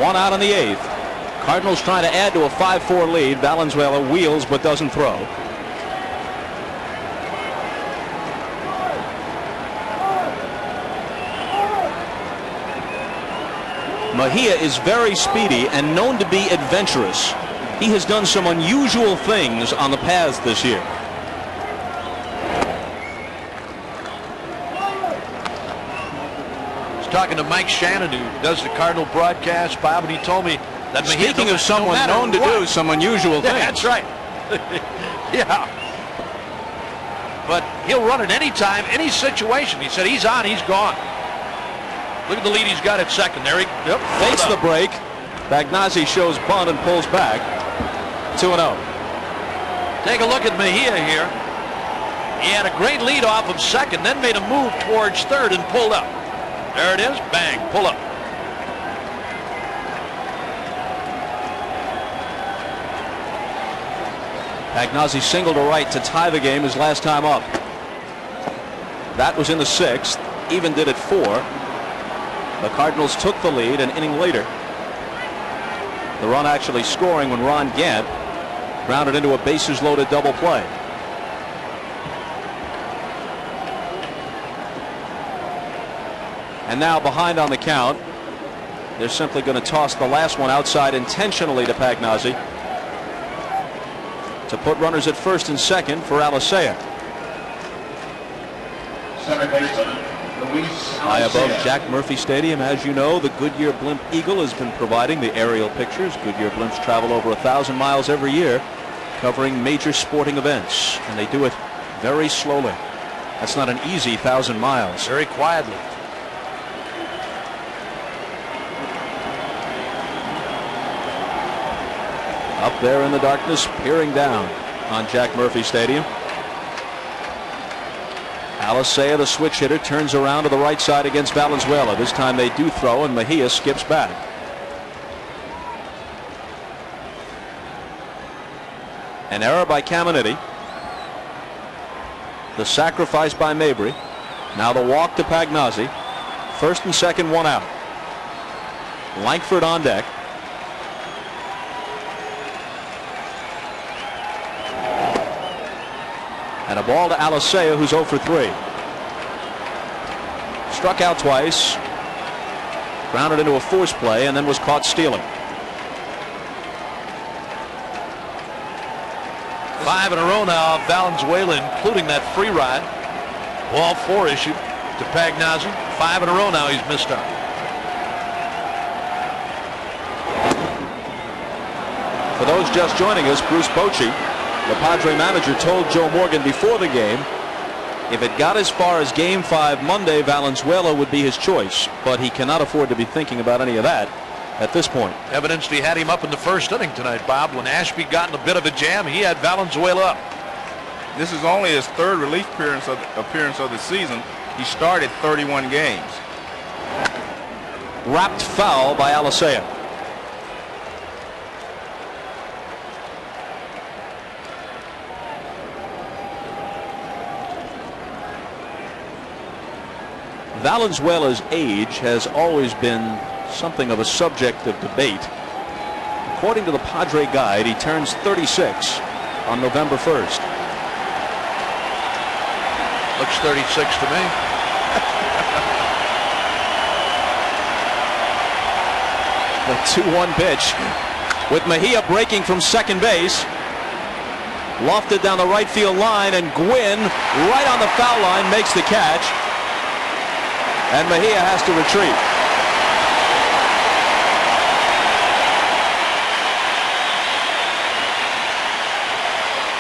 One out in the eighth. Cardinals trying to add to a 5-4 lead. Valenzuela wheels but doesn't throw. Mejia is very speedy and known to be adventurous. He has done some unusual things on the paths this year. I was talking to Mike Shannon, who does the Cardinal broadcast, Bob, and he told me that Mejia, speaking of someone known to do some unusual things. That's right. Yeah. But he'll run at any time, any situation. He said he's on, he's gone. Look at the lead he's got at second. There he fakes the break. Pagnozzi shows bunt and pulls back. 2-0. Take a look at Mejia here. He had a great lead off of second, then made a move towards third and pulled up. There it is. Bang. Pull up. Pagnozzi singled to right to tie the game his last time up. That was in the sixth. Even did at 4. The Cardinals took the lead an inning later. The run actually scoring when Ron Gant grounded into a bases loaded double play. And now behind on the count. They're simply going to toss the last one outside intentionally to Pagnozzi to put runners at first and second for Alicea. High above Jack Murphy Stadium, as you know, the Goodyear Blimp Eagle has been providing the aerial pictures. Goodyear Blimps travel over 1,000 miles every year covering major sporting events, and they do it very slowly. That's not an easy 1,000 miles. Very quietly. Up there in the darkness, peering down on Jack Murphy Stadium. Alicea, the switch hitter, turns around to the right side against Valenzuela. This time they do throw, and Mejia skips back. An error by Caminiti. The sacrifice by Mabry. Now the walk to Pagnozzi. First and second, one out. Lankford on deck. And a ball to Alicea, who's 0 for 3. Struck out twice. Grounded into a force play and then was caught stealing. 5 in a row now, Valenzuela, including that free ride. Ball 4 issued to Pagnozzi. 5 in a row now he's missed out. For those just joining us, Bruce Bochy, the Padre manager, told Joe Morgan before the game if it got as far as Game 5 Monday, Valenzuela would be his choice, but he cannot afford to be thinking about any of that at this point. Evidenced he had him up in the first inning tonight, Bob. When Ashby got in a bit of a jam, he had Valenzuela up. This is only his third relief appearance of the season. He started 31 games. Wrapped foul by Alicea. Valenzuela's age has always been something of a subject of debate. According to the Padre Guide, he turns 36 on November 1st. Looks 36 to me. The 2-1 pitch with Mejia breaking from second base. Lofted down the right field line, and Gwynn right on the foul line makes the catch. And Mejia has to retreat.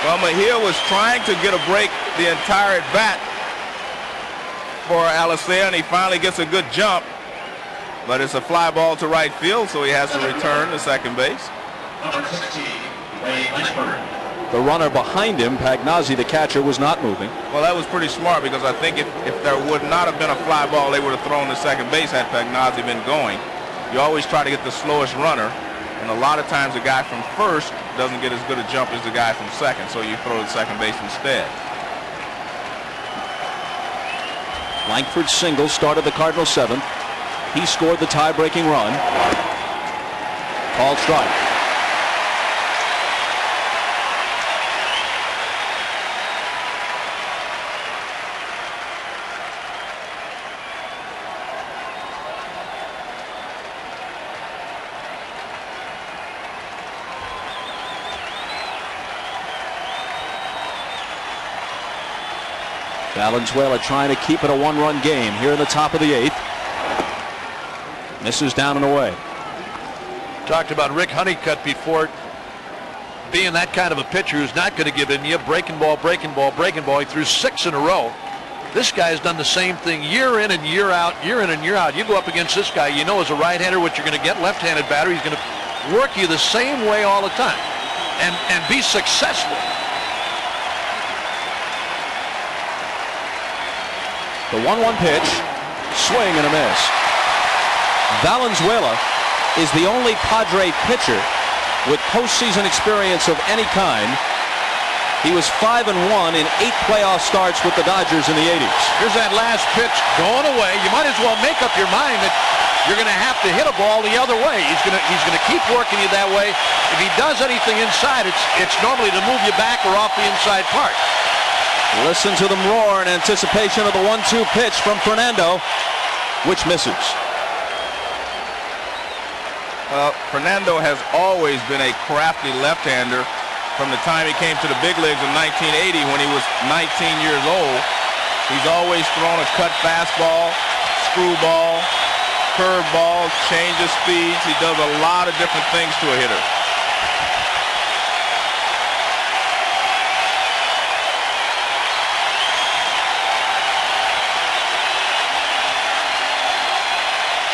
Well, Mejia was trying to get a break the entire at bat for Alicea, and he finally gets a good jump. But it's a fly ball to right field, so he has to return to second base. Number 60, Ray Lynchburg. The runner behind him, Pagnozzi, the catcher, was not moving. Well, that was pretty smart, because I think if there would not have been a fly ball, they would have thrown to second base had Pagnozzi been going. You always try to get the slowest runner, and a lot of times the guy from first doesn't get as good a jump as the guy from second, so you throw to second base instead. Lankford's single started the Cardinals' 7th. He scored the tie-breaking run. Called strike. Valenzuela trying to keep it a one-run game here in the top of the 8th. Misses down and away. Talked about Rick Honeycutt before, being that kind of a pitcher who's not going to give in. You breaking ball, breaking ball, breaking ball. He threw 6 in a row. This guy's done the same thing year in and year out, year in and year out. You go up against this guy, you know as a right-hander what you're going to get. Left-handed batter, he's going to work you the same way all the time and be successful. The 1-1 pitch, swing and a miss. Valenzuela is the only Padre pitcher with postseason experience of any kind. He was 5-1 in 8 playoff starts with the Dodgers in the 80s. Here's that last pitch going away. You might as well make up your mind that you're going to have to hit a ball the other way. He's going to keep working you that way. If he does anything inside, it's normally to move you back or off the inside part. Listen to them roar in anticipation of the 1-2 pitch from Fernando, which misses. Fernando has always been a crafty left-hander from the time he came to the big leagues in 1980 when he was 19 years old. He's always thrown a cut fastball, screwball, curveball, change of speeds. He does a lot of different things to a hitter.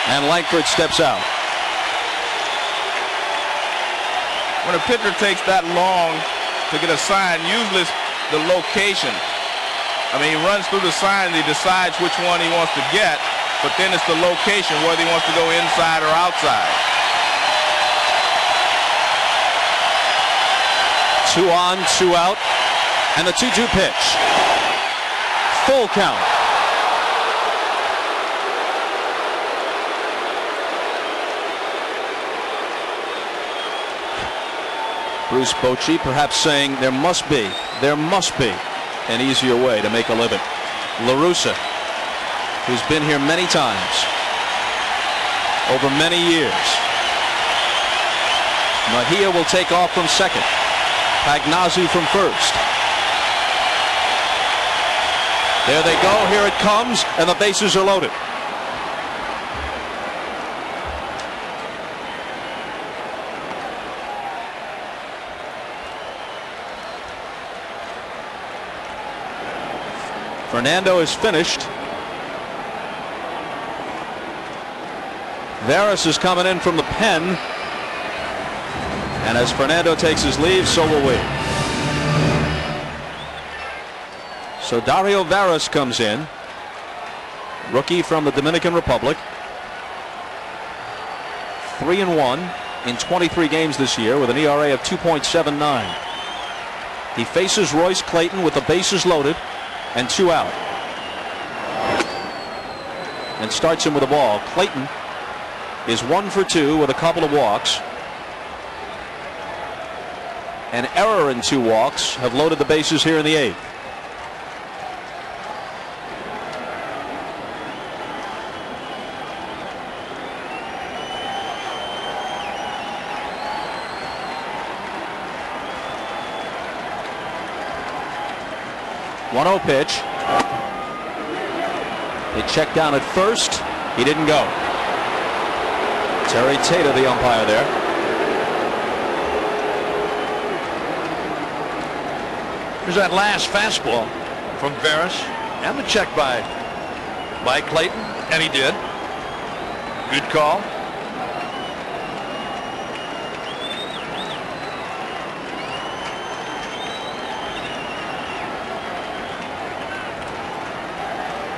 And Langford steps out. When a pitcher takes that long to get a sign, usually it's the location. I mean, he runs through the sign and he decides which one he wants to get, but then it's the location, whether he wants to go inside or outside. 2 on, 2 out, and the 2-2 pitch. Full count. Bruce Bochy perhaps saying there must be an easier way to make a living. La Russa, who's been here many times over many years. Mejia will take off from second. Pagnozzi from first. There they go. Here it comes, and the bases are loaded. Fernando is finished. Veras is coming in from the pen. And as Fernando takes his leave, so will we. So Dario Veras comes in. Rookie from the Dominican Republic. 3-1 in 23 games this year with an ERA of 2.79. He faces Royce Clayton with the bases loaded and 2 out. And starts him with a ball. Clayton is 1 for 2 with a couple of walks. An error and 2 walks have loaded the bases here in the 8th. Pitch. They check down at first. He didn't go. Terry Tata, the umpire there. Here's that last fastball from Veras, and the check by Clayton, and he did. Good call.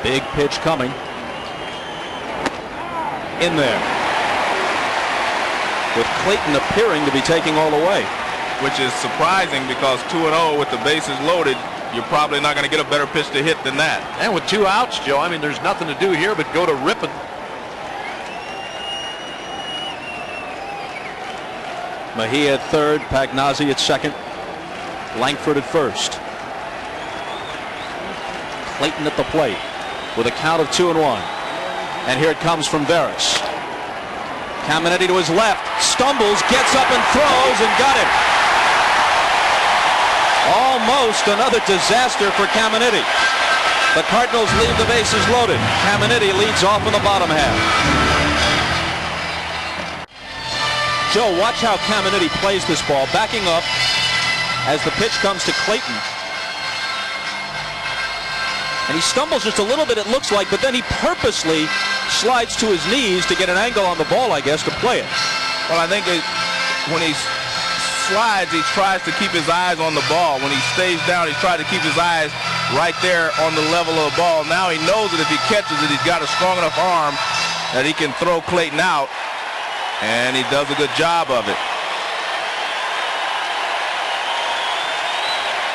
Big pitch coming. In there. With Clayton appearing to be taking all the way. Which is surprising because 2-0 with the bases loaded, you're probably not going to get a better pitch to hit than that. And with 2 outs, Joe, I mean, there's nothing to do here but go to ripping. Mejia at third, Pagnozzi at second, Langford at first. Clayton at the plate with a count of 2-1. And here it comes from Veras. Caminiti to his left, stumbles, gets up and throws, and got him. Almost another disaster for Caminiti. The Cardinals leave the bases loaded. Caminiti leads off in the bottom half. Joe, watch how Caminiti plays this ball, backing up as the pitch comes to Clayton. And he stumbles just a little bit, it looks like, but then he purposely slides to his knees to get an angle on the ball, I guess, to play it. Well, I think when he slides, he tries to keep his eyes on the ball. When he stays down, he tries to keep his eyes right there on the level of the ball. Now he knows that if he catches it, he's got a strong enough arm that he can throw Clayton out, and he does a good job of it.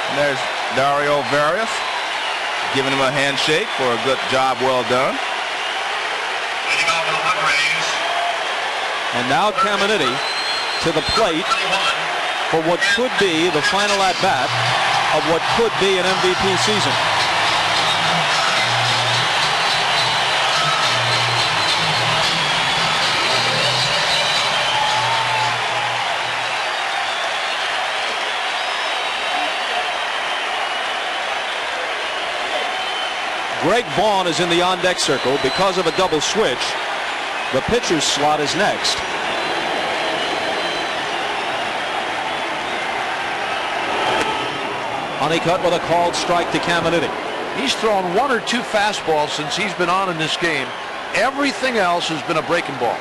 And there's Dario Veras giving him a handshake for a good job well done. And now Caminiti to the plate for what could be the final at-bat of what could be an MVP season. Greg Vaughn is in the on-deck circle because of a double switch. The pitcher's slot is next. Honeycutt with a called strike to Caminiti. He's thrown 1 or 2 fastballs since he's been on in this game Everything else has been a breaking ball.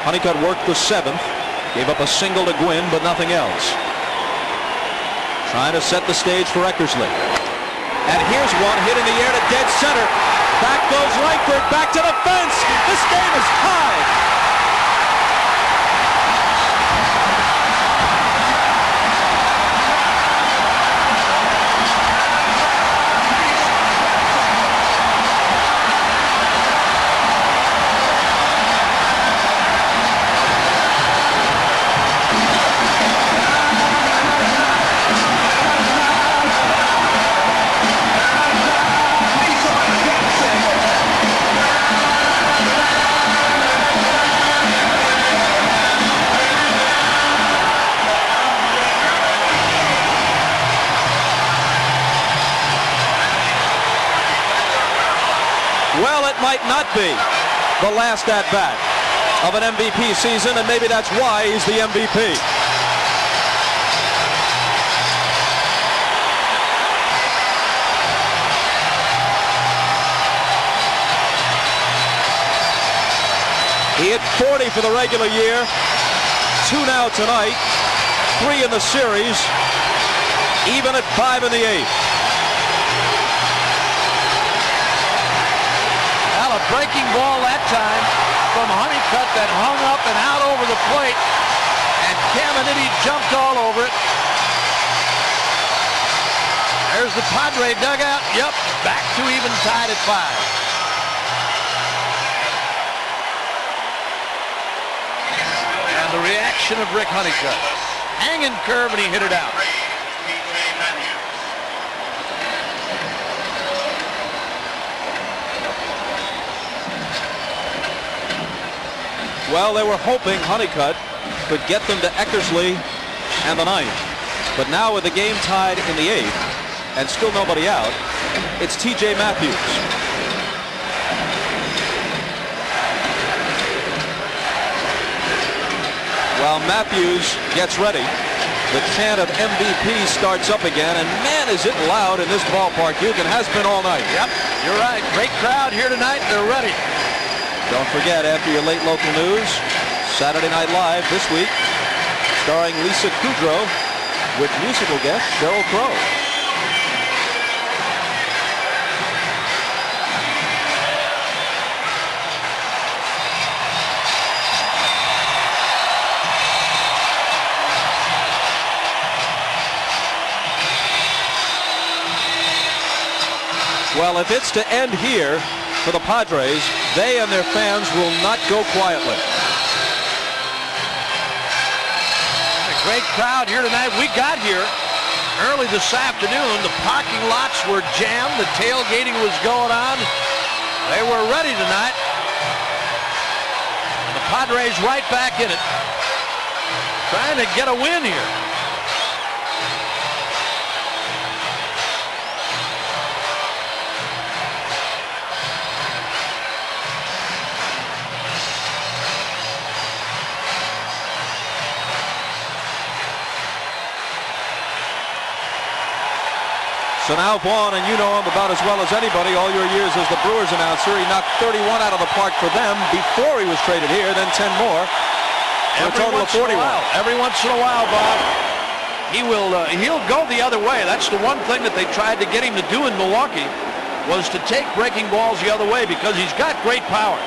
Honeycutt worked the 7th, gave up a single to Gwynn, but nothing else. Trying to set the stage for Eckersley. And here's one hit in the air to dead center. Back goes Langford, back to the fence. This game is tied. Well, it might not be the last at-bat of an MVP season, and maybe that's why he's the MVP. He hit 40 for the regular year, 2 now tonight, 3 in the series, even at 5 in the 8th. A breaking ball that time from Honeycutt that hung up and out over the plate, and Caminiti jumped all over it. There's the Padre dugout. Yep, back to even, tied at 5. And the reaction of Rick Honeycutt. Hanging curve, and he hit it out. Well, they were hoping Honeycutt could get them to Eckersley and the 9th. But now with the game tied in the 8th and still nobody out, it's T.J. Matthews. While Matthews gets ready, the chant of MVP starts up again, and man, is it loud in this ballpark. Hugen has been all night. Yep, you're right. Great crowd here tonight. They're ready. Don't forget, after your late local news, Saturday Night Live this week, starring Lisa Kudrow with musical guest Sheryl Crow. Well, if it's to end here for the Padres, they and their fans will not go quietly. A great crowd here tonight. We got here early this afternoon. The parking lots were jammed. The tailgating was going on. They were ready tonight. And the Padres right back in it, trying to get a win here. So now Vaughn, and you know him about as well as anybody, all your years as the Brewers announcer, he knocked 31 out of the park for them before he was traded here, then 10 more, for a total of 41. Every once in a while, Bob, he'll go the other way. That's the one thing that they tried to get him to do in Milwaukee, was to take breaking balls the other way, because he's got great power.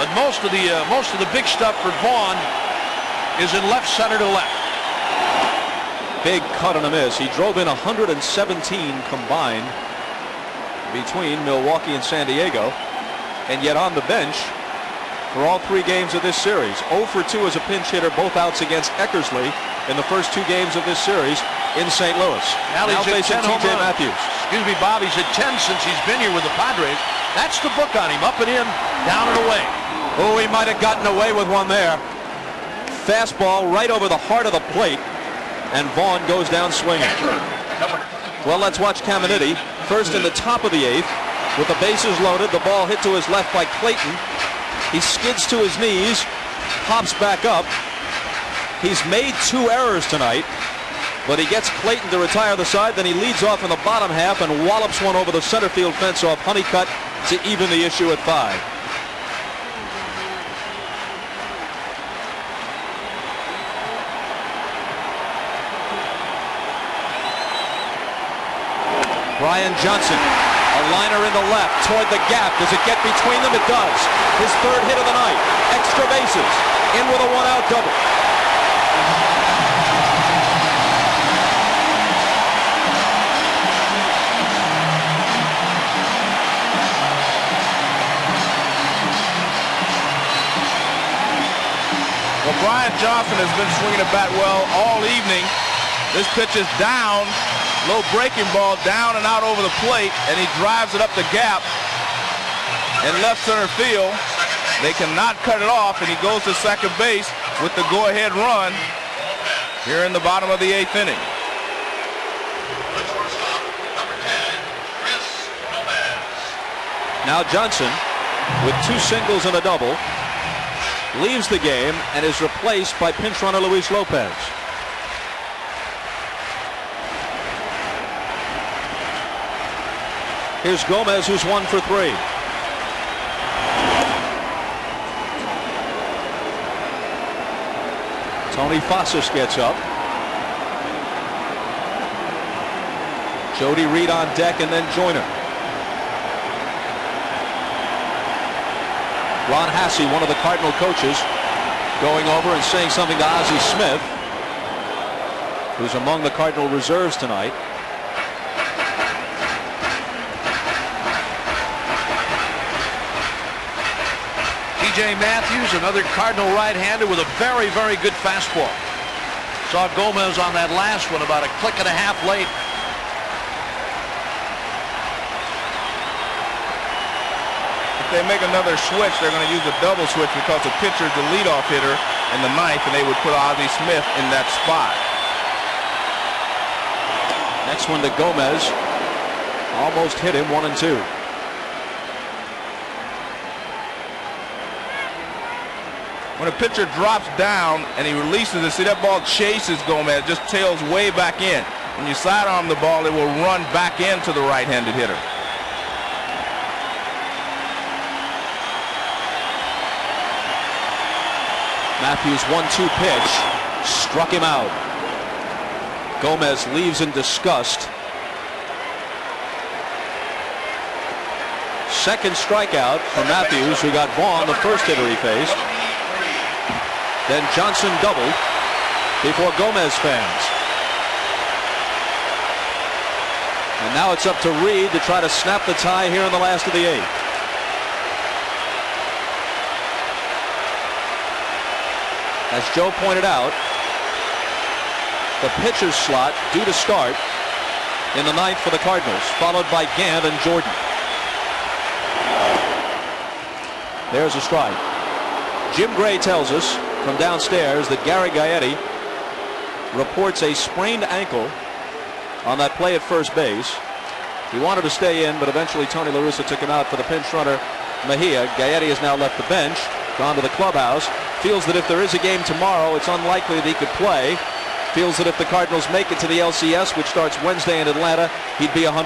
But most of the big stuff for Vaughn is in left center to left. Big cut and a miss. He drove in 117 combined between Milwaukee and San Diego, and yet on the bench for all 3 games of this series. 0 for 2 as a pinch hitter, both outs against Eckersley in the first 2 games of this series in St. Louis. Now facing T.J. Matthews. Excuse me, Bob, he's at 10 since he's been here with the Padres. That's the book on him, up and in, down and away. Oh, he might have gotten away with one there. Fastball right over the heart of the plate, and Vaughn goes down swinging. Well, let's watch Caminiti. First in the top of the 8th, with the bases loaded, the ball hit to his left by CLAYTON. He skids to his knees, pops back up. He's made 2 errors tonight. but he gets Clayton to retire the side. Then he leads off in the bottom half and wallops one over the center field fence off Honeycutt to even the issue at 5. Brian Johnson, a liner in the left toward the gap. Does it get between them? It does. His third hit of the night. Extra bases. In with a 1-out double. Well, Brian Johnson has been swinging the bat well all evening. This pitch is down. Low breaking ball down and out over the plate, and he drives it up the gap in left center field. They cannot cut it off, and he goes to second base with the go-ahead run here in the bottom of the 8th inning. Now Johnson, with 2 singles and a double, leaves the game and is replaced by pinch runner Luis Lopez. Here's Gomez, who's 1 for 3. Tony Fossas gets up. Jody Reed on deck, and then Joyner. Ron Hasse, one of the Cardinal coaches, going over and saying something to Ozzie Smith, who's among the Cardinal reserves tonight. T.J. Matthews, another Cardinal right-hander with a very, very good fastball. Saw Gomez on that last one about a click and a half late. If they make another switch, they're going to use a double switch because the pitcher is the leadoff hitter in the 9th, and they would put Ozzie Smith in that spot. Next one to Gomez. Almost hit him, 1 and 2. When a pitcher drops down and he releases it, see that ball chases Gomez, just tails way back in. When you sidearm the ball, it will run back into the right-handed hitter. Matthews' 1-2 pitch struck him out. Gomez leaves in disgust. Second strikeout for Matthews, who got Vaughn, the first hitter he faced. Then Johnson doubled before Gomez fans. And now it's up to Reed to try to snap the tie here in the last of the 8th. As Joe pointed out, the pitcher's slot due to start in the 9th for the Cardinals, followed by Gant and Jordan. There's a strike. Jim Gray tells us from downstairs that Gary Gaetti reports a sprained ankle on that play at first base. He wanted to stay in, but eventually Tony La Russa took him out for the pinch runner Mejia. Gaetti has now left the bench, gone to the clubhouse. Feels that if there is a game tomorrow, it's unlikely that he could play. Feels that if the Cardinals make it to the LCS, which starts Wednesday in Atlanta, he'd be 100%. A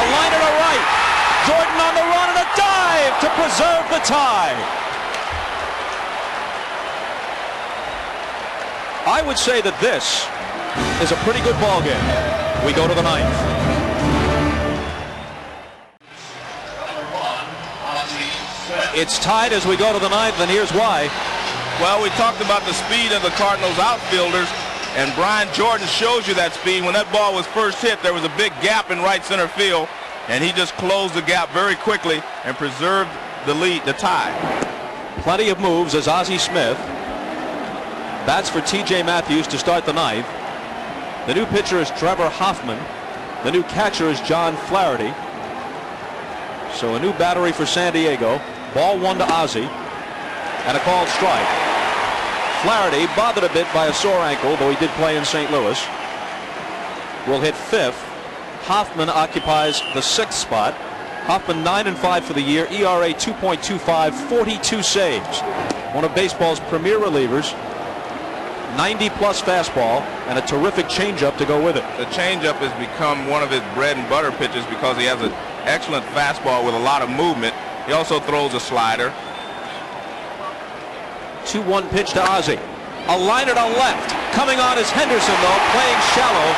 liner to right. Jordan on the run and a dive to preserve the tie. I would say that this is a pretty good ball game. We go to the 9th. It's tied as we go to the 9th, and here's why. Well, we talked about the speed of the Cardinals outfielders, and Brian Jordan shows you that speed. When that ball was first hit, there was a big gap in right center field, and he just closed the gap very quickly and preserved the lead, the tie. Plenty of moves as Ozzie Smith bats for T.J. Matthews to start the 9th. The new pitcher is Trevor Hoffman. The new catcher is John Flaherty. So a new battery for San Diego. Ball 1 to Ozzie, and a called strike. Flaherty, bothered a bit by a sore ankle, though he did play in St. Louis, will hit 5th. Hoffman occupies the 6th spot. Hoffman 9-5 for the year, ERA 2.25, 42 saves. One of baseball's premier relievers. 90-plus fastball and a terrific changeup to go with it. The changeup has become one of his bread and butter pitches because he has an excellent fastball with a lot of movement. He also throws a slider. 2-1 pitch to Ozzie. A liner to left. Coming on is Henderson, though, playing shallow,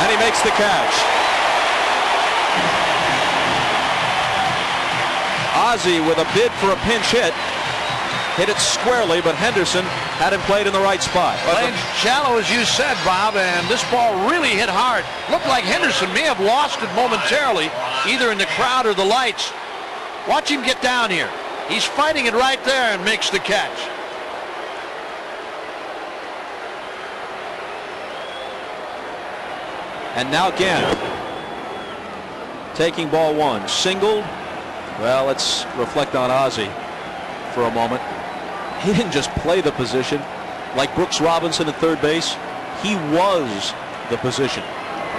and he makes the catch. Ozzie with a bid for a pinch hit. Hit it squarely, but Henderson had him played in the right spot. Playing shallow, as you said, Bob, and this ball really hit hard. Looked like Henderson may have lost it momentarily, either in the crowd or the lights. Watch him get down here. He's fighting it right there and makes the catch. And now Gant taking ball one. Singled. Well, let's reflect on Ozzie for a moment. He didn't just play the position like Brooks Robinson at third base. He was the position,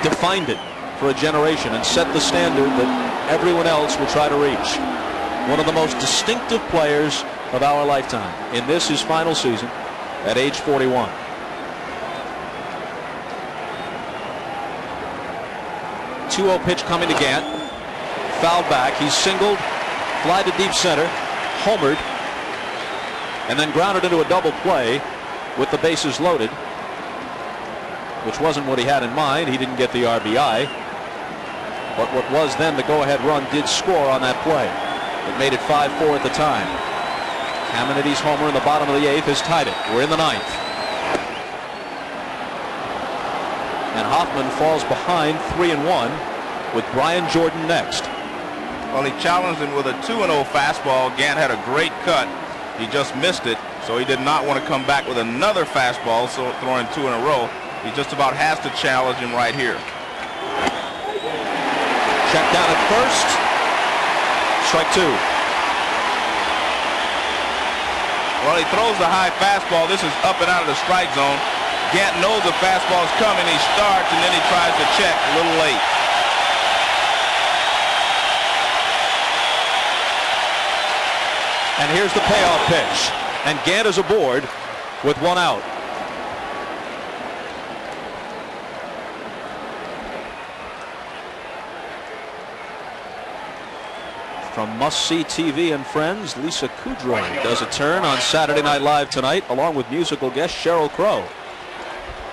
defined it for a generation, and set the standard that everyone else will try to reach. One of the most distinctive players of our lifetime in this, his final season at age 41. .20 pitch coming to Gant. Fouled back. He's singled. Fly to deep center. Homered. And then grounded into a double play with the bases loaded, which wasn't what he had in mind. He didn't get the RBI. But what was then the go-ahead run did score on that play. It made it 5-4 at the time. Caminiti's homer in the bottom of the 8th has tied it. We're in the 9th. And Hoffman falls behind 3-1 with Brian Jordan next. Well, he challenged him with a 2-0 fastball. Gant had a great cut. He just missed it, so he did not want to come back with another fastball, so throwing 2 in a row. He just about has to challenge him right here. Check down at first. Strike 2. Well, he throws the high fastball. This is up and out of the strike zone. Gant knows the fastball's coming. He starts, and then he tries to check a little late. And here's the payoff pitch. And Gant is aboard with 1 out. From Must See TV and Friends, Lisa Kudrow does a turn on Saturday Night Live tonight, along with musical guest Sheryl Crow.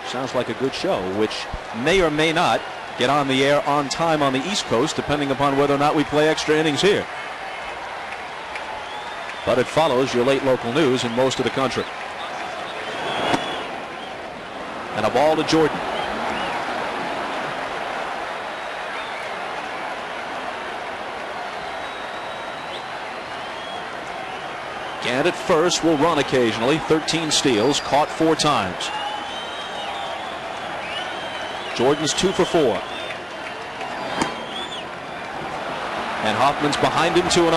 Sounds like a good show, which may or may not get on the air on time on the East Coast, depending upon whether or not we play extra innings here. But it follows your late local news in most of the country. And a ball to Jordan. Gant at first will run occasionally. 13 steals, caught 4 times. Jordan's 2 for 4. And Hoffman's behind him 2-0.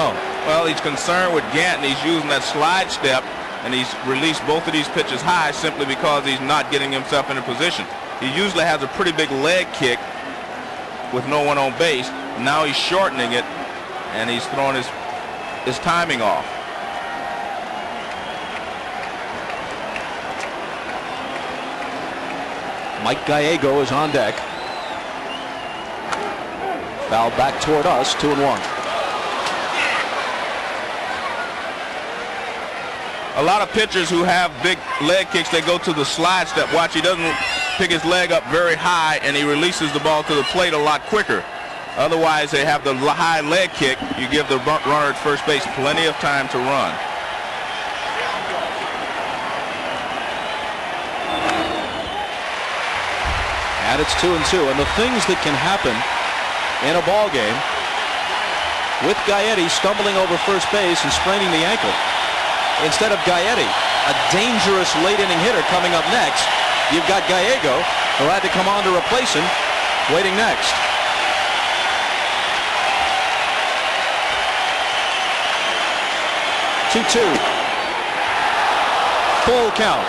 Well, he's concerned with Gant, and he's using that slide step, and he's released both of these pitches high simply because he's not getting himself in a position. He usually has a pretty big leg kick with no one on base. Now he's shortening it, and he's throwing his timing off. Mike Gallego is on deck. Foul back toward us, 2-1. A lot of pitchers who have big leg kicks, they go to the slide step. Watch, he doesn't pick his leg up very high, and he releases the ball to the plate a lot quicker. Otherwise, they have the high leg kick. You give the runner at first base plenty of time to run. And it's 2-2. And the things that can happen in a ball game with Gaetti stumbling over first base and spraining the ankle. Instead of Gaetti, a dangerous late inning hitter coming up next, you've got Gallego, who had to come on to replace him, waiting next. Full count.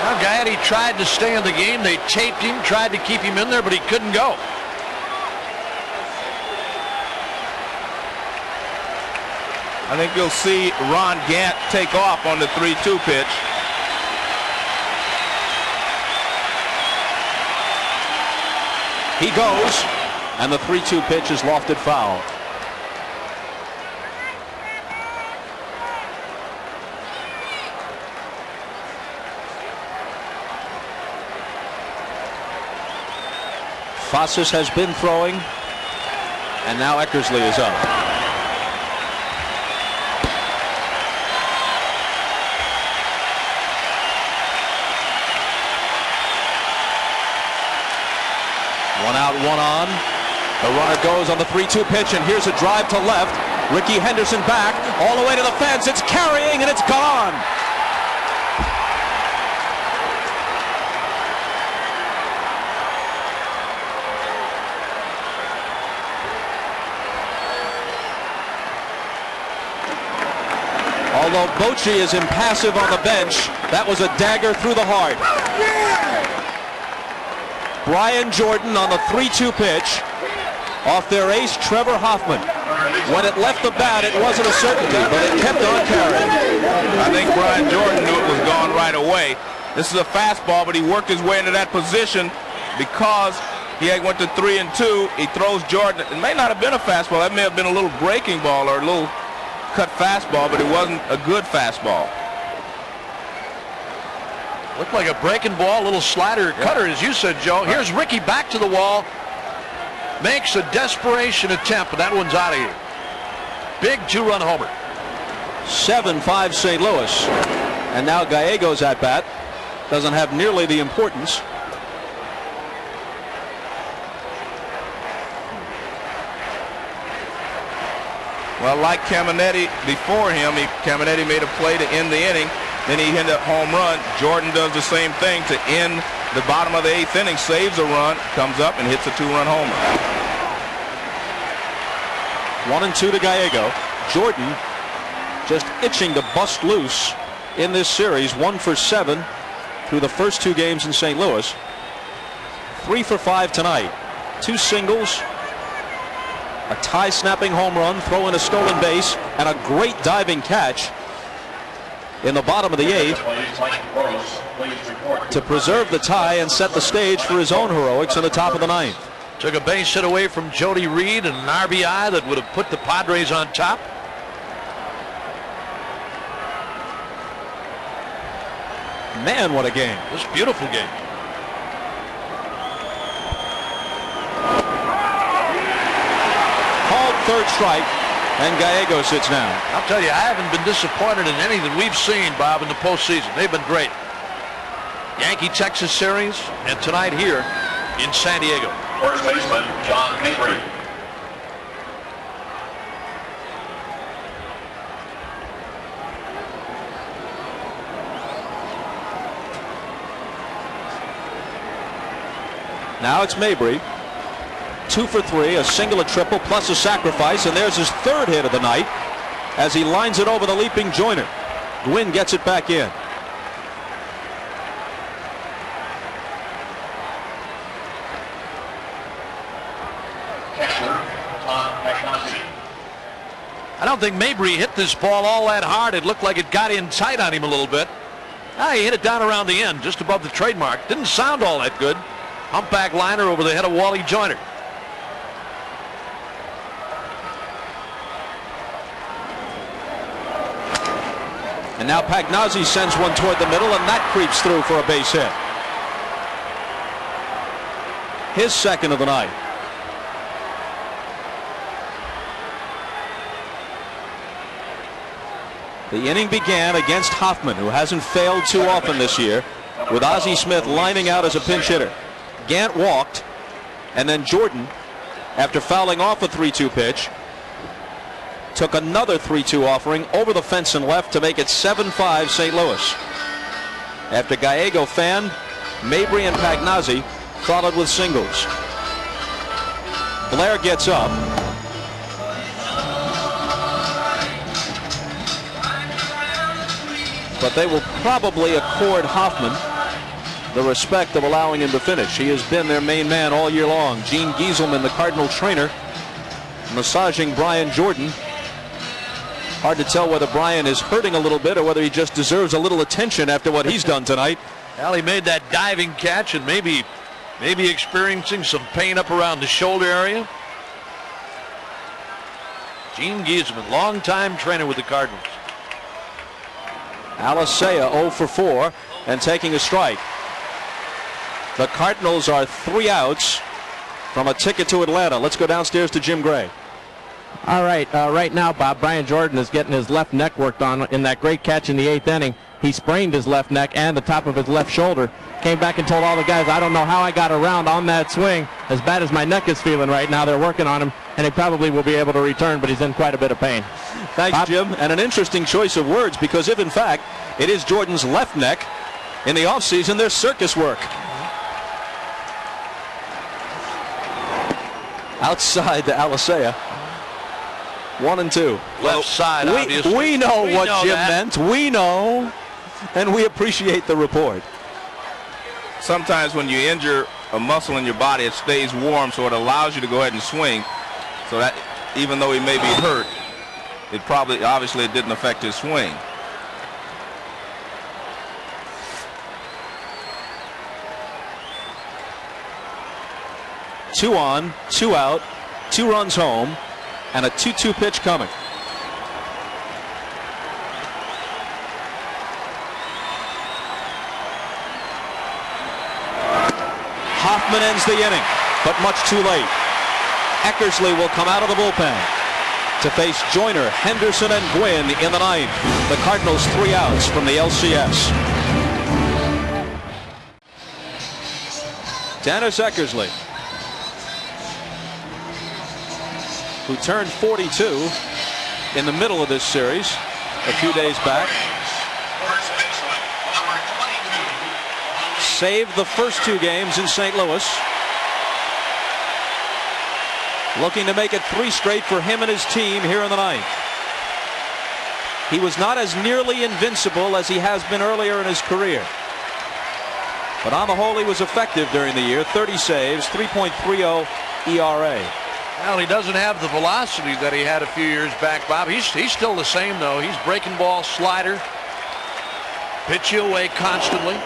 Now, Gaetti tried to stay in the game. They taped him, tried to keep him in there, but he couldn't go. I think you'll see Ron Gant take off on the 3-2 pitch. He goes, and the 3-2 pitch is lofted foul. Fossas has been throwing, and now Eckersley is up. One out, one on. The runner goes on the 3-2 pitch, and here's a drive to left. Ricky Henderson back, all the way to the fence. It's carrying, and it's gone. Although Bochy is impassive on the bench, that was a dagger through the heart. Brian Jordan on the 3-2 pitch off their ace Trevor Hoffman. When it left the bat, it wasn't a certainty, but it kept on carrying. I think Brian Jordan knew it was gone right away. This is a fastball, but he worked his way into that position because he went to 3-2. He throws Jordan. It may not have been a fastball. That may have been a little breaking ball or a little cut fastball, but it wasn't a good fastball. Looked like a breaking ball, a little slider cutter, as you said, Joe. Here's Ricky back to the wall. Makes a desperation attempt, but that one's out of here. Big 2-run homer. 7-5 St. Louis. And now Gallegos at bat. Doesn't have nearly the importance. Well, like Caminiti before him, Caminiti made a play to end the inning. Then he hit a home run. Jordan does the same thing to end the bottom of the 8th inning, saves a run, comes up and hits a 2-run homer. 1-2 to Gallego. Jordan just itching to bust loose in this series. 1 for 7 through the first 2 games in St. Louis. 3 for 5 tonight. 2 singles, a tie-snapping home run, throw in a stolen base, and a great diving catch in the bottom of the 8th to preserve the tie and set the stage for his own heroics in the top of the 9th. Took a base hit away from Jody Reed and an RBI that would have put the Padres on top. Man, what a game. It was a beautiful game. Called third strike, and Gallego sits down. I'll tell you, I haven't been disappointed in any that we've seen, Bob, in the postseason. They've been great. Yankee-Texas series, and tonight here in San Diego. First baseman, John Mabry. Now it's Mabry. 2 for 3, a single, a triple, plus a sacrifice, and there's his 3rd hit of the night as he lines it over the leaping Joyner. Gwynn gets it back in. I don't think Mabry hit this ball all that hard. It looked like it got in tight on him a little bit. He hit it down around the end, just above the trademark. Didn't sound all that good. Humpback liner over the head of Wally Joyner. And now Pagnozzi sends one toward the middle, and that creeps through for a base hit. His 2nd of the night. The inning began against Hoffman, who hasn't failed too often this year, with Ozzie Smith lining out as a pinch hitter. Gant walked, and then Jordan, after fouling off a 3-2 pitch, took another 3-2 offering over the fence and left to make it 7-5 St. Louis. After Gallego fanned, Mabry and Pagnozzi followed with singles. Blair gets up. But they will probably accord Hoffman the respect of allowing him to finish. He has been their main man all year long. Gene Gieselman, the Cardinal trainer, massaging Brian Jordan. Hard to tell whether Brian is hurting a little bit or whether he just deserves a little attention after what he's done tonight. Well, he made that diving catch, and maybe Maybe experiencing some pain up around the shoulder area. Gene Giesman, longtime trainer with the Cardinals. Alicea 0 for 4 and taking a strike. The Cardinals are 3 outs from a ticket to Atlanta. Let's go downstairs to Jim Gray. All right, right now, Bob, Brian Jordan is getting his left neck worked on in that great catch in the 8th inning. He sprained his left neck and the top of his left shoulder. Came back and told all the guys, I don't know how I got around on that swing. As bad as my neck is feeling right now, they're working on him, and he probably will be able to return, but he's in quite a bit of pain. Thanks, Bob? Jim. And an interesting choice of words, because if, in fact, it is Jordan's left neck, in the offseason, there's circus work. Outside to Alicea. 1 and 2. Left side, obviously. We know what Jim that. meant. We know, and we appreciate the report. Sometimes when you injure a muscle in your body, it stays warm, so it allows you to go ahead and swing. So that even though he may be hurt, it probably, obviously, it didn't affect his swing. Two on, 2 out, 2 runs home, and a 2-2 pitch coming. Hoffman ends the inning, but much too late. Eckersley will come out of the bullpen to face Joyner, Henderson, and Gwynn in the 9th. The Cardinals 3 outs from the LCS. Dennis Eckersley, who turned 42 in the middle of this series a few days back. Saved the first 2 games in St. Louis. Looking to make it 3 straight for him and his team here in the 9th. He was not as nearly invincible as he has been earlier in his career. But on the whole, he was effective during the year. 30 saves, 3.30 ERA. Well, he doesn't have the velocity that he had a few years back, Bob. He's still the same, though. He's breaking ball, slider, pitch you away constantly.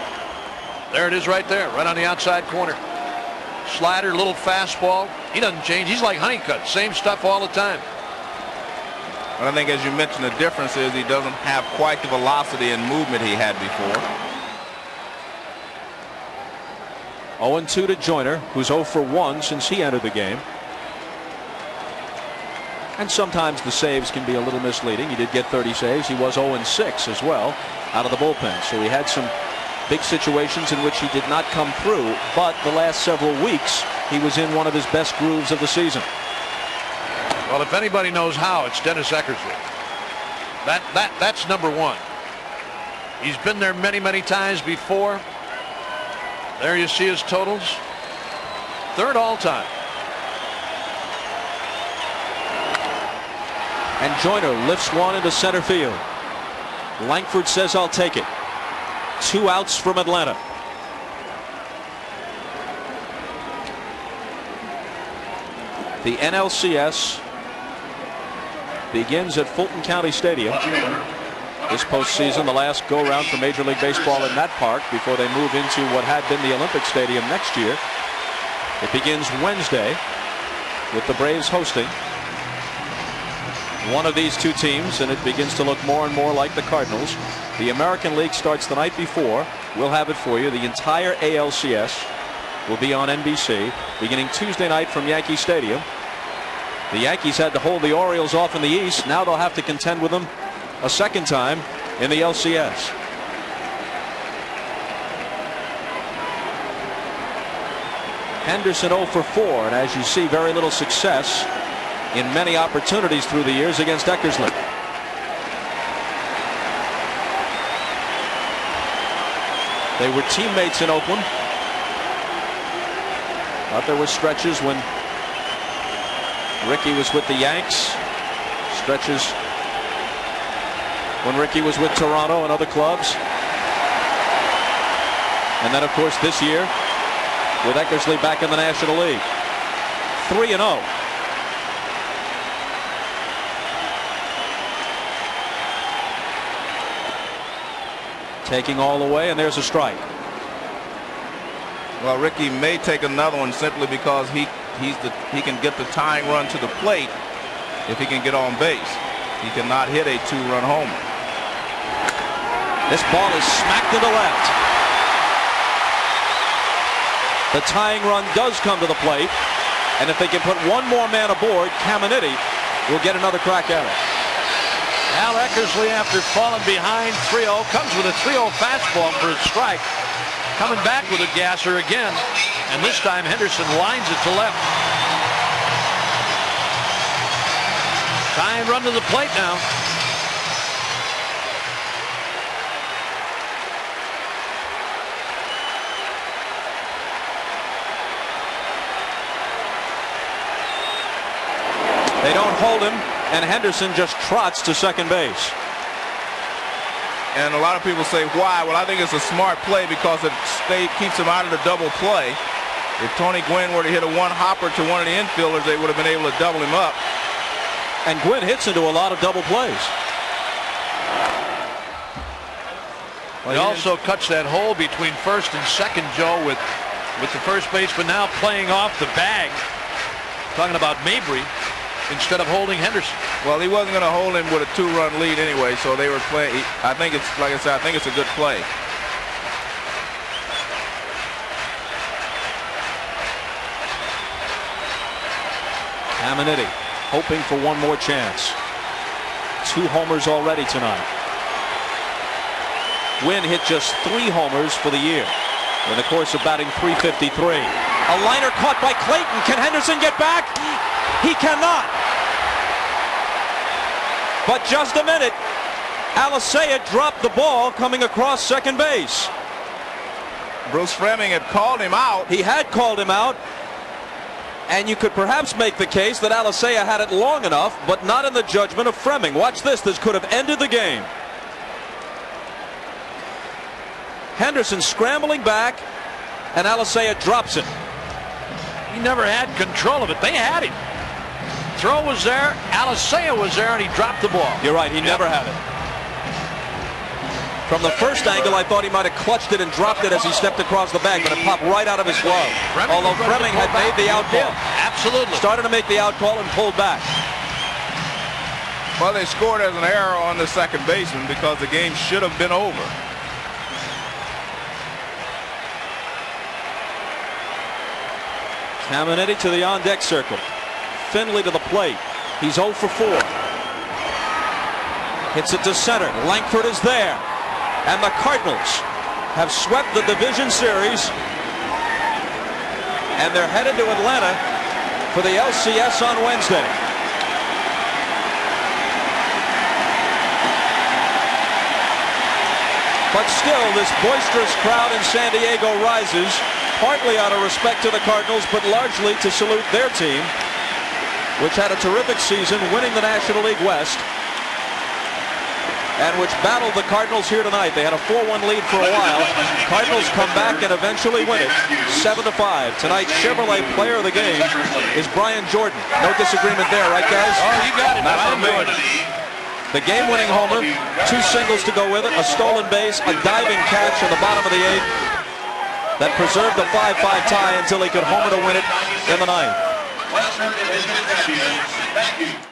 There it is right there, right on the outside corner. Slider, little fastball. He doesn't change. He's like Honeycutt. Same stuff all the time. But I think, as you mentioned, the difference is he doesn't have quite the velocity and movement he had before. 0-2 to Joyner, who's 0 for 1 since he entered the game. And sometimes the saves can be a little misleading. He did get 30 saves. He was 0-6 as well out of the bullpen. So he had some big situations in which he did not come through. But the last several weeks, he was in one of his best grooves of the season. Well, if anybody knows how, it's Dennis Eckersley. That's number 1. He's been there many, many times before. There you see his totals. 3rd all-time. And Joyner lifts one into center field. Langford says, I'll take it. 2 outs from Atlanta. The NLCS begins at Fulton County Stadium. This postseason, the last go-round for Major League Baseball in that park before they move into what had been the Olympic Stadium next year. It begins Wednesday with the Braves hosting one of these 2 teams, and it begins to look more and more like the Cardinals. The American League starts the night before. We'll have it for you. The entire ALCS will be on NBC beginning Tuesday night from Yankee Stadium. The Yankees had to hold the Orioles off in the East. Now they'll have to contend with them a second time in the LCS. Henderson 0 for 4, and as you see, very little success in many opportunities through the years against Eckersley. They were teammates in Oakland. But there were stretches when Ricky was with the Yanks. Stretches when Ricky was with Toronto and other clubs. And then, of course, this year with Eckersley back in the National League. 3-0. Taking all the way, and there's a strike. Well, Ricky may take another one simply because he can get the tying run to the plate if he can get on base. He cannot hit a 2-run homer. This ball is smacked to the left. The tying run does come to the plate, and if they can put one more man aboard, Caminiti will get another crack at it. Al Eckersley, after falling behind 3-0, comes with a 3-0 fastball for a strike. Coming back with a gasser again, and this time Henderson lines it to left. Tying run to the plate now. They don't hold him, and Henderson just trots to second base. And a lot of people say, why? Well, I think it's a smart play because it keeps him out of the double play. If Tony Gwynn were to hit a one-hopper to one of the infielders, they would have been able to double him up. And Gwynn hits into a lot of double plays. Well, he also cuts that hole between first and second, Joe, with the first baseman now playing off the bag. Talking about Mabry instead of holding Henderson. Well, he wasn't going to hold him with a 2-run lead anyway, so they were playing. I think it's, like I said, I think it's a good play. Caminiti hoping for one more chance. 2 homers already tonight. Gwynn hit just 3 homers for the year in the course of batting .353. A liner caught by Clayton. Can Henderson get back? He cannot. But just a minute. Alicea dropped the ball coming across second base. Bruce Fleming had called him out. He had called him out. And you could perhaps make the case that Alicea had it long enough, but not in the judgment of Fleming. Watch this. This could have ended the game. Henderson scrambling back, and Alicea drops it. He never had control of it. They had him. Throw was there, Alicea was there, and he dropped the ball. You're right, he never had it. From the first angle, I thought he might have clutched it and dropped it as he stepped across the bag, but it popped right out of his glove. Although Fleming had made the out call. Absolutely. Started to make the out call and pulled back. Well, they scored as an error on the second baseman because the game should have been over. Caminiti to the on-deck circle. Finley to the plate. He's 0 for 4. Hits it to center. Langford is there. And the Cardinals have swept the division series. And they're headed to Atlanta for the LCS on Wednesday. But still, this boisterous crowd in San Diego rises, partly out of respect to the Cardinals, but largely to salute their team, which had a terrific season, winning the National League West, and which battled the Cardinals here tonight. They had a 4-1 lead for a while. Cardinals come back and eventually win it 7-5. Tonight's Chevrolet player of the game is Brian Jordan. No disagreement there, right, guys? Oh, you got it. Brian Jordan. The game-winning homer, 2 singles to go with it, a stolen base, a diving catch in the bottom of the 8th that preserved the 5-5 tie until he could homer to win it in the 9th.